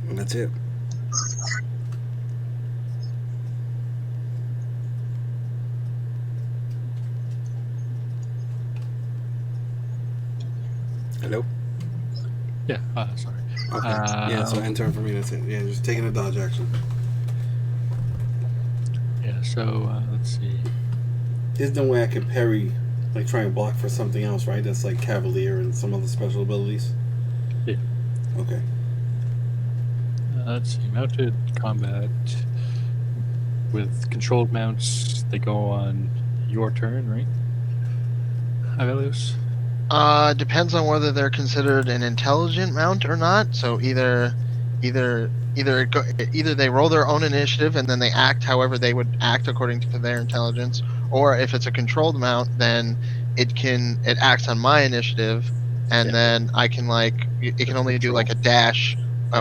and that's it. Hello? Yeah, sorry. Okay. Yeah, so end turn for me, that's it. Yeah, just taking a dodge action. Yeah, so let's see. There's no way I can parry, like try and block for something else, right? That's like Cavalier and some other special abilities. Yeah. Okay. Let's see. Mounted combat with controlled mounts. They go on your turn, right? Avelios? Depends on whether they're considered an intelligent mount or not. So either they roll their own initiative and then they act however they would act according to their intelligence, or if it's a controlled mount, then it acts on my initiative, and Yeah. then I can it can only do Control. like a dash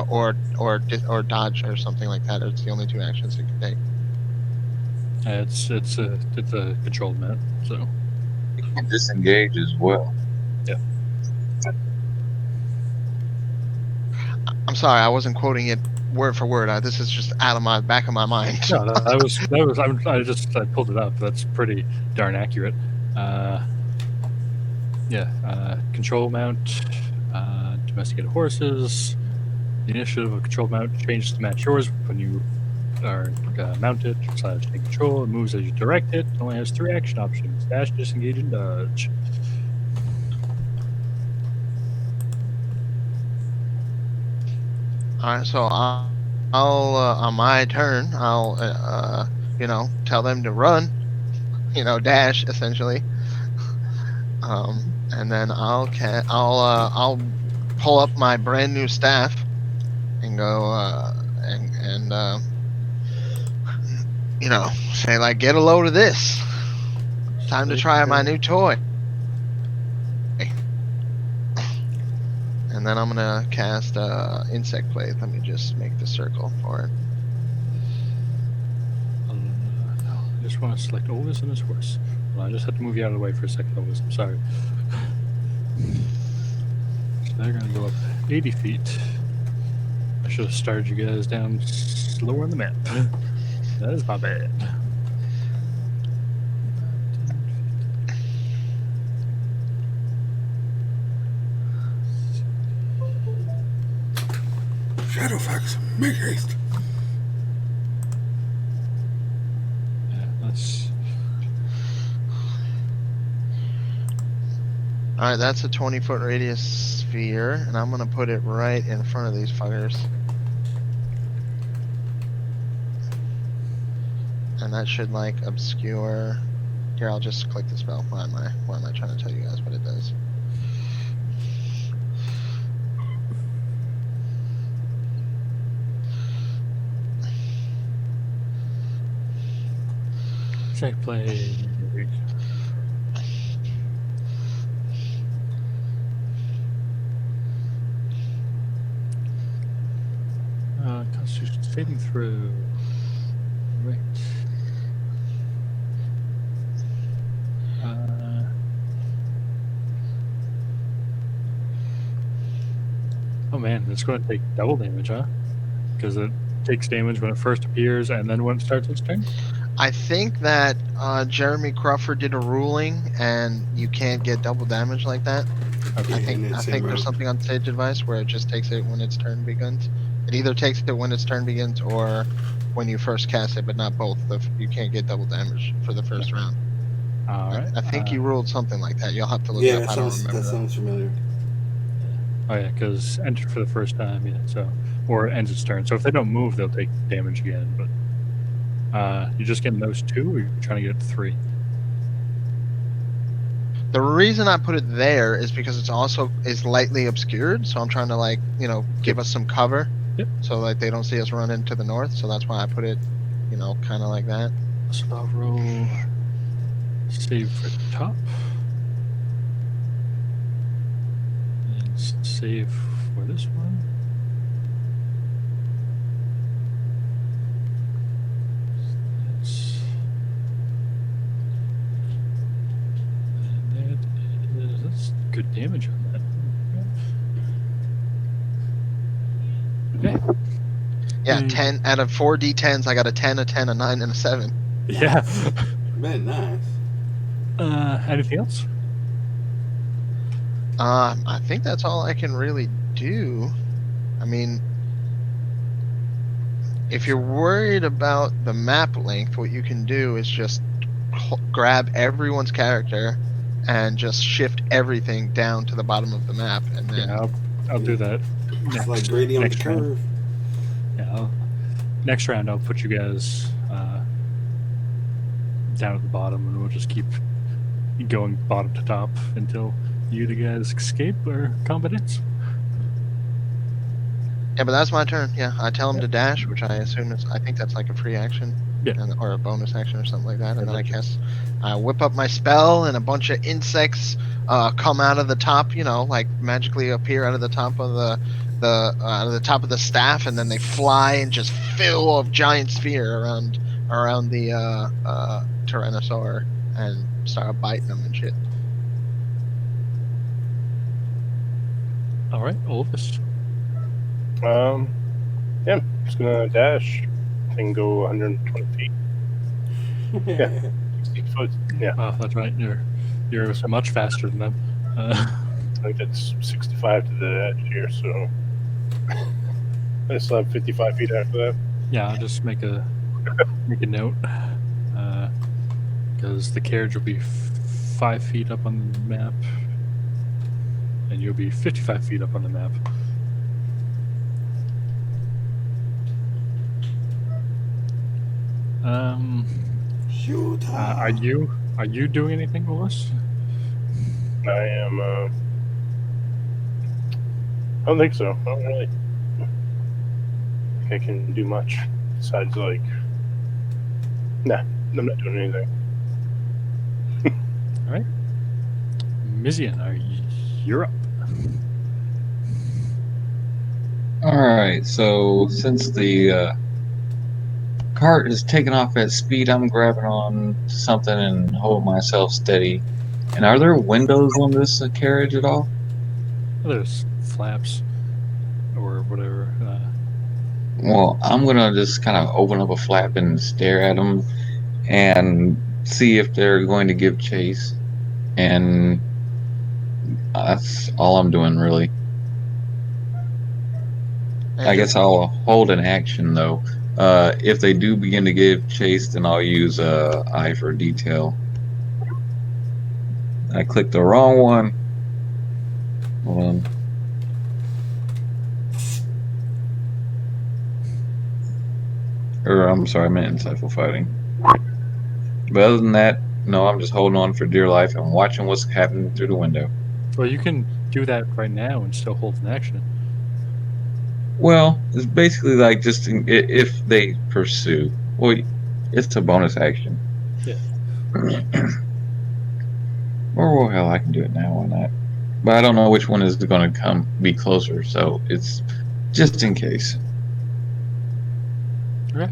or dodge or something like that. It's the only two actions it can take. It's a controlled mount, so You can disengage as well. I'm sorry, I wasn't quoting it word for word. This is just out of my back of my mind. no, that was I pulled it up. That's pretty darn accurate. Control mount, domesticated horses. The initiative of control mount changes to match yours when you are mounted / take control. It moves as you direct it. It only has 3 action options: dash, disengage, and dodge. All right, so I'll on my turn, I'll tell them to run, dash essentially, and then I'll pull up my brand new staff and go say like, get a load of this. Time to try my new toy. And then I'm gonna cast Insect Blade. Let me just make the circle for it. No, I just want to select Ovis and his horse. Well, I just had to move you out of the way for a second, Ovis. I'm sorry. So they're going to go up 80 feet. I should have started you guys down slower on the map. That is my bad. Shadowfax, make haste. Yeah, that's... Alright, that's a 20-foot radius sphere, and I'm gonna put it right in front of these fuckers. And that should obscure. Here, I'll just click the spell. Why am I trying to tell you guys what it does? Check play. Constitution saving throw. Right. Oh man, it's going to take double damage, huh? Because it takes damage when it first appears and then when it starts its turn? I think that Jeremy Crawford did a ruling, and you can't get double damage like that. Okay. I think there's something on Sage Advice where it just takes it when its turn begins. It either takes it when its turn begins or when you first cast it, but not both. You can't get double damage for the first round. All right. I think you ruled something like that. You'll have to look Yeah, it up. I don't remember. that sounds familiar. Oh yeah, because enter for the first time, yeah. So, or it ends its turn. So if they don't move, they'll take damage again. But you're just getting those 2, or you're trying to get it to 3? The reason I put it there is because it's also is lightly obscured. So I'm trying to give us some cover. Yep. So they don't see us run into the north. So that's why I put it, kind of like that. So I'll roll save for the top. And save for this one. That's good damage on that. Okay. Yeah, 10 out of 4 d10s. I got a 10, a 10, a 9, and a 7. Yeah. Man, nice. Anything else? I think that's all I can really do. I mean, if you're worried about the map length, what you can do is just grab everyone's character and just shift everything down to the bottom of the map, and then I'll do that. It's like Brady on the next round. curve. Yeah. Next round, I'll put you guys down at the bottom, and we'll just keep going bottom to top until you guys escape or combat ends. Yeah, but that's my turn. Yeah, I tell him to dash, which I assume is, I think that's like a free action. Yeah. Or a bonus action or something like that. And then I guess I whip up my spell, and a bunch of insects come out of the top, like magically appear out of the top of out of the top of the staff, and then they fly and just fill a giant sphere around the Tyrannosaur and start biting them and shit. All right, Olvis. Yeah, I'm just gonna dash and go 120 feet. Yeah, 60 foot. Yeah, Oh, that's right. You're much faster than them. I think that's 65 to the edge here, so I still have 55 feet after that. Yeah, I'll just make a note because the carriage will be 5 feet up on the map, and you'll be 55 feet up on the map. Shoot. Are you doing anything, Willis? I am. I don't think so. I don't really think I can do much besides like. Nah, I'm not doing anything. All right, Mizian, you're up. All right, so since the cart is taking off at speed, I'm grabbing on something and holding myself steady. And are there windows on this carriage at all? There's flaps or whatever. Well, I'm gonna just kind of open up a flap and stare at them and see if they're going to give chase. And that's all I'm doing, really. I guess I'll hold an action, though. If they do begin to give chase, then I'll use eye for detail. I clicked the wrong one. Hold on. Or, I'm sorry, I meant insightful fighting. But other than that, no, I'm just holding on for dear life and watching what's happening through the window. Well, you can do that right now and still hold an action. Well, it's basically like just if they pursue. Well, it's a bonus action. Yeah. Or well, hell, I can do it now. Why not? But I don't know which one is going to be closer, so it's just in case. Okay.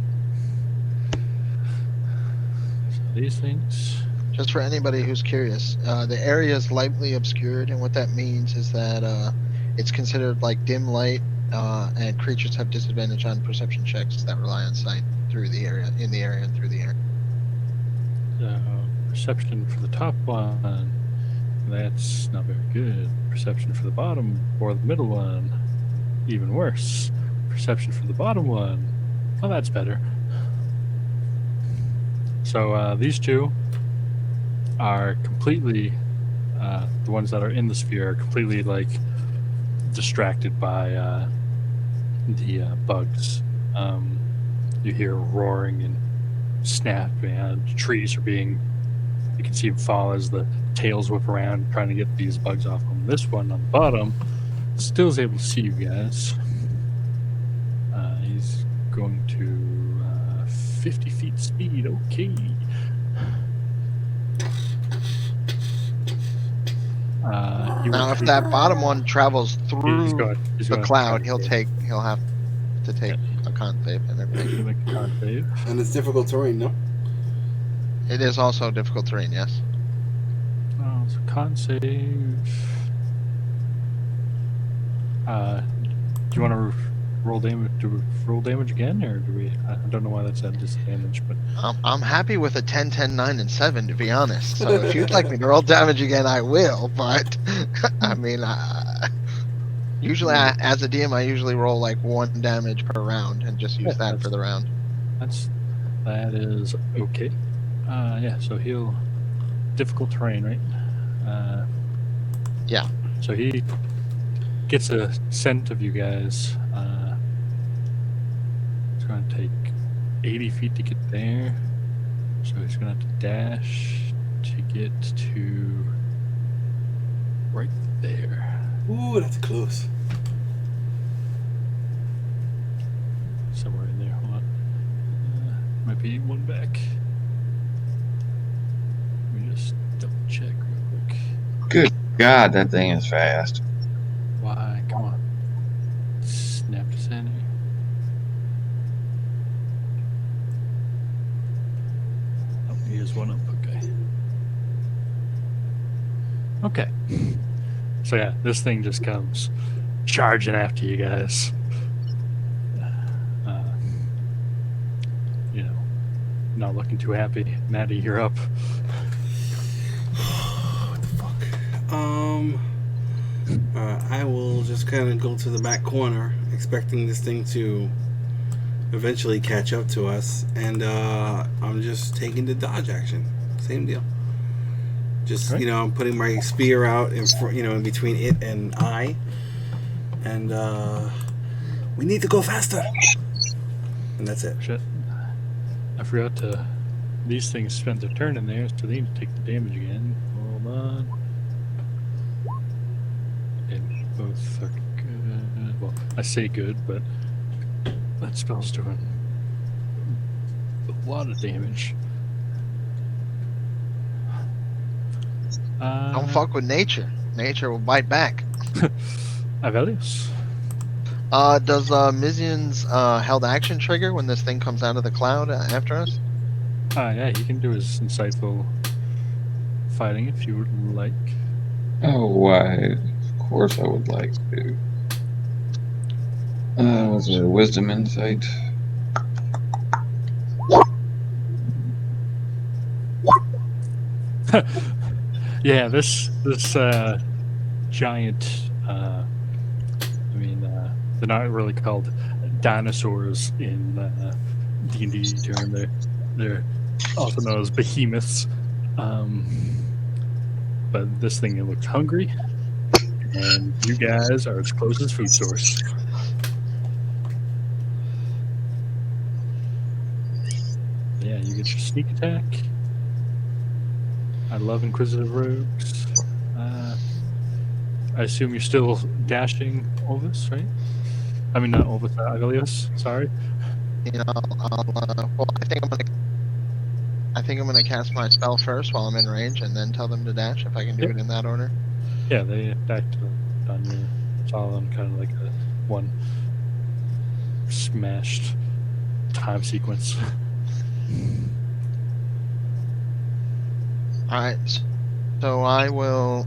So these things. Just for anybody who's curious, the area is lightly obscured, and what that means is that it's considered like dim light, and creatures have disadvantage on perception checks that rely on sight through the area, in the area, and through the area. Perception for the top one, that's not very good. Perception for the bottom or the middle one, even worse. Perception for the bottom one, well, that's better. So these two are completely, the ones that are in the sphere are completely like distracted by the bugs. You hear roaring and snapping, and trees are being, you can see them fall as the tails whip around trying to get these bugs off them. This one on the bottom still is able to see you guys. He's going to 50 feet speed. Okay. Now, if that bottom one travels through the cloud, he'll have to take a con save and everything. And it's difficult terrain, no? It is also difficult terrain, yes. Oh, so con save. Do you want to roll damage? Do roll damage again, or do we? I don't know why that's at disadvantage, but I'm happy with a 10, 10, 9, and 7, to be honest. So if you'd like me to roll damage again, I will. But I mean, usually as a DM, I usually roll like 1 damage per round and just use that for the round. That is okay. Yeah. So he'll difficult terrain, right? Yeah. So he gets a scent of you guys. It's going to take 80 feet to get there. So he's going to have to dash to get to right there. Ooh, that's close. Somewhere in there. Hold on. Might be one back. Let me just double check real quick. Good God, that thing is fast. Why? Come on. Snap to center. Oh, he is one up. Okay. Okay. So yeah, this thing just comes charging after you guys. You know, not looking too happy. Maddie, you're up. What the fuck? I will just kind of go to the back corner, expecting this thing to eventually catch up to us, and I'm just taking the dodge action. Same deal. Just Right. I'm putting my spear out in front, in between it and I, and we need to go faster. And that's it. Shit. I forgot to. These things spent their turn in there, so they need to take the damage again. Hold on. And both are good. Well, I say good, but that spell's doing a lot of damage. Don't fuck with nature. Nature will bite back. Avelius. Does Mizion's held action trigger when this thing comes out of the cloud after us? Yeah, he can do his insightful fighting if you would like. Oh, why? Of course I would like to. Was it a wisdom insight? Yeah, this giant. They're not really called dinosaurs in D&D term. They're also known as behemoths. But this thing, it looks hungry, and you guys are its closest food source. Yeah, you get your sneak attack. I love inquisitive rogues. I assume you're still dashing Olvis, right? I mean, not Olvis, Avelius. Sorry. Well, I think I'm gonna cast my spell first while I'm in range, and then tell them to dash if I can do Yep. it in that order. Yeah, they attacked on your. It's all on kind of like a one smashed time sequence. All right. So I will.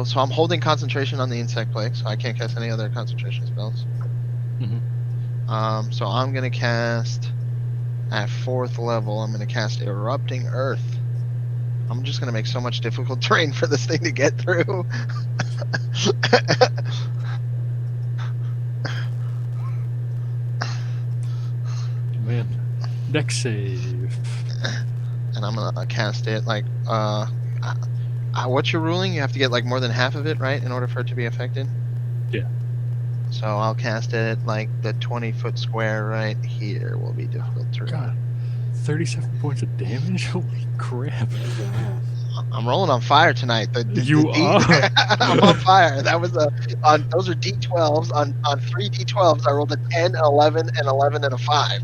So I'm holding concentration on the insect plague, so I can't cast any other concentration spells. Mhm. So I'm gonna cast at 4th level. I'm gonna cast Erupting Earth. I'm just gonna make so much difficult terrain for this thing to get through. Man, dex save. And I'm gonna cast it like what's your ruling? You have to get like more than half of it, right, in order for it to be affected? Yeah. So I'll cast it like the 20-foot square right here will be difficult terrain. God, 37 points of damage. Holy crap! I'm rolling on fire tonight. You are. I'm on fire. That was on those are D12s. On 3 D12s, I rolled a 10, 11, and 11 and a 5.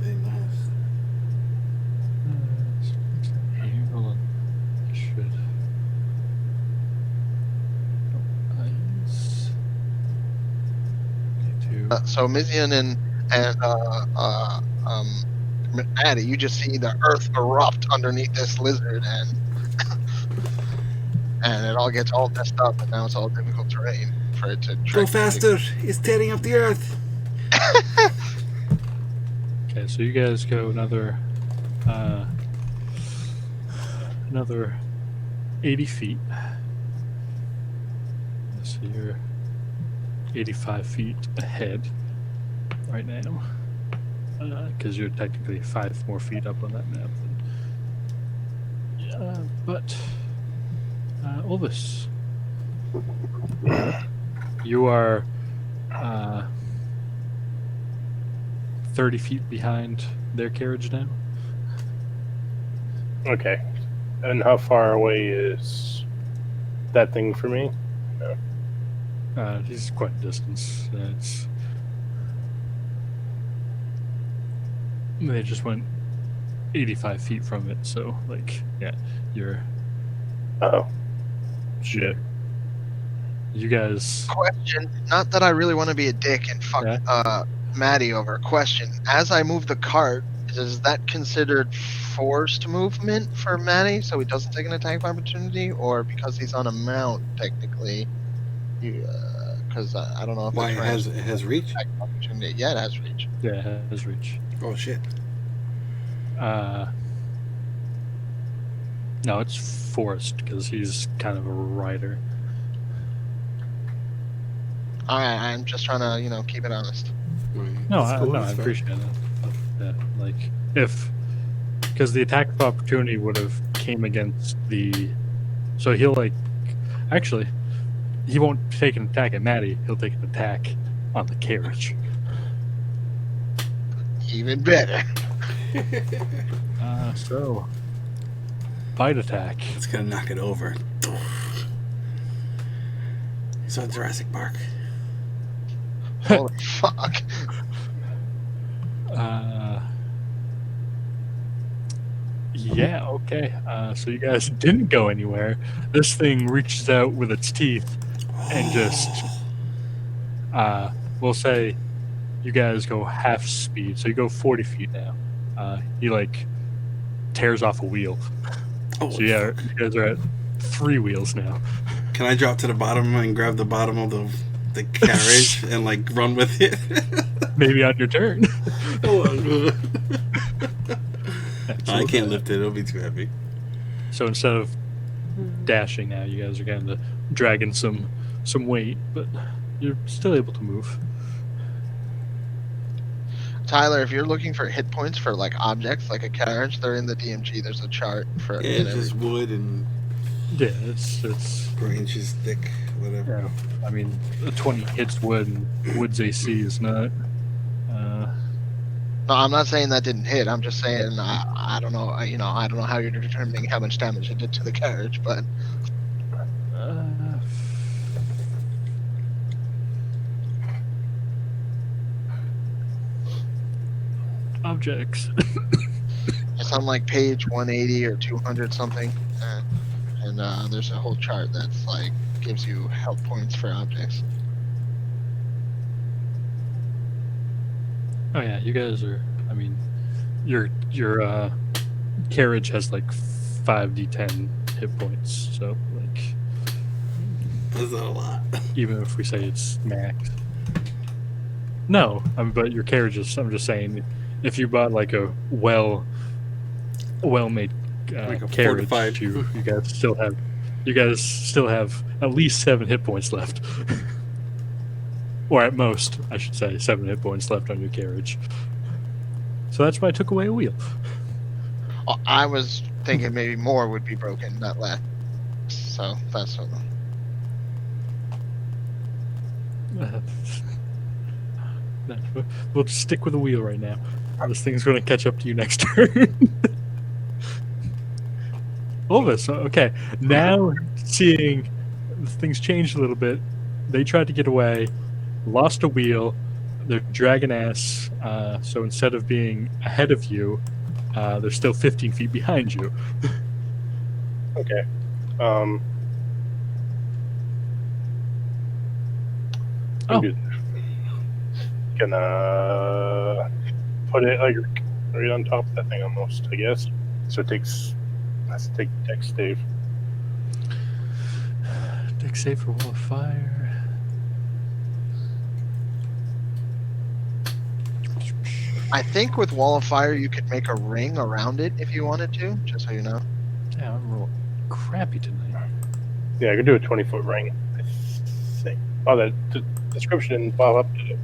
Very nice. Here, hold on. Should. Eyes. So Mizian and Maddie, you just see the earth erupt underneath this lizard, and it all gets all messed up, and now it's all difficult terrain for it to Go faster! It's tearing up the earth. Okay, so you guys go another 80 feet. So you're 85 feet ahead right now, because you're technically 5 more feet up on that map. But Olvis, You are 30 feet behind their carriage now. Okay. And how far away is that thing for me? He's quite a distance. They just went 85 feet from it, so like, yeah, you're. Oh. Shit. You guys. Question. Not that I really want to be a dick and fuck Yeah. Maddie over. Question. As I move the cart, is that considered forced movement for Maddie, so he doesn't take an attack of opportunity, or because he's on a mount technically? Because I don't know if Why the it has reach? attack of opportunity. Yeah, it has reach. Yeah, it has reach. Oh shit! No, it's forced because he's kind of a rider. I'm just trying to, keep it honest. Right. No, That's cool, I that's fair. appreciate that. Yeah, like because the attack of opportunity would have came against the, so he'll actually he won't take an attack at Maddie. He'll take an attack on the carriage. Even better. So bite attack. It's gonna knock it over. It's on Jurassic Park. Holy fuck. Yeah, okay. So you guys didn't go anywhere. This thing reaches out with its teeth and just, we'll say you guys go half speed. So you go 40 feet now. He tears off a wheel. Oh, So yeah, you guys are at 3 wheels now. can I drop to the bottom and grab the bottom of the carriage and run with it? Maybe on your turn. I can't lift it. It'll be too heavy. So instead of dashing now, you guys are kind of dragging some weight, but you're still able to move. Tyler, if you're looking for hit points for objects like a carriage, they're in the DMG. There's a chart for Yeah, it's just wood and Yeah, it's 4 inches thick, whatever. yeah. I mean, a 20 hits wood, and wood's AC is not. No, I'm not saying that didn't hit. I'm just saying I don't know. I don't know how you're determining how much damage it did to the carriage, but Objects. it's on page 180 or 200 something, and there's a whole chart that's gives you health points for objects. Oh yeah, you guys are. I mean, your carriage has 5d10 hit points. So That's not a lot. even if we say it's max. No, but your carriage is. I'm just saying, if you bought a well-made Like a carriage, fortified. you guys still have at least 7 hit points left. Or at most, I should say, 7 hit points left on your carriage. So that's why I took away a wheel. I was thinking maybe more would be broken, not less. So that's what. We'll just stick with the wheel right now. This thing's going to catch up to you next turn. Elvis, okay. Now seeing things change a little bit, they tried to get away, lost a wheel, they're dragging ass, so instead of being ahead of you, they're still 15 feet behind you. Okay. Oh. Gonna put it right on top of that thing almost, I guess. So let's take dex save. Dex save for wall of fire. I think with Wall of Fire you could make a ring around it if you wanted to, just so you know. Damn, I'm real crappy tonight. Yeah, I could do a 20-foot ring, I think. Oh, the description didn't pop up, did it?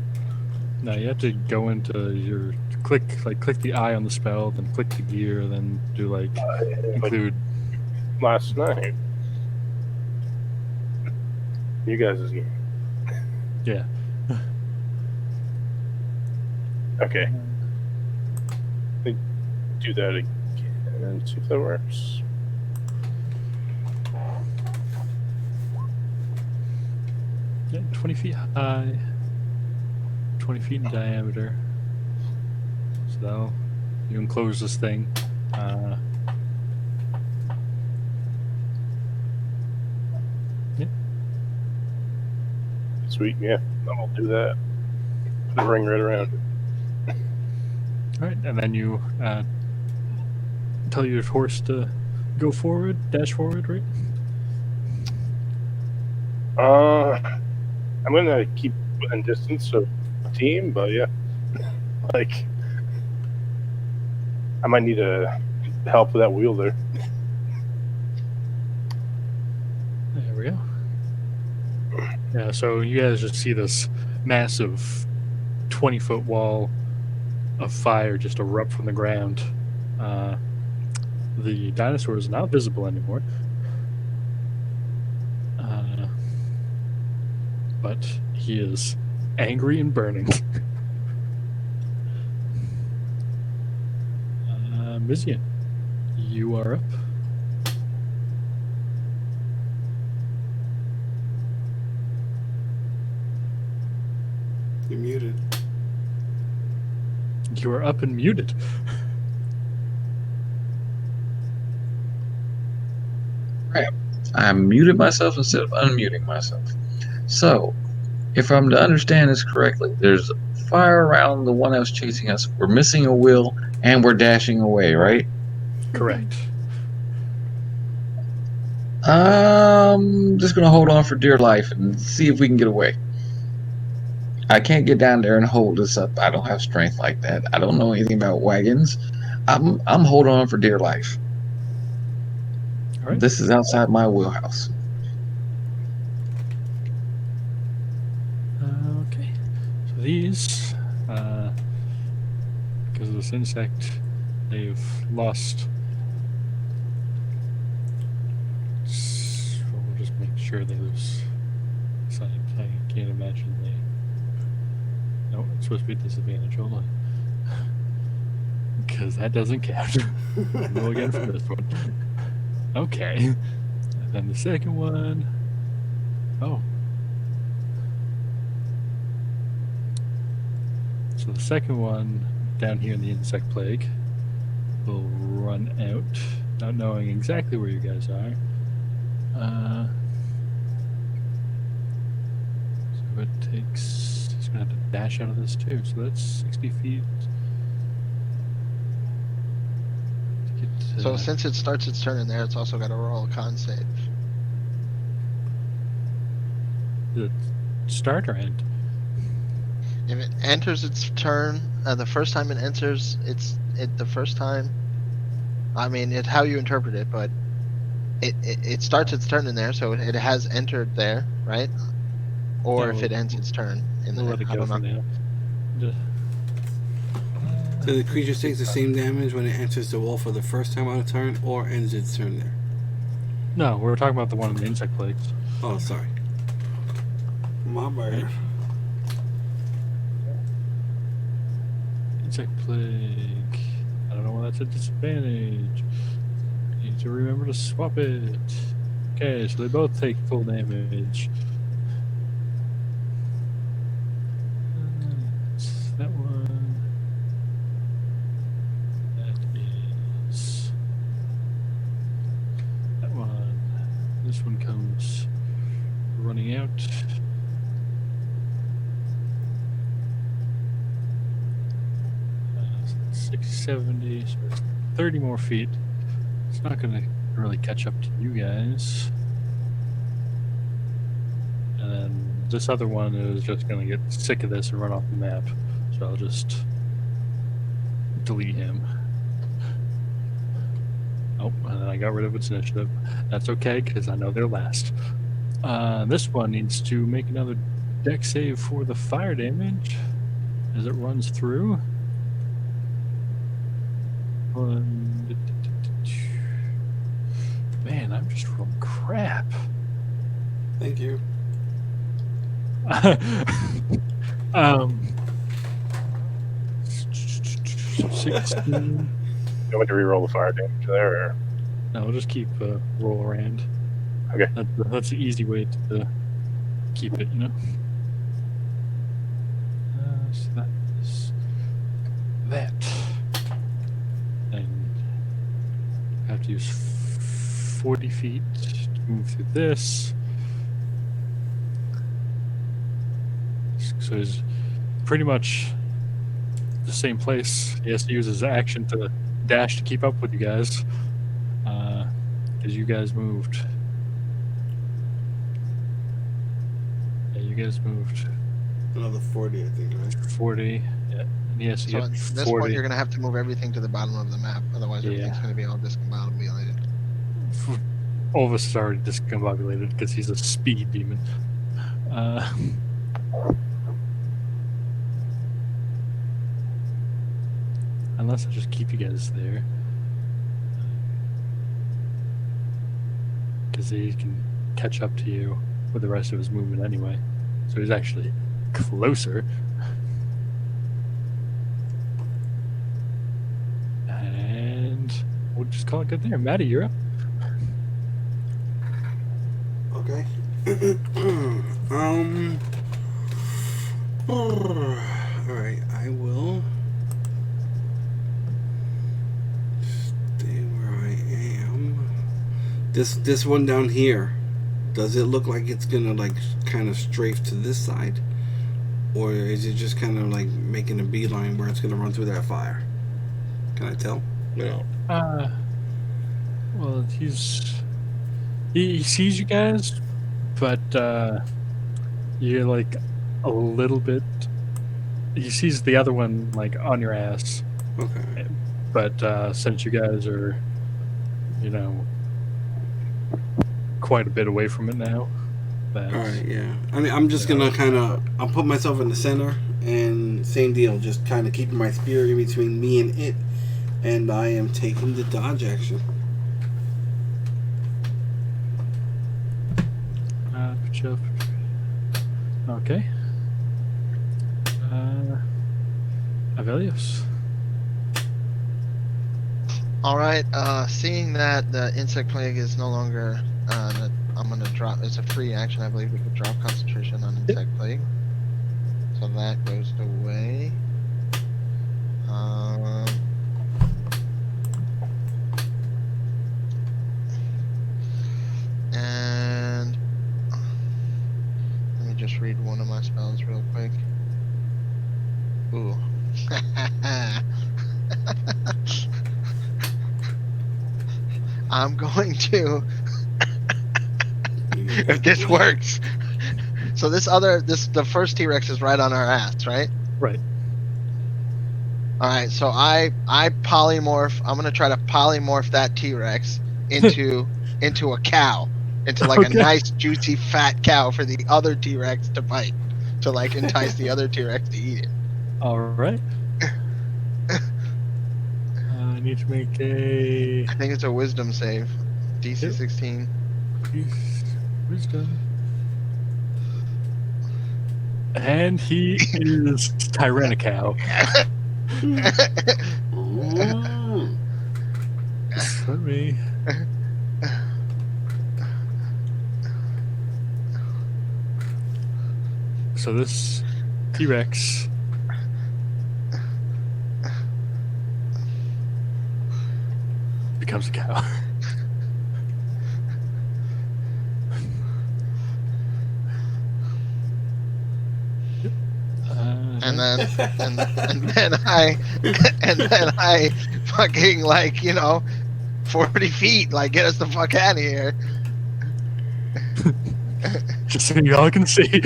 No, you have to go into your click the eye on the spell, then click the gear, then do include. Last night. You guys' game. Yeah. Okay. Do that again. See if that works. Yeah, 20 feet high, 20 feet in diameter. So you enclose this thing. Sweet, yeah. I'll do that. Put a ring right around it. All right, and then you tell your horse to go forward, dash forward, right? I'm gonna keep within distance of the team, but yeah, like I might need help with that wheel there. There we go. Yeah, so you guys just see this massive 20-foot wall of fire just erupt from the ground. The dinosaur is not visible anymore. But he is angry and burning. Mizian, you are up. You're muted. You are up and muted. I muted myself instead of unmuting myself. So, if I'm to understand this correctly, there's fire around the one that was chasing us. We're missing a wheel, and we're dashing away, right? Correct. Just gonna hold on for dear life and see if we can get away. I can't get down there and hold this up. I don't have strength like that. I don't know anything about wagons. I'm holding on for dear life. All right. This is outside my wheelhouse. Okay. So these, because of this insect, they've lost. We'll just make sure they lose sight. I can't imagine they. No, it's supposed to be disadvantage. Hold on. Because that doesn't count. Go again for this one. Okay. And then the second one. Oh. So the second one down here in the insect plague will run out, not knowing exactly where you guys are. So it takes. He's gonna have to dash out of this too. So that's 60 feet. To get to- So since it starts its turn in there, it's also got to roll a con save. Does it start or end? If it enters its turn, the first time it enters, the first time. I mean, it's how you interpret it, but it starts its turn in there, so it has entered there, right? Or Yeah, if it ends its turn in We'll there. let it I go don't for know. now. So the creature takes the same damage when it enters the wall for the first time on a turn or ends its turn there. No, we're talking about the one in the insect plagues. Oh, sorry. My bad. Insect plague. I don't know why that's a disadvantage. Need to remember to swap it. Okay, so they both take full damage. It's that one. That is that one. This one comes running out. 670, so it's 30 more feet. It's not going to really catch up to you guys. And then this other one is just going to get sick of this and run off the map. So I'll just delete him. Oh, and then I got rid of its initiative. That's okay, because I know they're last. This one needs to make another deck save for the fire damage as it runs through. Man, I'm just rolling crap. Thank you. um, 16. You want to reroll the fire damage there? Or? No, we'll just keep roll around. Okay. That's the easy way to keep it, you know. So that's that. And I have to use 40 feet to move through this. So it's pretty much the same place. He has to use his action to dash to keep up with you guys. Because you guys moved. Yeah, you guys moved Another 40, I think, right? 40. Yeah. And he has to So get at this 40. point, you're gonna have to move everything to the bottom of the map, otherwise everything's Yeah. gonna be all discombobulated. All of us is already discombobulated because he's a speed demon. Unless I just keep you guys there. Because he can catch up to you with the rest of his movement anyway. So he's actually closer. And we'll just call it good there. Maddie, you're up. Okay. Alright, I will stay where I am. This one down here, does it look like it's gonna like kind of strafe to this side? Or is it just kind of like making a beeline where it's gonna run through that fire? Can I tell? No. Well, he sees you guys, but you're like a little bit. He sees the other one like on your ass, Okay. but since you guys are, you know, quite a bit away from it now. That's, Alright, yeah. I mean, I'm just gonna kind of, I'll put myself in the center, and same deal, just kind of keeping my spear in between me and it, and I am taking the dodge action. Okay. Avelios. All right. Seeing that the insect plague is no longer, I'm gonna drop. It's a free action. I believe we could drop concentration on insect plague, so that goes away. And let me just read one of my spells real quick. Ooh. I'm going to, if this works. So the first T-Rex is right on our ass, right? Right. All right. So I polymorph. I'm gonna try to polymorph that T-Rex into a cow, into like Okay. a nice juicy fat cow for the other T-Rex to bite, to like entice the other T-Rex to eat it. All right. I need to make a I think it's a wisdom save, DC Yep. 16. wisdom. And he is Tyrannicow. Ooh. Let me. So this T-Rex becomes a cow. and then I fucking like 40 feet, like get us the fuck out of here. Just so y'all can see.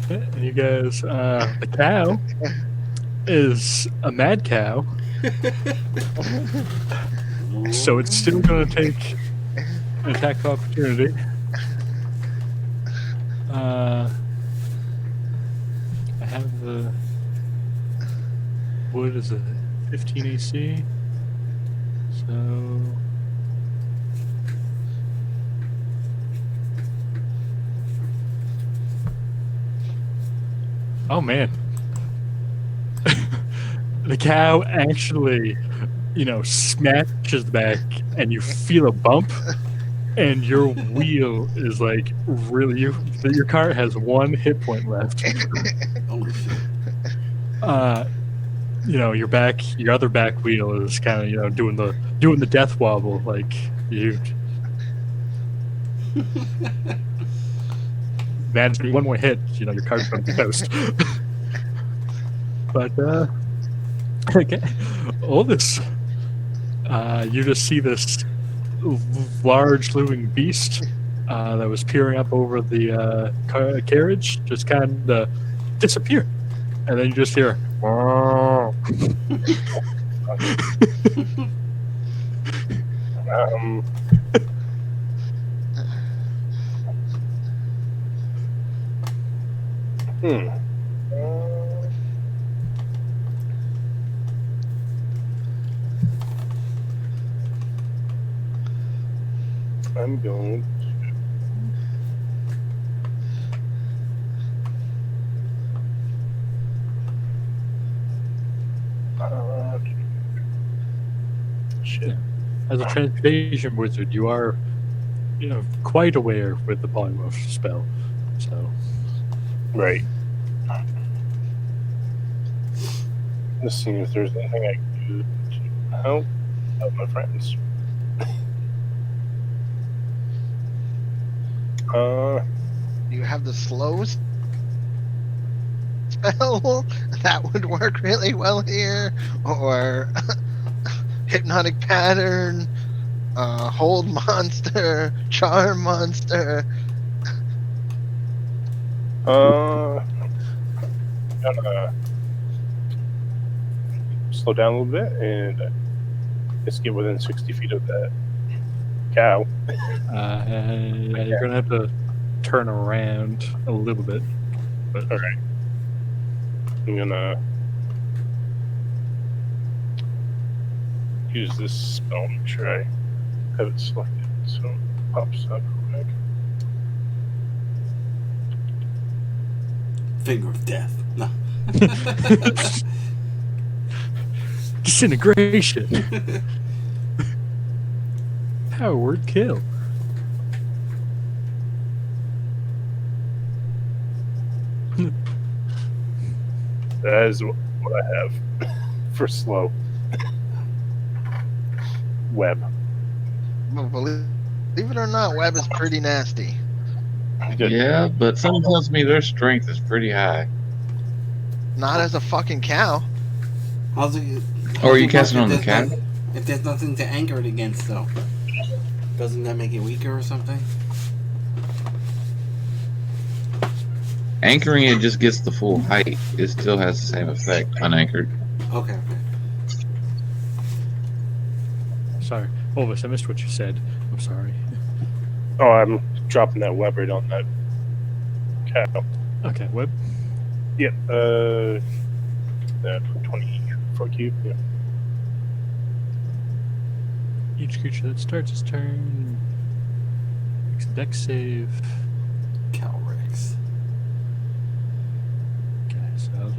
And you guys, the cow is a mad cow, so it's still going to take an attack of opportunity. I have the wood is a 15 AC, so Oh man. The cow actually, smashes back, and you feel a bump, and your wheel is like really your car has 1 hit point left. Holy shit. Your other back wheel is kind of doing the death wobble, like you imagine 1 more hit, your car's going to toast. But okay, all this, you just see this large looming beast that was peering up over the carriage just kind of disappear, and then you just hear. Um, hmm. I'm going. Shit. As a transmutation wizard, you are, quite aware with the polymorph spell. So, Right. Let's see if there's anything I can do to help my friends. You have the slow spell that would work really well here, or hypnotic pattern, hold monster, charm monster. Gonna slow down a little bit and just get within 60 feet of that cow. you're gonna have to turn around a little bit. But All right. I'm gonna use this spell. Make sure I have it selected so it pops up real quick. Finger of death. No. disintegration. Power word kill. That is what I have for slow. Web. Well, believe it or not, web is pretty nasty. Good. Yeah, but someone tells me their strength is pretty high. Not as a fucking cow. How's it? Or are you how's casting it on the work if cow? there's not- If there's nothing to anchor it against, though, doesn't that make it weaker or something? Anchoring it just gets the full height. It still has the same effect unanchored. Okay. Sorry, Olvis, I missed what you said. I'm sorry. Oh, I'm dropping that web right on that cow. Okay, web. Yeah. That 20 for cube. Yeah. Each creature that starts its turn makes a dex save. Calrex. Okay, so I'll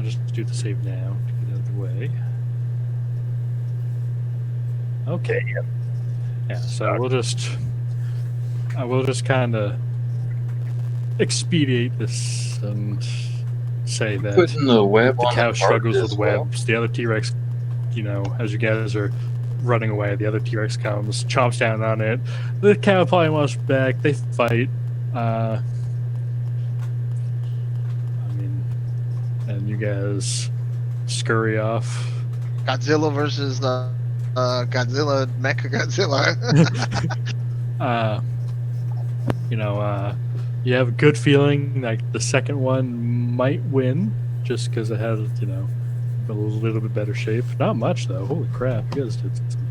just do the save now to get out of the way. Okay. Yeah, so I will just kind of expedite this and say that Putting the web the on cow the struggles cart with as well. webs. The other T-Rex, as you guys are running away, the other T-Rex comes, chomps down on it. The cow polymorphs back. They fight. And you guys scurry off. Godzilla versus Godzilla, Mecha Godzilla. You have a good feeling like the second one might win just because it has, a little bit better shape. Not much, though. Holy crap. You guys did some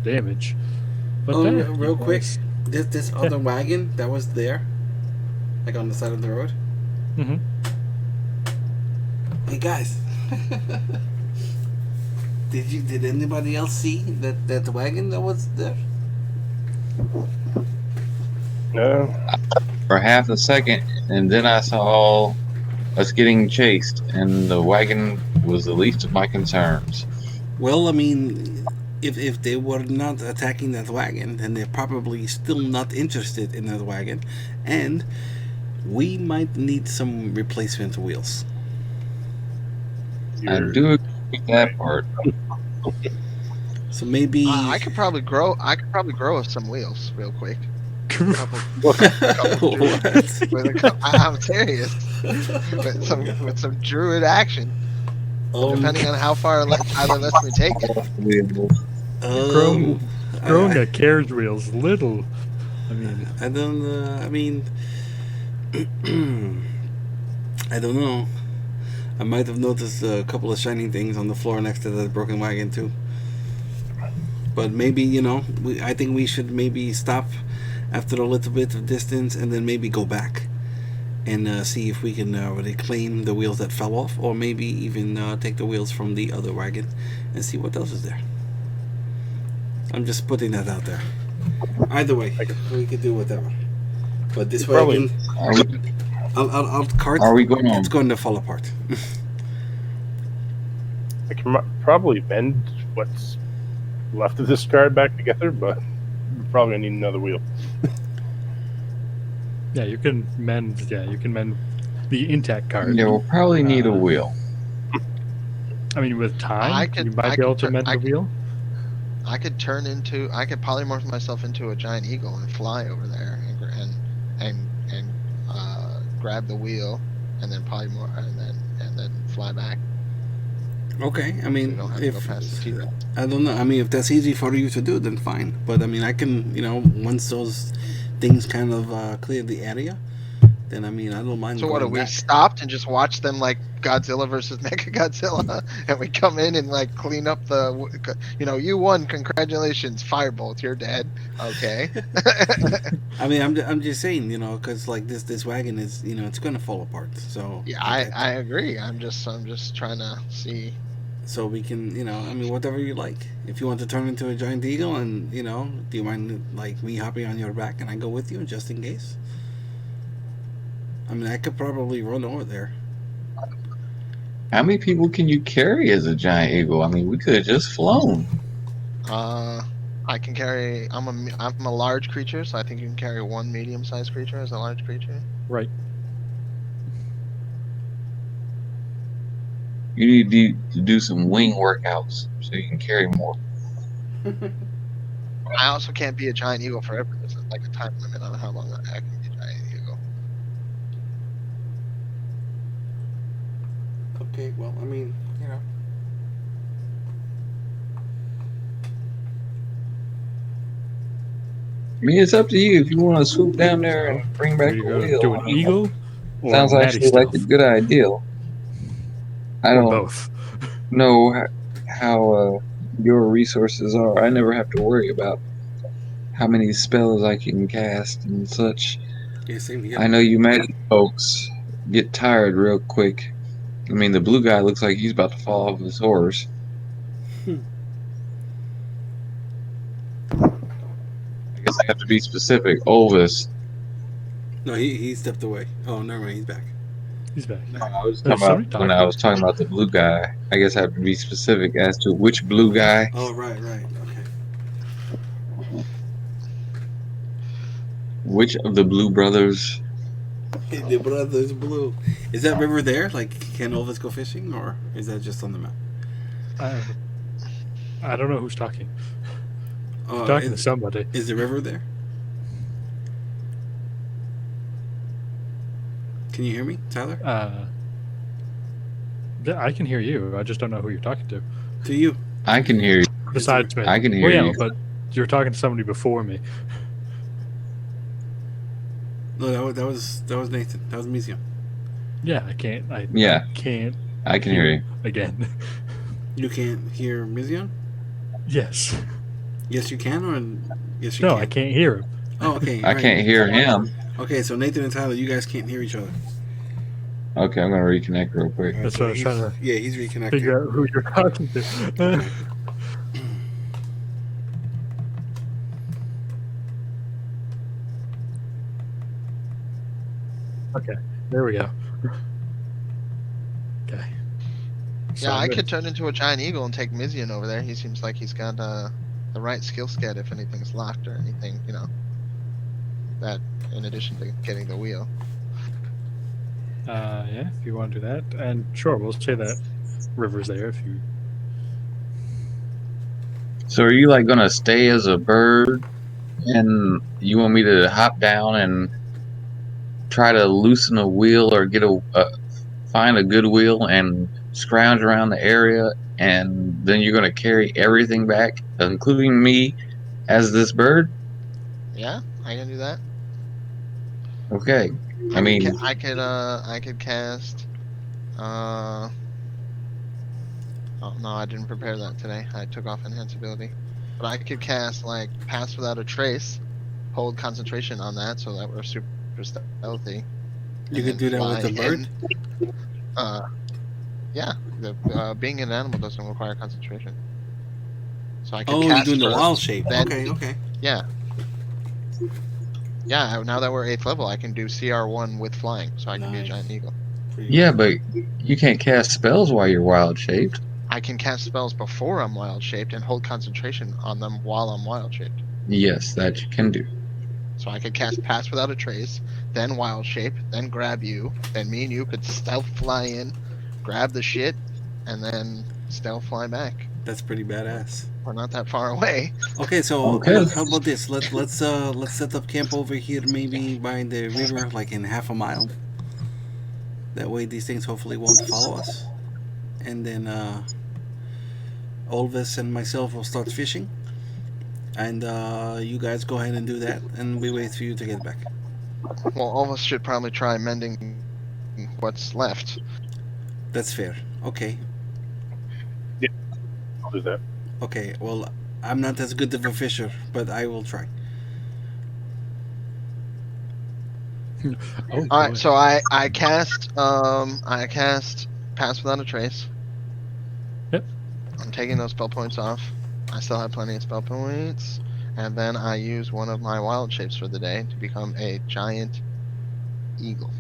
damage. But Real quick, this other wagon that was there, like on the side of the road. Mm-hmm. Hey guys, did anybody else see that wagon that was there? No. For half a second, and then I saw us getting chased, and the wagon was the least of my concerns. Well, I mean, if they were not attacking that wagon, then they're probably still not interested in that wagon, and we might need some replacement wheels. I You're do agree with that part. So maybe I could probably grow. I could probably grow us some wheels real quick. Couple, Look, couple druid, what? with a couple, I'm serious. With some druid action, depending on how far Tyler lets me take it. Growing, um, growing I, a carriage wheel's little. I mean, I don't. I mean, I don't know. I might have noticed a couple of shiny things on the floor next to the broken wagon too. But maybe I think we should maybe stop after a little bit of distance and then maybe go back and see if we can reclaim the wheels that fell off, or maybe even take the wheels from the other wagon and see what else is there. I'm just putting that out there. Either way, we could do whatever. But this Probably- wagon, I'll cart. Are we going It's on? going to fall apart. I can probably bend what's left of this car back together, but we're probably gonna need another wheel. yeah, you can mend. Yeah, you can mend the intact cart. Yeah, we'll probably need a wheel. I mean, with time, I could- you might I be able could to turn- mend I the could- wheel. I could polymorph myself into a giant eagle and fly over there and grab the wheel and then polymorph and then fly back. Okay, I You mean, don't have to go past the T-Rex. I don't know. I mean, if that's easy for you to do, then fine. But I mean, I can, once those things kind of clear the area, then I mean, I don't mind. So what? going We back. stopped and just watched them like Godzilla versus Mechagodzilla, and we come in and like clean up you won, congratulations, Firebolt, you're dead. Okay. I mean, I'm just saying, because like this wagon is, it's gonna fall apart. So Yeah, like, I agree. I'm just trying to see. so we can, I mean, whatever you like. If you want to turn into a giant eagle, and do you mind like me hopping on your back and I go with you just in case? I mean, I could probably run over there. How many people can you carry as a giant eagle? I mean, we could have just flown. I can carry. I'm a large creature, so I think you can carry one medium-sized creature as a large creature. Right. You need to do some wing workouts so you can carry more. I also can't be a giant eagle forever. There's like a time limit on how long I can be a giant eagle. Okay, well, I mean, I mean, it's up to you if you want to swoop down there and bring back Are you the going to wheel. do an eagle? Or Sounds natty actually like a stealth? good idea. I Or don't both. know how your resources are. I never have to worry about how many spells I can cast and such. yeah, same here. I know you magic folks get tired real quick. I mean, the blue guy looks like he's about to fall off his horse. I guess I have to be specific. Olvis. No, he stepped away. Oh, never mind, he's back. He's back. I was There's talking somebody about when talking. I was talking about the blue guy. I guess I have to be specific as to which blue guy. Oh, right, okay. Which of the blue brothers? The brother's blue. Is that river there? Like, can Elvis go fishing, or is that just on the map? I don't know who's talking. Talking to is, somebody. is the river there? Can you hear me, Tyler? Yeah, I can hear you. I just don't know who you're talking to. To you. I can hear you. Besides me. I can hear well, yeah, you. but you're talking to somebody before me. No, that was Nathan. That was Mizion. Yeah, I can't. Yeah. Can't I can hear you. again. You can't hear Mizion? Yes. Yes, you can, or yes, you No, can. I can't hear him. Oh, okay. I right. can't hear him. Okay, so Nathan and Tyler, you guys can't hear each other. Okay, I'm gonna reconnect real quick. All right, That's so what I was trying to Yeah, he's reconnecting. figure out who you're talking to. Okay, there we go. So Yeah, I could turn into a giant eagle and take Mizian over there. He seems like he's got the right skill set if anything's locked or anything, that in addition to getting the wheel. Yeah, if you want to do that, and sure, we'll say that River's there if you. So are you like gonna stay as a bird, and you want me to hop down and try to loosen a wheel or get find a good wheel and scrounge around the area, and then you're gonna carry everything back, including me, as this bird? Yeah, I can do that. Okay. I mean, I could cast. Oh no, I didn't prepare that today. I took off enhance ability, but I could cast like pass without a trace, hold concentration on that so that we're super stealthy. You and could then do that with fly the bird. in. Yeah, being an animal doesn't require concentration. So I could Oh, you're cast doing the first, wild shape. then Okay. yeah. Yeah, now that we're 8th level, I can do CR1 with flying, so I can be a Nice. giant eagle. Pretty yeah, nice. but you can't cast spells while you're wild shaped. I can cast spells before I'm wild shaped and hold concentration on them while I'm wild shaped. Yes, that you can do. So I could cast Pass Without a Trace, then Wild Shape, then grab you, then me and you could stealth fly in, grab the shit, and then stealth fly back. That's pretty badass. We're not that far away. Okay, so Okay. how about this? Let's set up camp over here, maybe by the river, like in half a mile. That way, these things hopefully won't follow us. And then Olvis and myself will start fishing, and you guys go ahead and do that, and we wait for you to get back. Well, all of us should probably try mending what's left. That's fair. Okay. I'll do that. Okay. Well, I'm not as good of a fisher, but I will try. Oh, All boy. right, so I cast Pass Without a Trace. Yep. I'm taking those spell points off. I still have plenty of spell points, and then I use one of my wild shapes for the day to become a giant eagle.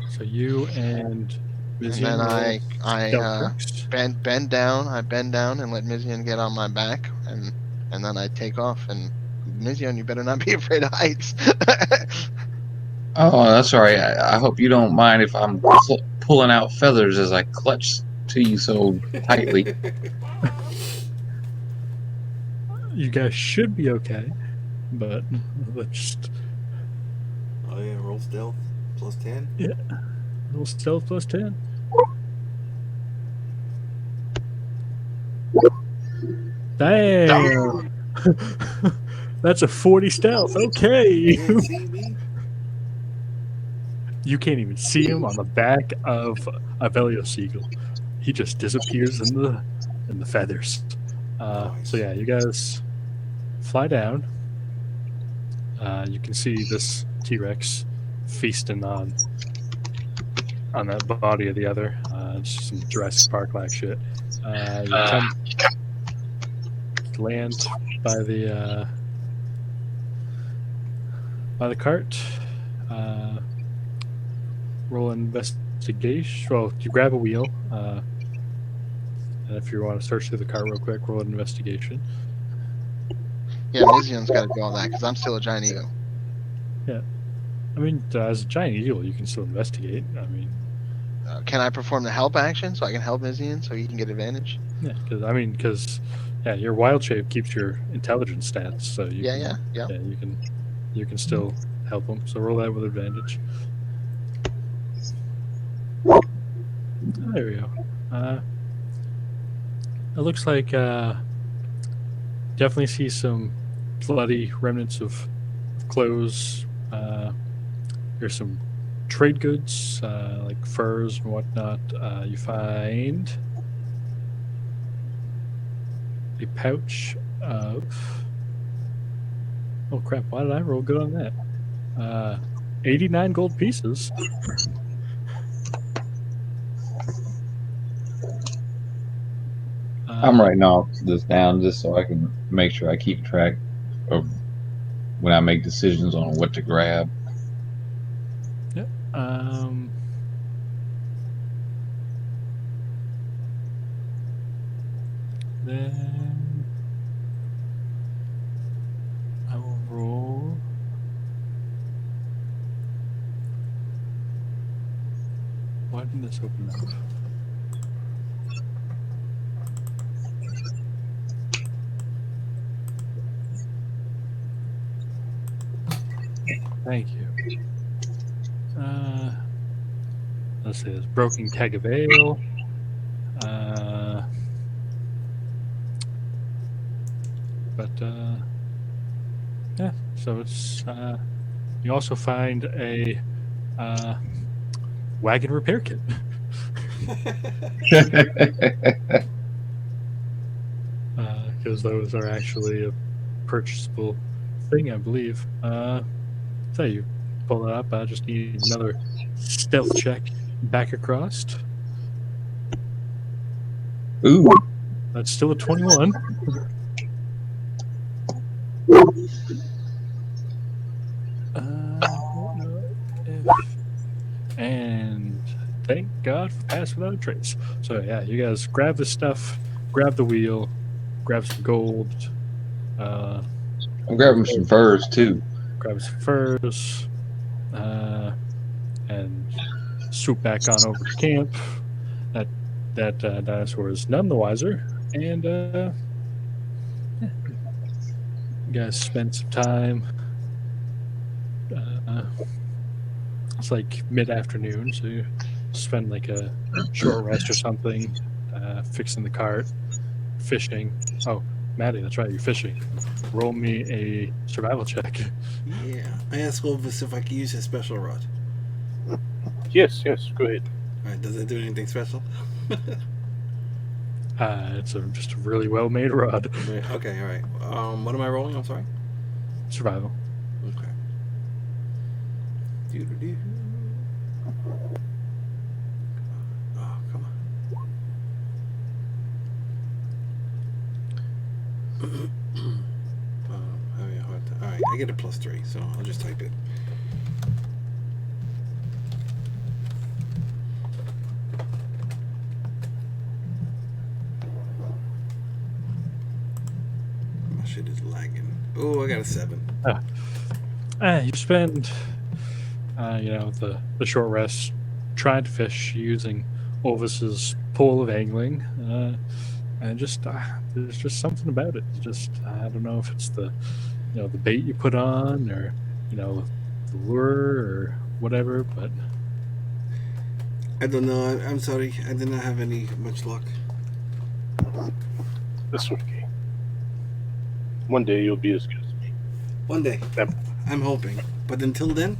So you and And Mizian then I stealth checks. bend down. I bend down and let Mizian get on my back, and then I take off. And Mizian, you better not be afraid of heights. Oh, that's all right. I hope you don't mind if I'm pulling out feathers as I clutch to you so tightly. You guys should be okay, but let's just Oh yeah, roll stealth +10. roll stealth +10. Damn. That's a 40 stealth. Okay. Yeah, see me? You can't even see him on the back of a Velios eagle. He just disappears in the feathers. So yeah, you guys fly down. You can see this T-Rex feasting on that body of the other. It's some Jurassic Park like shit. You come land by the cart. Roll investigation. Well, you grab a wheel. And if you want to search through the cart real quick, roll an investigation. Yeah, Mizian's got to do all that because I'm still a giant eagle. I mean, as a giant eagle, you can still investigate. I mean, Can I perform the help action so I can help Mizian so he can get advantage? yeah, because your wild shape keeps your intelligence stats, so you Yeah. you can still help him. So roll that with advantage. There we go. It looks like definitely see some bloody remnants of clothes. There's some trade goods like furs and whatnot. You find a pouch of. Oh crap! Why did I roll good on that? 89 gold pieces. I'm writing all this down just so I can make sure I keep track of when I make decisions on what to grab. then I will roll. Why didn't this open up? Thank you. Let's see, there's Broken Keg of Ale. Yeah, so it's you also find a wagon repair kit. Because those are actually a purchasable thing, I believe. So you pull it up. I just need another stealth check back across. Ooh. That's still a 21. And thank God for Pass Without a Trace. So yeah, you guys grab this stuff, grab the wheel, grab some gold. I'm grabbing some furs too. Grab some furs, and swoop back on over to camp. That dinosaur is none the wiser, and yeah, you guys spend some time. It's like mid-afternoon, so you spend like a short rest or something, fixing the cart, fishing. Oh, Maddie, that's right, you're fishing. Roll me a survival check. Yeah. I asked Wolvis if I could use his special rod. Yes, go ahead. Alright, does it do anything special? It's just a really well-made rod. Okay, alright. What am I rolling? I'm sorry? Survival. Okay. Doo-doo-doo. Oh, come on. Having a hard time. Alright, I get a +3, so I'll just type it. My shit is lagging. Oh, I got a 7. You spend, the short rest trying to fish using Orvis's pole of angling, and just there's just something about it. Just I don't know if it's the the bait you put on or the lure or whatever, but I don't know. I'm sorry. I did not have much luck. That's okay. One day you'll be as good as me. One day. Yep. I'm hoping. But until then,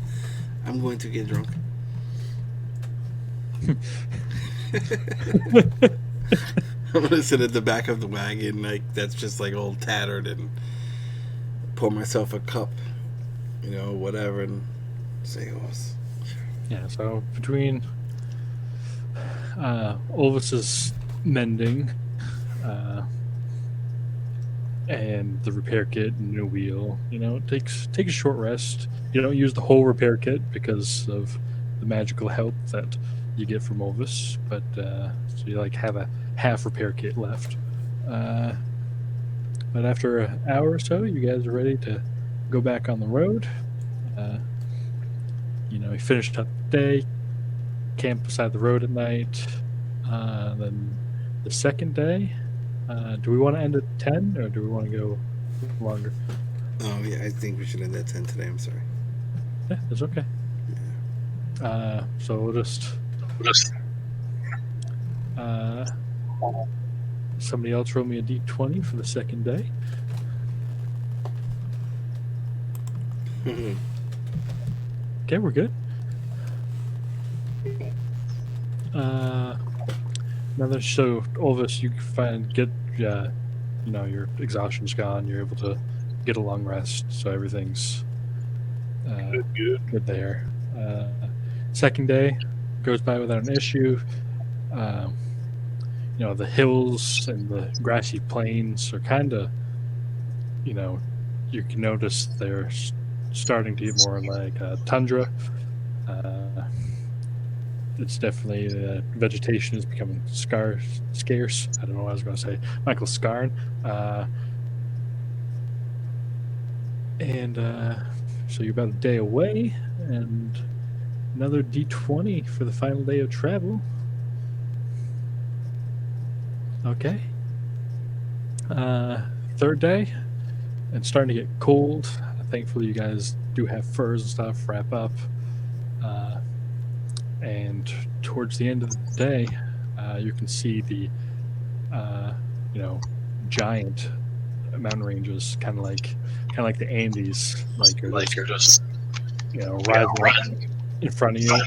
I'm going to get drunk. I'm gonna sit at the back of the wagon, like that's just like all tattered, and pour myself a cup, whatever, and say, "Oh, yeah. So between Orvis's mending, and the repair kit and new wheel, take a short rest. You don't use the whole repair kit because of the magical help that you get from Orvis, but so you have a half repair kit left. But after an hour or so, you guys are ready to go back on the road. You finished up the day, camp beside the road at night. Then the second day, do we want to end at 10 or do we want to go longer? Oh yeah, I think we should end at 10 today. I'm sorry. Yeah, that's okay. So we'll just somebody else roll me a d20 for the second day. Okay, we're good. Another, so Orvis, you get your exhaustion's gone. You're able to get a long rest, so everything's good there. Second day goes by without an issue. The hills and the grassy plains are kind of, you can notice they're starting to get more like tundra. it's definitely vegetation is becoming scarce. I don't know what I was going to say. Michael Scarn. And so you're about a day away, and another D20 for the final day of travel. Okay. Third day, and starting to get cold. Thankfully, you guys do have furs and stuff. Wrap up. And towards the end of the day, you can see the, giant mountain ranges, kind of like the Andes, like you're just rising up in front of you,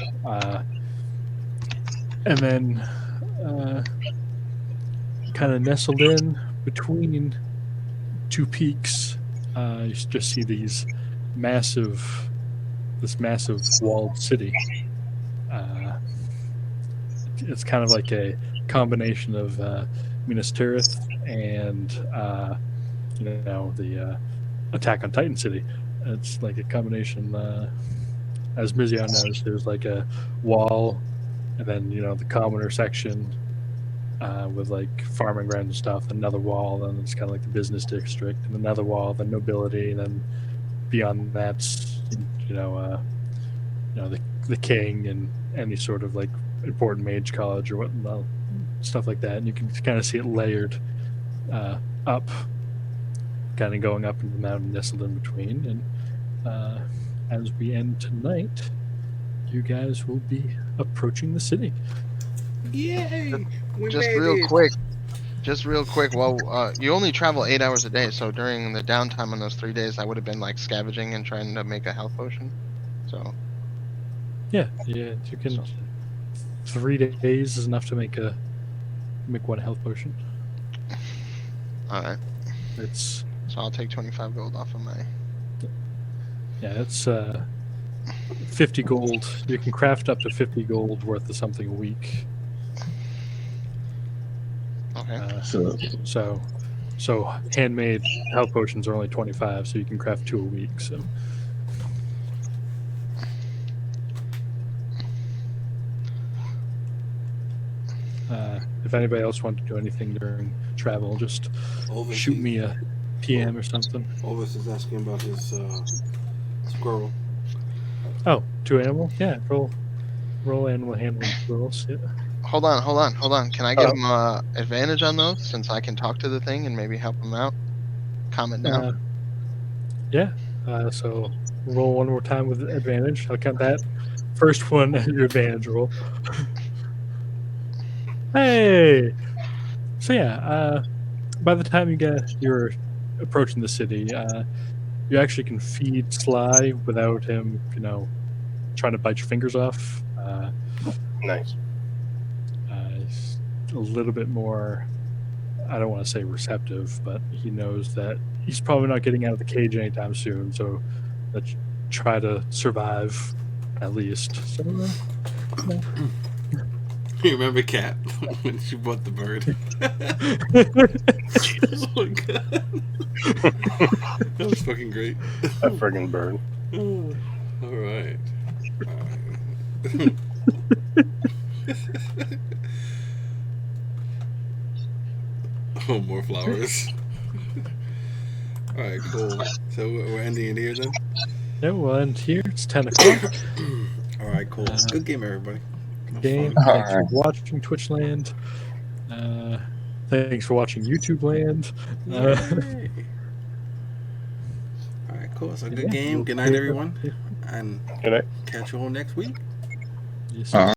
and then kind of nestled in between two peaks, you just see this massive walled city. It's kind of like a combination of Minas Tirith and the Attack on Titan city. It's like a combination. As Mizion knows, there's like a wall, and then the commoner section with like farming ground and stuff. Another wall, then it's kind of like the business district, and another wall, then nobility, and then beyond that's the king and any sort of like important mage college or whatnot, stuff like that. And you can kind of see it layered up, kind of going up into the mountain, nestled in between. And as we end tonight, you guys will be approaching the city. Yay! We Just made real it. quick. Just real quick. Well, you only travel 8 hours a day, so during the downtime on those 3 days, I would have been like scavenging and trying to make a health potion. So Yeah, you can. 3 days is enough to make one health potion. all right. It's So I'll take 25 gold off of my. it's 50 gold. You can craft up to 50 gold worth of something a week. Okay. So handmade health potions are only 25, so you can craft 2 a week. So. If anybody else wants to do anything during travel, just Ovis, shoot me a PM or something. Ovis is asking about his squirrel. Oh, 2 animal? Yeah, roll animal handling rolls. Yeah. Hold on. Can I give him advantage on those since I can talk to the thing and maybe help him out? Calm it down. Yeah. So roll one more time with advantage. I'll count that first one as your advantage roll. Hey. So yeah, by the time you're approaching the city, you actually can feed Sly without him, trying to bite your fingers off. Nice. He's a little bit more, I don't want to say receptive, but he knows that he's probably not getting out of the cage anytime soon. So let's try to survive at least. So, You remember Kat when she bought the bird? Oh my god. That was fucking great. That friggin' bird. Alright. Oh, more flowers. Alright, cool. So we're ending it here then? yeah, we'll end here. It's 10 o'clock. Alright, cool. Good game, everybody. Game. Fun. Thanks for watching Twitch Land. Thanks for watching YouTube Land. Yay. Alright, cool. So good game. Good night, everyone. And Good night. catch you all next week. Yes, All right.